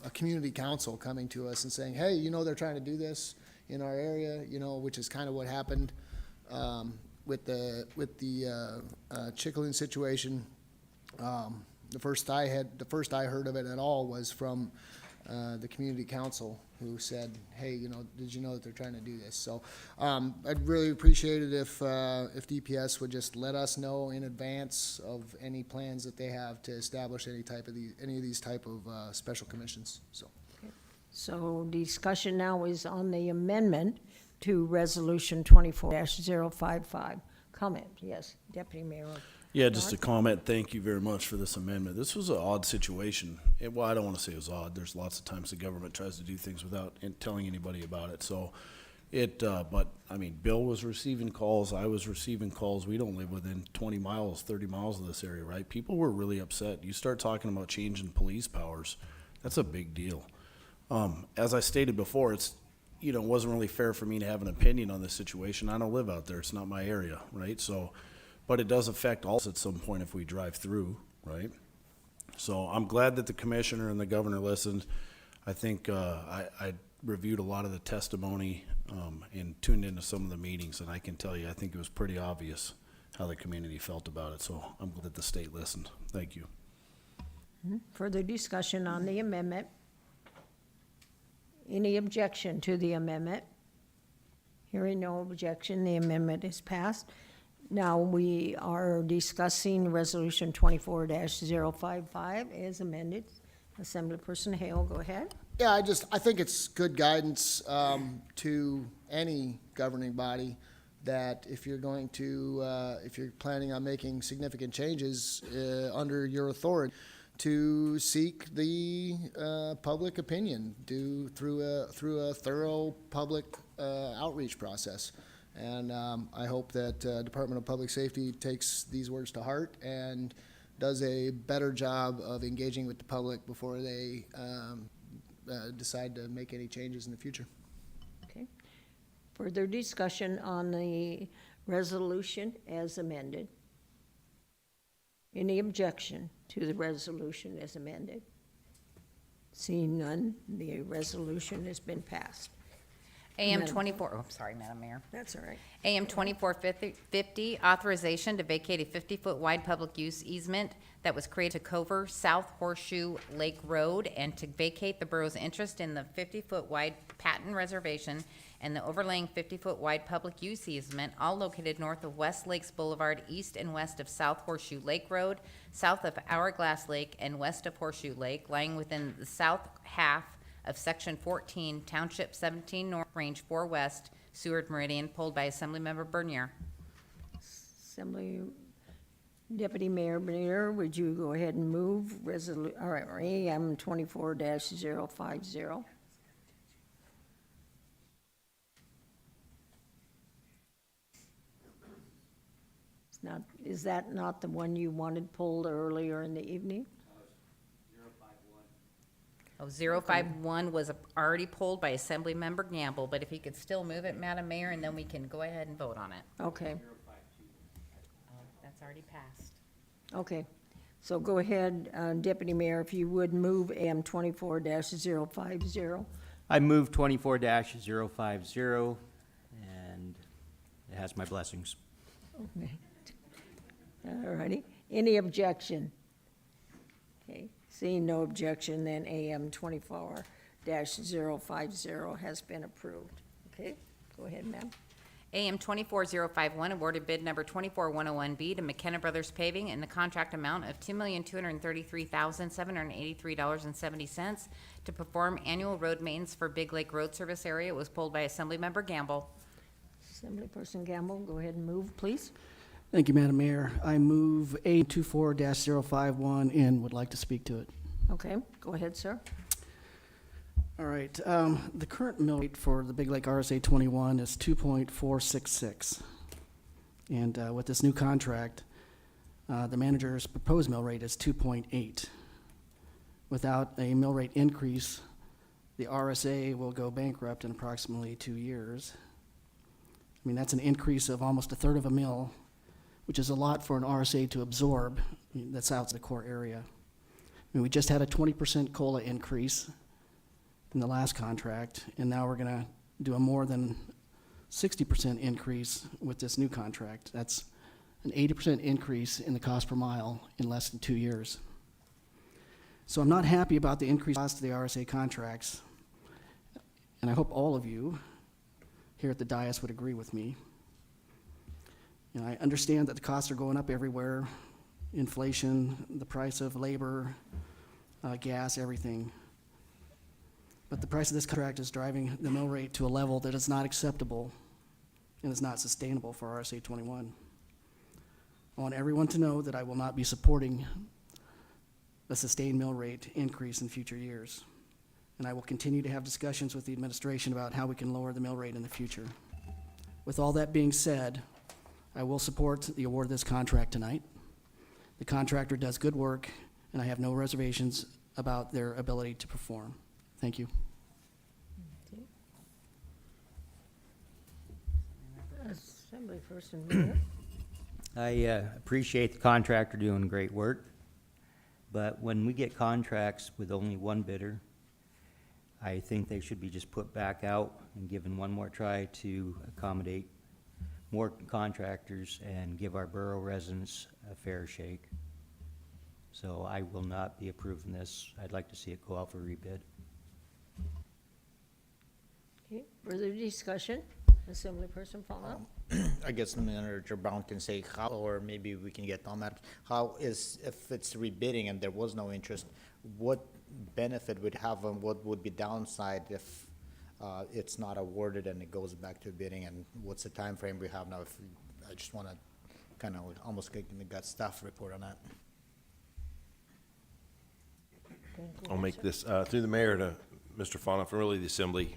a community council coming to us and saying, hey, they're trying to do this in our area, which is kind of what happened with the Chickaloon situation. The first I heard of it at all was from the community council, who said, hey, did you know that they're trying to do this? So I'd really appreciate it if DPS would just let us know in advance of any plans that they have to establish any of these type of special commissions. So So discussion now is on the amendment to Resolution 24-055. Comment, yes, Deputy Mayor. Yeah, just a comment. Thank you very much for this amendment. This was an odd situation. Well, I don't want to say it was odd. There's lots of times the government tries to do things without telling anybody about it. So but I mean, Bill was receiving calls. I was receiving calls. We don't live within 20 miles, 30 miles of this area, right? People were really upset. You start talking about changing police powers. That's a big deal. As I stated before, it wasn't really fair for me to have an opinion on this situation. I don't live out there. It's not my area, right? So, but it does affect us at some point if we drive through, right? So I'm glad that the commissioner and the governor listened. I think I reviewed a lot of the testimony and tuned into some of the meetings, and I can tell you, I think it was pretty obvious how the community felt about it. So I'm glad that the state listened. Thank you. Further discussion on the amendment? Any objection to the amendment? Hearing no objection, the amendment is passed. Now we are discussing Resolution 24-055 as amended. Assemblyperson Hale, go ahead. Yeah, I think it's good guidance to any governing body that if you're going to, if you're planning on making significant changes under your authority, to seek the public opinion through a thorough public outreach process. And I hope that Department of Public Safety takes these words to heart and does a better job of engaging with the public before they decide to make any changes in the future. Okay. Further discussion on the resolution as amended? Any objection to the resolution as amended? Seeing none, the resolution has been passed. AM 24, oh, sorry, Madam Mayor. That's all right. AM 2450, authorization to vacate a 50-foot wide public use easement that was created to cover South Horseshoe Lake Road and to vacate the borough's interest in the 50-foot wide Patton Reservation and the overlaying 50-foot wide public use easement, all located north of West Lakes Boulevard, east and west of South Horseshoe Lake Road, south of Hourglass Lake, and west of Horseshoe Lake, lying within the south half of Section 14, Township 17 North, Range 4 West, Seward Meridian, pulled by Assemblymember Bernier. Deputy Mayor Bernier, would you go ahead and move AM 24-050? Is that not the one you wanted pulled earlier in the evening? Oh, 051 was already pulled by Assemblymember Gamble, but if he could still move it, Madam Mayor, and then we can go ahead and vote on it. Okay, That's already passed. okay. So go ahead, Deputy Mayor, if you would move AM 24-050. I move 24-050, and it has my blessings. Okay. All righty. Any objection? Okay. Seeing no objection, then AM 24-050 has been approved. Okay, go ahead, ma'am. AM 24051 awarded bid number 24101B to McKenna Brothers Paving in the contract amount of $2,233,783.70 to perform annual road maintenance for Big Lake Road Service Area. It was pulled by Assemblymember Gamble. Assemblyperson Gamble, go ahead and move, please. Thank you, Madam Mayor. I move A24-051 and would like to speak to it. Okay, go ahead, sir. All right. The current mill rate for the Big Lake RSA 21 is 2.466. And with this new contract, the manager's proposed mill rate is 2.8. Without a mill rate increase, the RSA will go bankrupt in approximately 2 years. I mean, that's an increase of almost a third of a mill, which is a lot for an RSA to absorb. I mean, that's out of the core area. I mean, we just had a 20% COLA increase in the last contract, and now we're gonna do a more than 60% increase with this new contract. That's an 80% increase in the cost per mile in less than 2 years. So I'm not happy about the increased cost of the RSA contracts, and I hope all of you here at the dais would agree with me. You know, I understand that the costs are going up everywhere, inflation, the price of labor, gas, everything. But the price of this contract is driving the mill rate to a level that is not acceptable and is not sustainable for RSA 21. I want everyone to know that I will not be supporting a sustained mill rate increase in future years. And I will continue to have discussions with the administration about how we can lower the mill rate in the future. With all that being said, I will support the award of this contract tonight. The contractor does good work, and I have no reservations about their ability to perform. Thank you. Assemblyperson Mayor. I appreciate the contractor doing great work, but when we get contracts with only one bidder, I think they should be just put back out and given one more try to accommodate more contractors and give our borough residents a fair shake. So I will not be approving this. I'd like to see it go out for rebid. Okay, further discussion? Assemblyperson Fauna? I guess Manager Brown can say how, or maybe we can get on that. How is, if it's rebidding and there was no interest, what benefit would have and what would be downside if it's not awarded and it goes back to bidding, and what's the time frame we have now? If I just want to kind of almost get the gut staff report on that. I'll make this, through the mayor to Mr. Fauna, from really the assembly.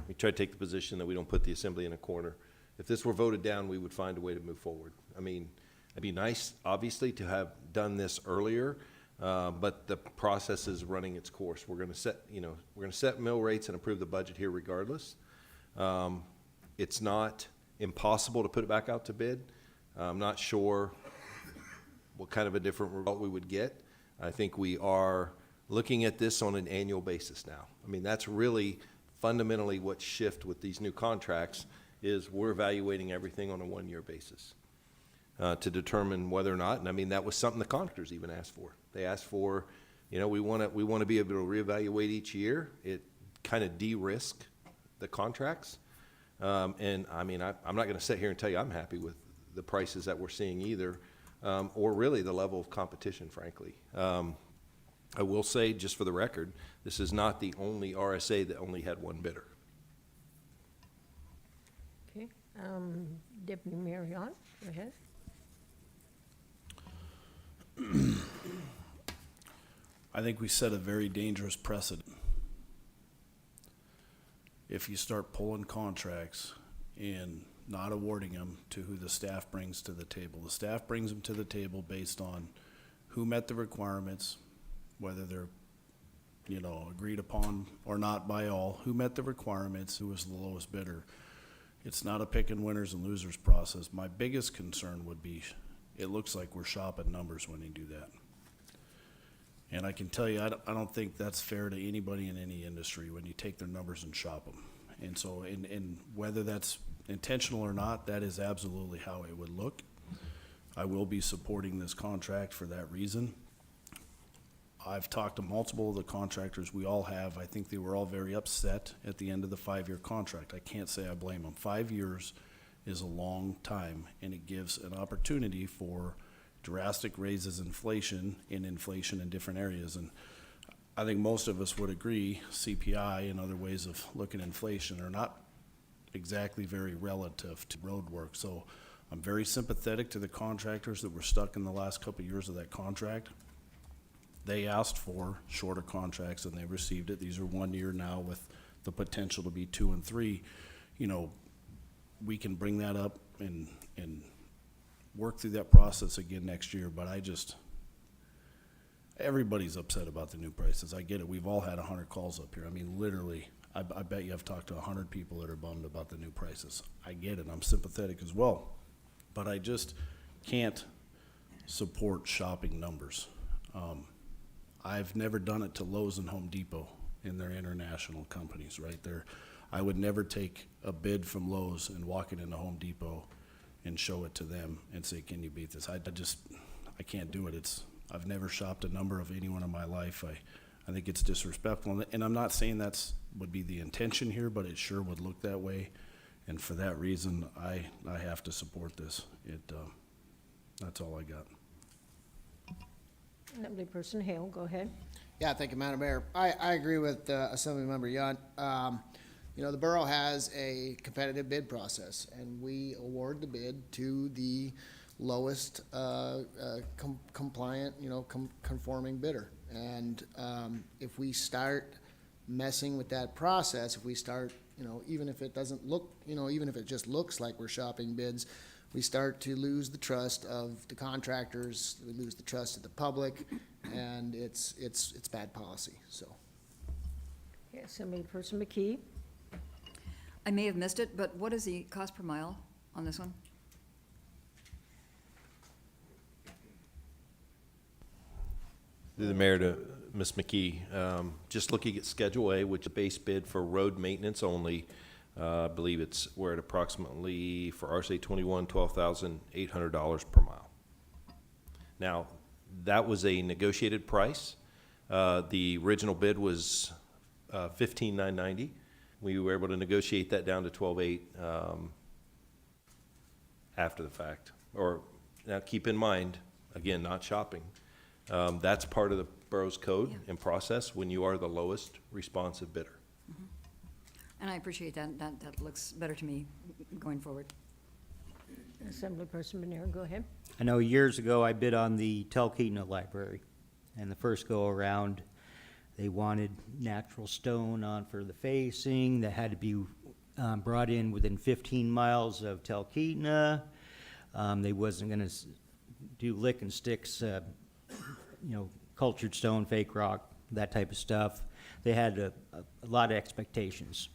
We try to take the position that we don't put the assembly in a corner. If this were voted down, we would find a way to move forward. I mean, it'd be nice, obviously, to have done this earlier, but the process is running its course. We're gonna set, we're gonna set mill rates and approve the budget here regardless. It's not impossible to put it back out to bid. I'm not sure what kind of a different result we would get. I think we are looking at this on an annual basis now. I mean, that's really fundamentally what shift with these new contracts is we're evaluating everything on a one-year basis to determine whether or not, and I mean, that was something the contractors even asked for. They asked for, we want to be able to reevaluate each year. It kind of de-risk the contracts. And I mean, I'm not going to sit here and tell you I'm happy with the prices that we're seeing either, or really the level of competition, frankly. I will say, just for the record, this is not the only RSA that only had one bidder. Okay, Deputy Mayor Yon, go ahead. I think we set a very dangerous precedent. If you start pulling contracts and not awarding them to who the staff brings to the table. The staff brings them to the table based on who met the requirements, whether they're, agreed upon or not by all, who met the requirements, who was the lowest bidder. It's not a picking winners and losers process. My biggest concern would be, it looks like we're shopping numbers when you do that. And I can tell you, I don't think that's fair to anybody in any industry when you take their numbers and shop them. And so, and whether that's intentional or not, that is absolutely how it would look. I will be supporting this contract for that reason. I've talked to multiple of the contractors, we all have. I think they were all very upset at the end of the 5-year contract. I can't say I blame them. 5 years is a long time, and it gives an opportunity for drastic raises in inflation in different areas. And I think most of us would agree CPI and other ways of looking at inflation are not exactly very relative to road work. So I'm very sympathetic to the contractors that were stuck in the last couple of years of that contract. They asked for shorter contracts and they received it. These are 1 year now with the potential to be 2 and 3. We can bring that up and work through that process again next year, but everybody's upset about the new prices. I get it. We've all had 100 calls up here. I mean, literally, I bet you I've talked to 100 people that are bummed about the new prices. I get it. I'm sympathetic as well, but I just can't support shopping numbers. I've never done it to Lowe's and Home Depot in their international companies, right? I would never take a bid from Lowe's and walk it into Home Depot and show it to them and say, can you beat this? I can't do it. I've never shopped a number of anyone in my life. I think it's disrespectful, and I'm not saying that's would be the intention here, but it sure would look that way. And for that reason, I have to support this. That's all I got. Assemblyperson Hale, go ahead. Yeah, thank you, Madam Mayor. I agree with Assemblymember Yunt. You know, the borough has a competitive bid process, and we award the bid to the lowest compliant, conforming bidder. And if we start messing with that process, if we start, even if it doesn't look, even if it just looks like we're shopping bids, we start to lose the trust of the contractors, we lose the trust of the public, and it's bad policy, so. Okay, Assemblyperson McKee? I may have missed it, but what is the cost per mile on this one? Through the mayor to Ms. McKee, just looking at Schedule A, which is base bid for road maintenance only, I believe we're at approximately, for RSA 21, $12,800 per mile. Now, that was a negotiated price. The original bid was $15,990. We were able to negotiate that down to $12,800 after the fact. Now, keep in mind, again, not shopping. That's part of the borough's code and process when you are the lowest responsive bidder. And I appreciate that. That looks better to me going forward. Assemblyperson Manero, go ahead. I know years ago I bid on the Talkeetna Library, and the first go around, they wanted natural stone on for the facing that had to be brought in within 15 miles of Talkeetna. They wasn't going to do lick and sticks, cultured stone, fake rock, that type of stuff. They had a lot of expectations.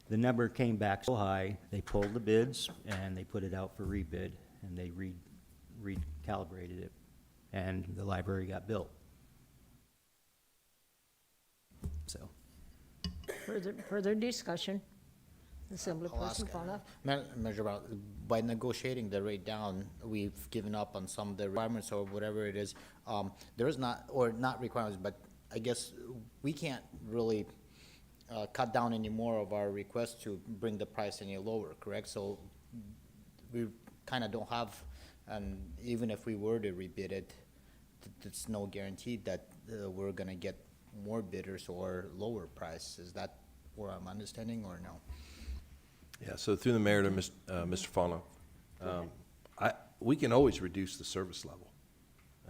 The number came back so high, they pulled the bids and they put it out for rebid, and they recalibrated it, and the library got built. So. Further discussion? Assemblyperson Fauna? Measure about, by negotiating the rate down, we've given up on some of the requirements or whatever it is. There is not requirements, but I guess we can't really cut down any more of our requests to bring the price any lower, correct? So we kind of don't have, and even if we were to rebid it, it's no guarantee that we're gonna get more bidders or lower price. Is that where I'm understanding, or no? Yeah, so through the mayor to Mr. Fano, we can always reduce the service level.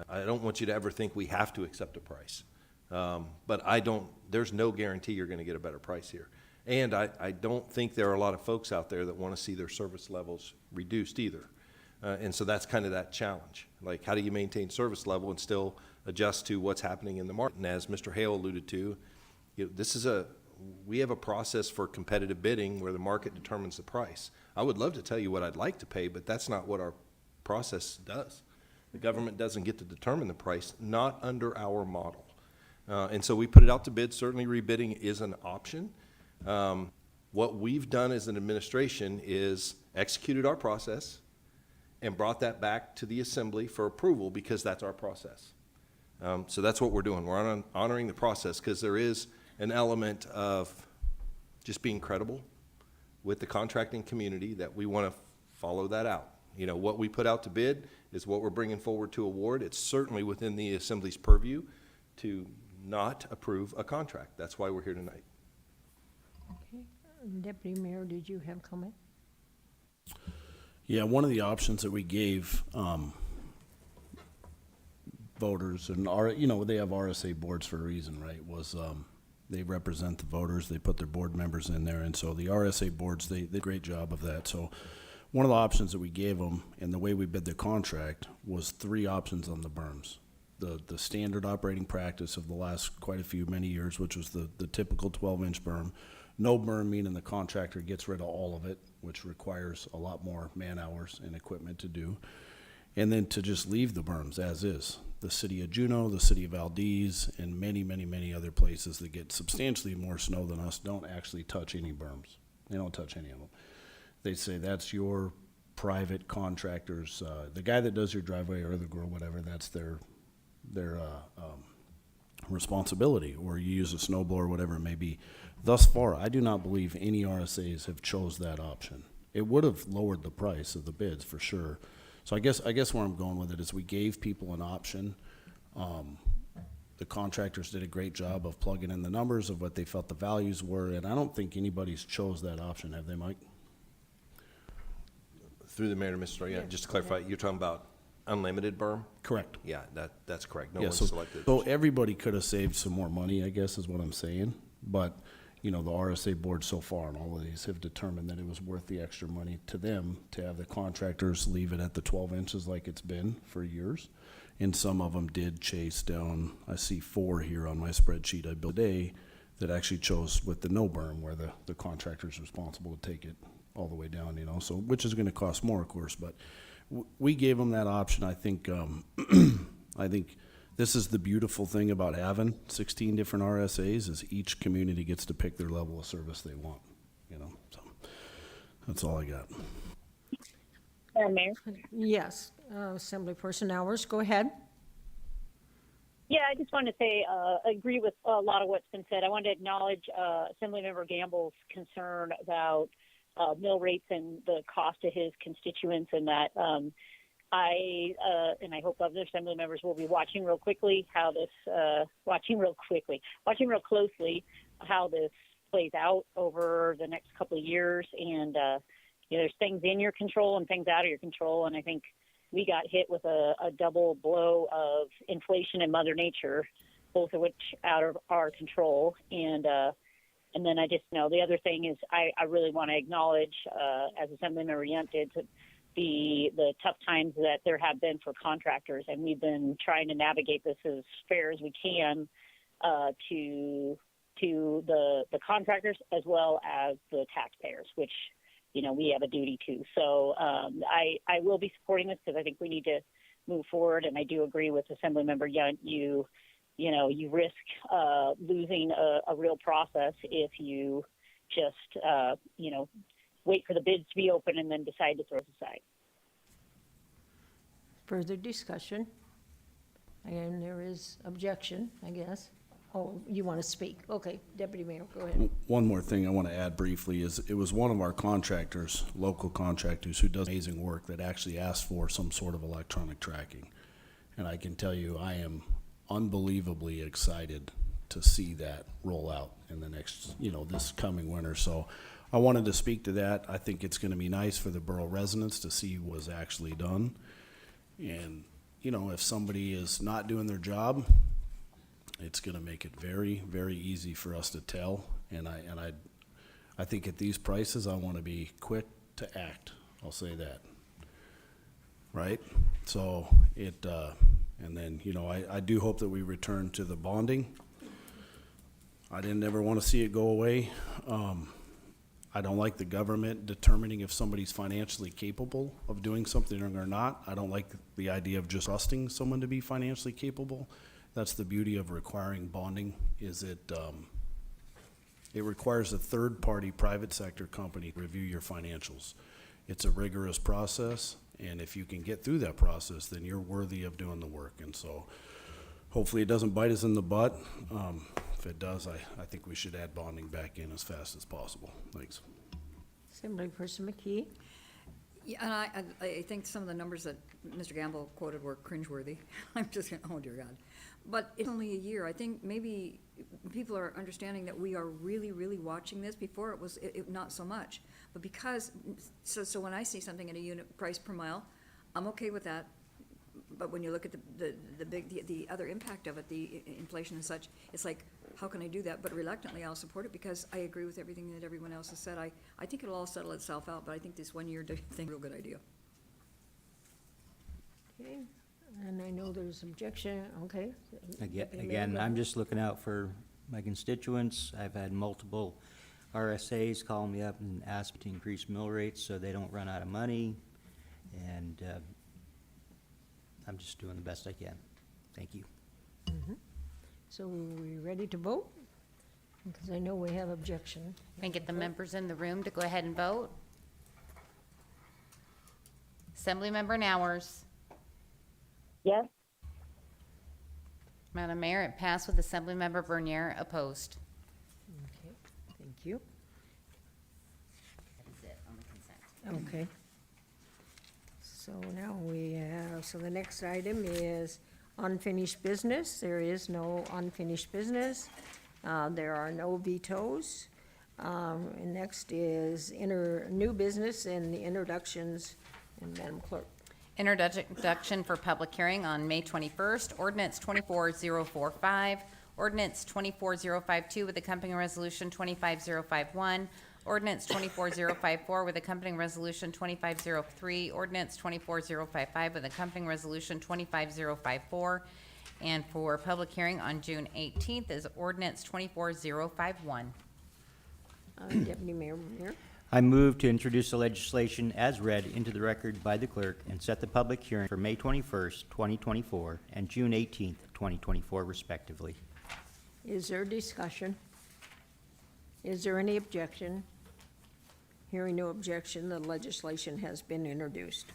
I don't want you to ever think we have to accept a price. But there's no guarantee you're gonna get a better price here. And I don't think there are a lot of folks out there that wanna see their service levels reduced either. And so that's kind of that challenge. Like, how do you maintain service level and still adjust to what's happening in the market? And as Mr. Hale alluded to, we have a process for competitive bidding where the market determines the price. I would love to tell you what I'd like to pay, but that's not what our process does. The government doesn't get to determine the price, not under our model. And so we put it out to bid. Certainly rebidding is an option. What we've done as an administration is executed our process and brought that back to the assembly for approval because that's our process. So that's what we're doing. We're honoring the process because there is an element of just being credible with the contracting community that we want to follow that out. What we put out to bid is what we're bringing forward to award. It's certainly within the assembly's purview to not approve a contract. That's why we're here tonight. Okay. Deputy Mayor, did you have comment? Yeah, one of the options that we gave voters, and they have RSA boards for a reason, right, was they represent the voters, they put their board members in there, and so the RSA boards, they did a great job of that. So one of the options that we gave them, and the way we bid the contract, was 3 options on the berms. The standard operating practice of the last many years, which was the typical 12-inch berm. No berm, meaning the contractor gets rid of all of it, which requires a lot more man hours and equipment to do. And then to just leave the berms as is. The city of Juneau, the city of Valdez, and many, many, many other places that get substantially more snow than us don't actually touch any berms. They don't touch any of them. They say that's your private contractors, the guy that does your driveway or the girl, whatever, that's their responsibility, or you use a snow blower, whatever it may be. Thus far, I do not believe any RSAs have chose that option. It would have lowered the price of the bids for sure. So I guess where I'm going with it is we gave people an option. The contractors did a great job of plugging in the numbers of what they felt the values were, and I don't think anybody's chose that option, have they, Mike? Through the mayor to Mr. Story, yeah, just to clarify, you're talking about unlimited berm? Correct. Yeah, that's correct. No Yeah, one's so, selected. so everybody could have saved some more money, I guess is what I'm saying. But, you know, the RSA board so far on all of these have determined that it was worth the extra money to them to have the contractors leave it at the 12 inches like it's been for years. And some of them did chase down, I see 4 here on my spreadsheet I built today that actually chose with the no berm where the contractor's responsible to take it all the way down, you know, so, which is gonna cost more, of course, but we gave them that option. I think, I think this is the beautiful thing about having 16 different RSAs is each community gets to pick their level of service they want, you know, so that's all I got. Mayor? Yes, Assemblyperson Hours, go ahead. Yeah, I just wanted to say, agree with a lot of what's been said. I wanted to acknowledge Assemblymember Gamble's concern about mill rates and the cost to his constituents, and that I hope other Assembly members will be watching real closely how this plays out over the next couple of years. And you know, there's things in your control and things out of your control, and I think we got hit with a double blow of inflation and Mother Nature, both of which out of our control. And then I just know the other thing is I really want to acknowledge, as Assemblymember Yunt did, the tough times that there have been for contractors, and we've been trying to navigate this as fair as we can to the contractors as well as the taxpayers, which, you know, we have a duty to. So I will be supporting this because I think we need to move forward, and I do agree with Assemblymember Yunt. You know, you risk losing a real process if you just, you know, wait for the bids to be open and then decide to throw it aside. Further discussion? And there is objection, I guess. Oh, you want to speak? Okay, Deputy Mayor, go ahead. One more thing I want to add briefly is it was one of our contractors, local contractors, who does amazing work that actually asked for some sort of electronic tracking. And I can tell you, I am unbelievably excited to see that roll out in the next, you know, this coming winter. So I wanted to speak to that. I think it's going to be nice for the borough residents to see what's actually done. And, you know, if somebody is not doing their job, it's going to make it very, very easy for us to tell. And I think at these prices, I want to be quick to act. I'll say that. Right? So it, and then, you know, I do hope that we return to the bonding. I didn't ever want to see it go away. I don't like the government determining if somebody's financially capable of doing something or not. I don't like the idea of just trusting someone to be financially capable. That's the beauty of requiring bonding, is it requires a third-party private sector company to review your financials. It's a rigorous process, and if you can get through that process, then you're worthy of doing the work. And so hopefully it doesn't bite us in the butt. If it does, I think we should add bonding back in as fast as possible. Thanks. Assemblyperson McKee? Yeah, and I think some of the numbers that Mr. Gamble quoted were cringeworthy. I'm just going, oh dear God. But it's only a year. I think maybe people are understanding that we are really, really watching this. Before it was not so much. But because, so when I see something at a unit price per mile, I'm okay with that. But when you look at the other impact of it, the inflation and such, it's like, how can I do that? But reluctantly, I'll support it because I agree with everything that everyone else has said. I think it'll all settle itself out, but I think this 1 year thing is a real good idea. Okay, and I know there's objection, okay. Again, I'm just looking out for my constituents. I've had multiple RSAs call me up and ask to increase mill rates so they don't run out of money. And I'm just doing the best I can. Thank you. Mm-hmm. So are we ready to vote? Because I know we have objection. Can I get the members in the room to go ahead and vote? Assemblymember Nowers. Yes. Madam Mayor, it passed with Assemblymember Bernier opposed. Okay, thank you. That is it on the consent. Okay. So now we have, so the next item is unfinished business. There is no unfinished business. There are no vetoes. And next is new business and the introductions, and Madam Clerk. Introduction for public hearing on May 21st, ordinance 24045, ordinance 24052 with accompanying resolution 25051, ordinance 24054 with accompanying resolution 25003, ordinance 24055 with accompanying resolution 25054, and for public hearing on June 18th is ordinance 24051. Deputy Mayor Muir. I move to introduce the legislation as read into the record by the clerk and set the public hearing for May 21st, 2024, and June 18th, 2024, respectively. Is there discussion? Is there any objection? Hearing no objection, the legislation has been introduced.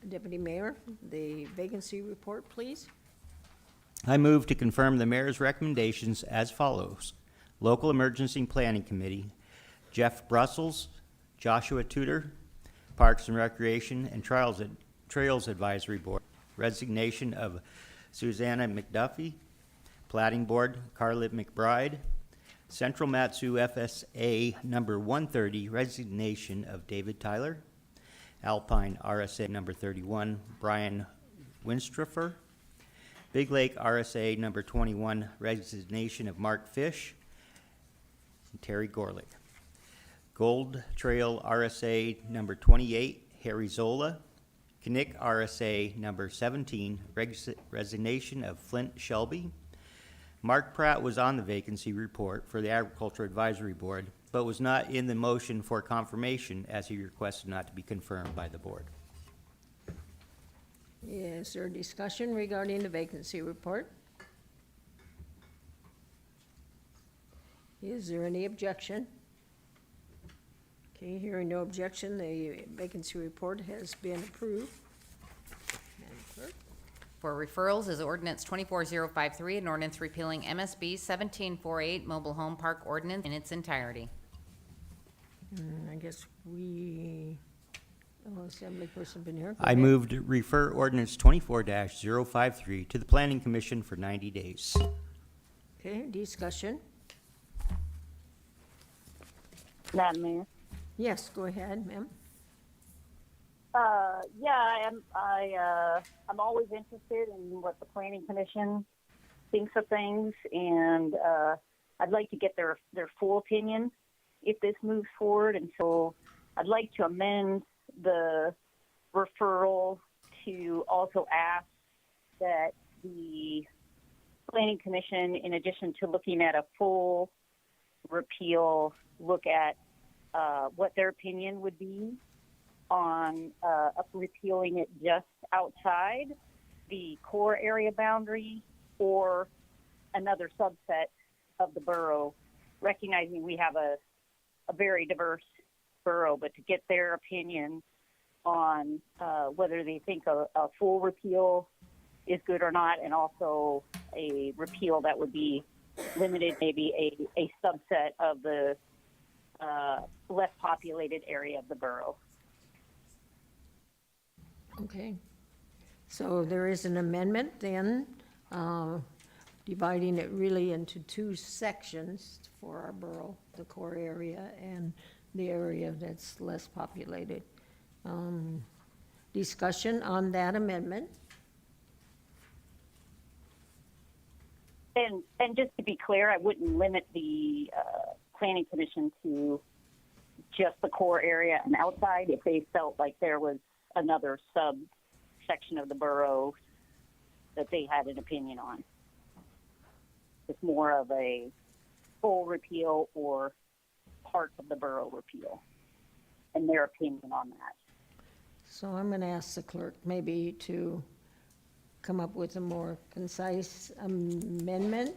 Deputy Mayor, the vacancy report, please. I move to confirm the mayor's recommendations as follows. Local Emergency Planning Committee, Jeff Brussels, Joshua Tudor, Parks and Recreation and Trails Advisory Board, resignation of Susanna McDuffie, Plating Board, Carla McBride, Central Mat-Su FSA number 130, resignation of David Tyler, Alpine RSA number 31, Brian Winstroffer, Big Lake RSA number 21, resignation of Mark Fish, and Terry Gorlick. Gold Trail RSA number 28, Harry Zola. Knick RSA number 17, resignation of Flint Shelby. Mark Pratt was on the vacancy report for the Agriculture Advisory Board, but was not in the motion for confirmation as he requested not to be confirmed by the board. Is there discussion regarding the vacancy report? Is there any objection? Okay, hearing no objection, the vacancy report has been approved. Madam Clerk? For referrals is ordinance 24053, an ordinance repealing MSB 1748 mobile home park ordinance in its entirety. I guess Assembly Person been here. Go I ahead. move to refer ordinance 24-053 to the Planning Commission for 90 days. Okay, discussion? Madam Mayor? Yes, go ahead, ma'am. Yeah, I'm always interested in what the Planning Commission thinks of things, and I'd like to get their full opinion if this moves forward. And so I'd like to amend the referral to also ask that the Planning Commission, in addition to looking at a full repeal, look at what their opinion would be on repealing it just outside the core area boundary or another subset of the borough, recognizing we have a very diverse borough, but to get their opinion on whether they think a full repeal is good or not, and also a repeal that would be limited, maybe a subset of the less populated area of the borough. Okay. So there is an amendment then, dividing it really into two sections for our borough, the core area and the area that's less populated. Discussion on that amendment? And just to be clear, I wouldn't limit the Planning Commission to just the core area and outside if they felt like there was another subsection of the borough that they had an opinion on. It's more of a full repeal or part of the borough repeal and their opinion on that. So I'm going to ask the clerk maybe to come up with a more concise amendment,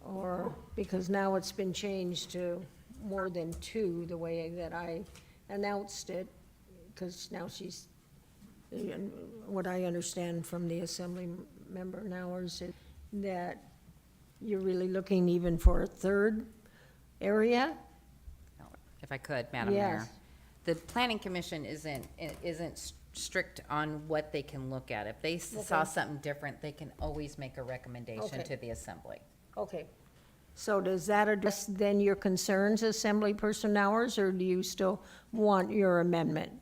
or because now it's been changed to more than two, the way that I announced it, because now she's, what I understand from the assembly member now is that you're really looking even for a third area? If I could, Madam Yes. Mayor. The Planning Commission isn't strict on what they can look at. If they saw Okay. something different, they can always make a recommendation Okay. to the assembly. Okay. So does that address then your concerns, assembly person hours, or do you still want your amendment?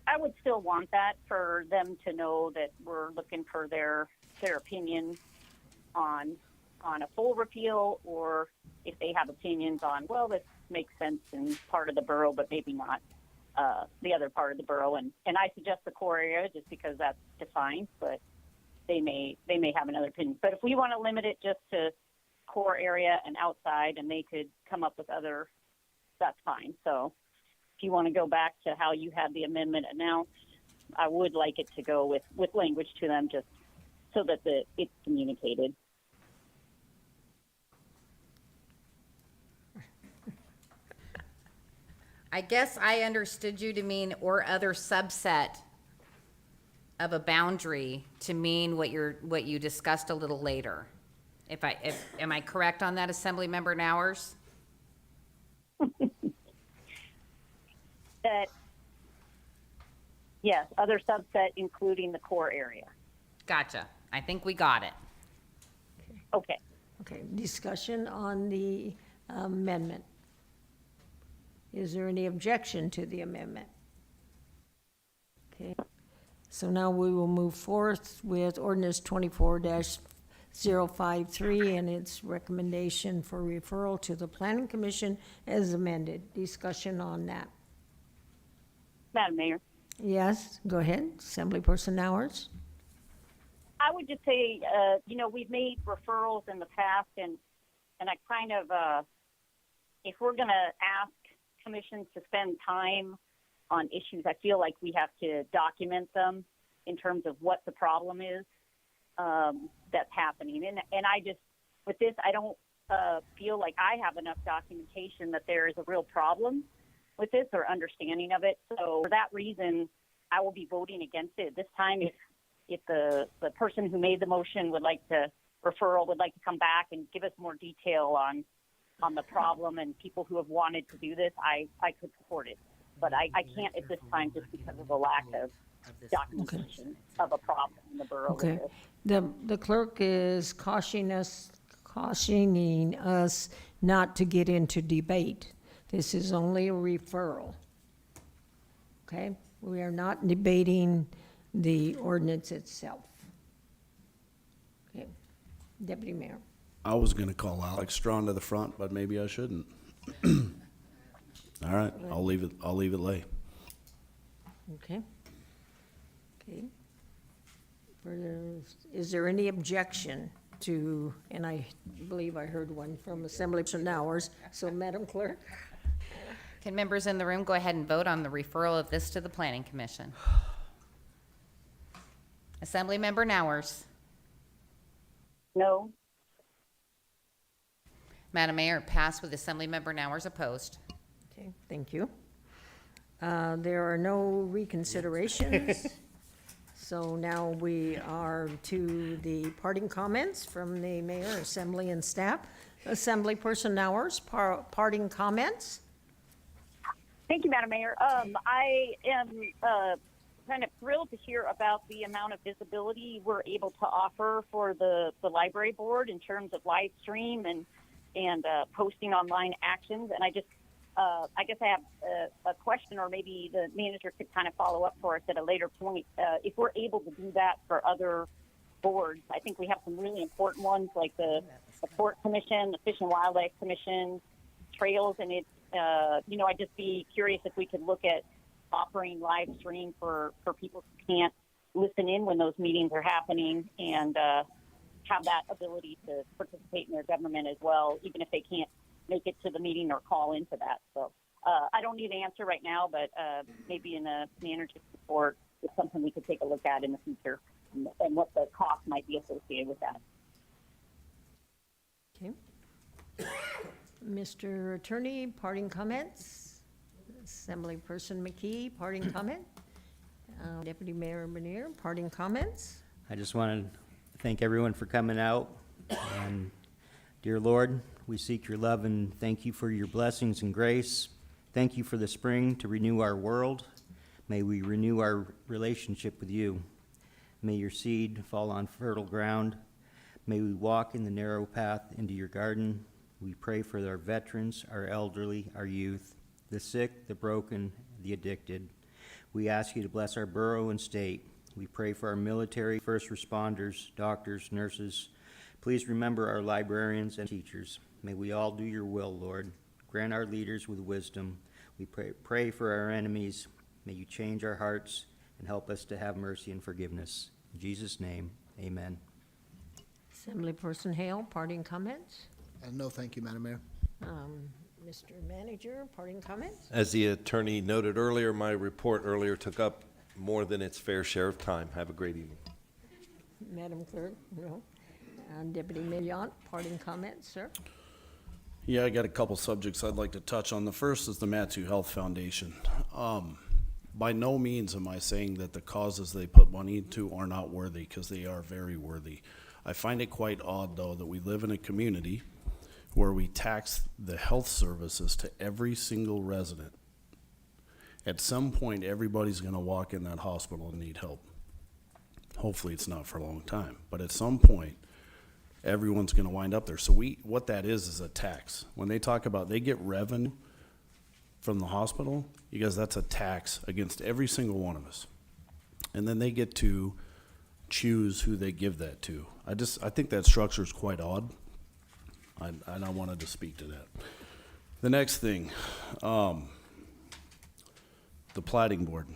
I would still want that for them to know that we're looking for their opinion on a full repeal, or if they have opinions on, well, this makes sense in part of the borough, but maybe not the other part of the borough. And I suggest the core area just because that's defined, but they may have another opinion. But if we want to limit it just to core area and outside, and they could come up with other, that's fine. So if you want to go back to how you had the amendment announced, I would like it to go with language to them, just so that it's communicated. I guess I understood you to mean or other subset of a boundary to mean what you discussed a little later. Am I correct on that, Assembly Member Nowers? That, yes, other subset including the core area. Gotcha. I think we got it. Okay. Okay, discussion on the amendment. Is there any objection to the amendment? Okay, so now we will move forth with ordinance 24-053 and its recommendation for referral to the Planning Commission as amended. Discussion on that. Madam Mayor, Yes, go ahead, Assemblyperson Nowers. I would just say, we've made referrals in the past, and I kind of, if we're going to ask commissions to spend time on issues, I feel like we have to document them in terms of what the problem is that's happening. And I just, with this, I don't feel like I have enough documentation that there is a real problem with this or understanding of it. So for that reason, I will be voting against it this time. If the person who made the motion would like to come back and give us more detail on the problem and people who have wanted to do this, I could support it. But I can't at this time just because of the lack of documentation of a problem in the borough. with Okay, this. the clerk is cautioning us not to get into debate. This is only a referral. Okay, we are not debating the ordinance itself. Okay, Deputy Mayor. I was gonna call Alex Strawn to the front, but maybe I shouldn't. All right, I'll leave it lay. Okay. Okay. Is there any objection to, and I believe I heard one from Assemblyperson Nowers, so Madam Clerk? Can members in the room go ahead and vote on the referral of this to the Planning Commission? Assembly Member Nowers. No. Madam Mayor, passed with Assembly Member Nowers opposed. Okay, thank you. There are no reconsiderations. So now we are to the parting comments from the mayor, assembly, and staff. Assemblyperson Nowers, parting comments? Thank you, Madam Mayor. I am kind of thrilled to hear about the amount of visibility we're able to offer for the library board in terms of live stream and posting online actions. And I guess I have a question, or maybe the manager could kind of follow up for us at a later point. If we're able to do that for other boards, I think we have some really important ones like the Port Commission, the Fish and Wildlife Commission, Trails, and it's, I'd just be curious if we could look at offering live stream for people who can't listen in when those meetings are happening and have that ability to participate in their government as well, even if they can't make it to the meeting or call into that. So I don't need an answer right now, but maybe in a manager's report, it's something we could take a look at in the future and what the cost might be associated with that. Okay. Mr. Attorney, parting comments? Assemblyperson McKee, parting comment? Deputy Mayor Bernier, parting comments? I just want to thank everyone for coming out. And dear Lord, we seek your love and thank you for your blessings and grace. Thank you for the spring to renew our world. May we renew our relationship with you. May your seed fall on fertile ground. May we walk in the narrow path into your garden. We pray for our veterans, our elderly, our youth, the sick, the broken, the addicted. We ask you to bless our borough and state. We pray for our military, first responders, doctors, nurses. Please remember our librarians and teachers. May we all do your will, Lord. Grant our leaders with wisdom. We pray for our enemies. May you change our hearts and help us to have mercy and forgiveness. In Jesus' name, amen. Assemblyperson Hale, parting comments? No, thank you, Madam Mayor. Mr. Manager, parting comments? As the attorney noted earlier, my report earlier took up more than its fair share of time. Have a great evening. Madam Clerk, no. Deputy Milliant, parting comments, sir? Yeah, I got a couple subjects I'd like to touch on. The first is the Matsu Health Foundation. By no means am I saying that the causes they put money into are not worthy, because they are very worthy. I find it quite odd, though, that we live in a community where we tax the health services to every single resident. At some point, everybody's going to walk in that hospital and need help. Hopefully it's not for a long time, but at some point, everyone's going to wind up there. So what that is a tax. When they talk about they get revenue from the hospital, you guys, that's a tax against every single one of us. And then they get to choose who they give that to. I think that structure is quite odd. I wanted to speak to that. The next thing, the plating board.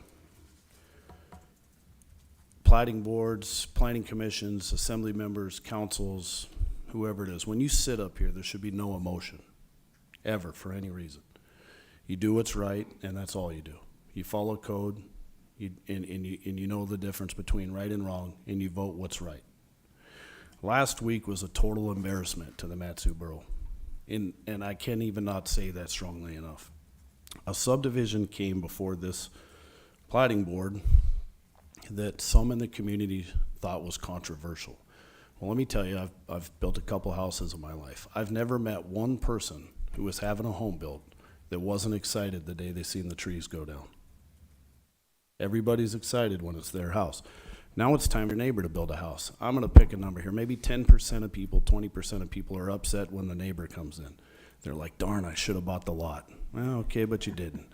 Plating boards, planning commissions, assembly members, councils, whoever it is, when you sit up here, there should be no emotion, ever, for any reason. You do what's right, and that's all you do. You follow code, and you know the difference between right and wrong, and you vote what's right. Last week was a total embarrassment to the Matsu Borough, and I can't even not say that strongly enough. A subdivision came before this plating board that some in the community thought was controversial. Well, let me tell you, I've built a couple houses in my life. I've never met one person who was having a home built that wasn't excited the day they seen the trees go down. Everybody's excited when it's their house. Now it's time for your neighbor to build a house. I'm going to pick a number here. Maybe 10% of people, 20% of people are upset when the neighbor comes in. They're like, darn, I should have bought the lot. Well, okay, but you didn't.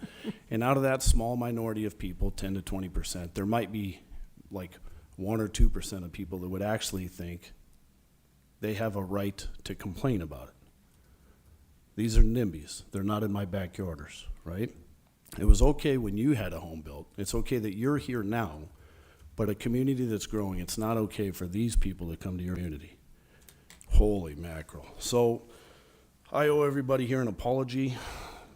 And out of that small minority of people, 10 to 20%, there might be like 1 or 2% of people that would actually think they have a right to complain about it. These are NIMBYs. They're not in my backyarders, right? It was okay when you had a home built. It's okay that you're here now, but a community that's growing, it's not okay for these people to come to your community. Holy mackerel. So I owe everybody here an apology.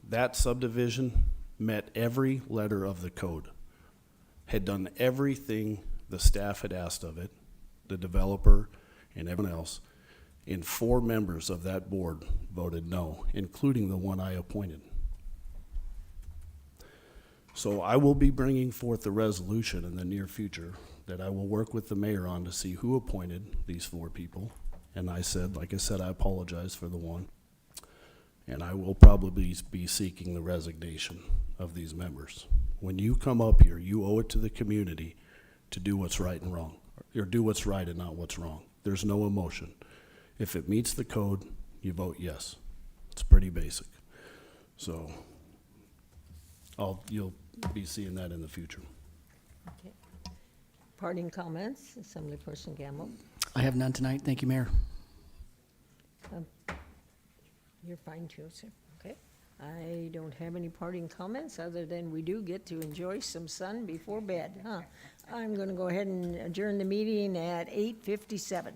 That subdivision met every letter of the code, had done everything the staff had asked of it, the developer and everyone else, and 4 members of that board voted no, including the one I appointed. So I will be bringing forth a resolution in the near future that I will work with the mayor on to see who appointed these 4 people. And like I said, I apologize for the one. And I will probably be seeking the resignation of these members. When you come up here, you owe it to the community to do what's right and wrong, or do what's right and not what's wrong. There's no emotion. If it meets the code, you vote yes. It's pretty basic. So you'll be seeing that in the future. Okay. Parting comments, Assemblyperson Gamble. I have none tonight. Thank you, Mayor. You're fine too, sir. Okay. I don't have any parting comments other than we do get to enjoy some sun before bed, huh? I'm going to go ahead and adjourn the meeting at 8:57.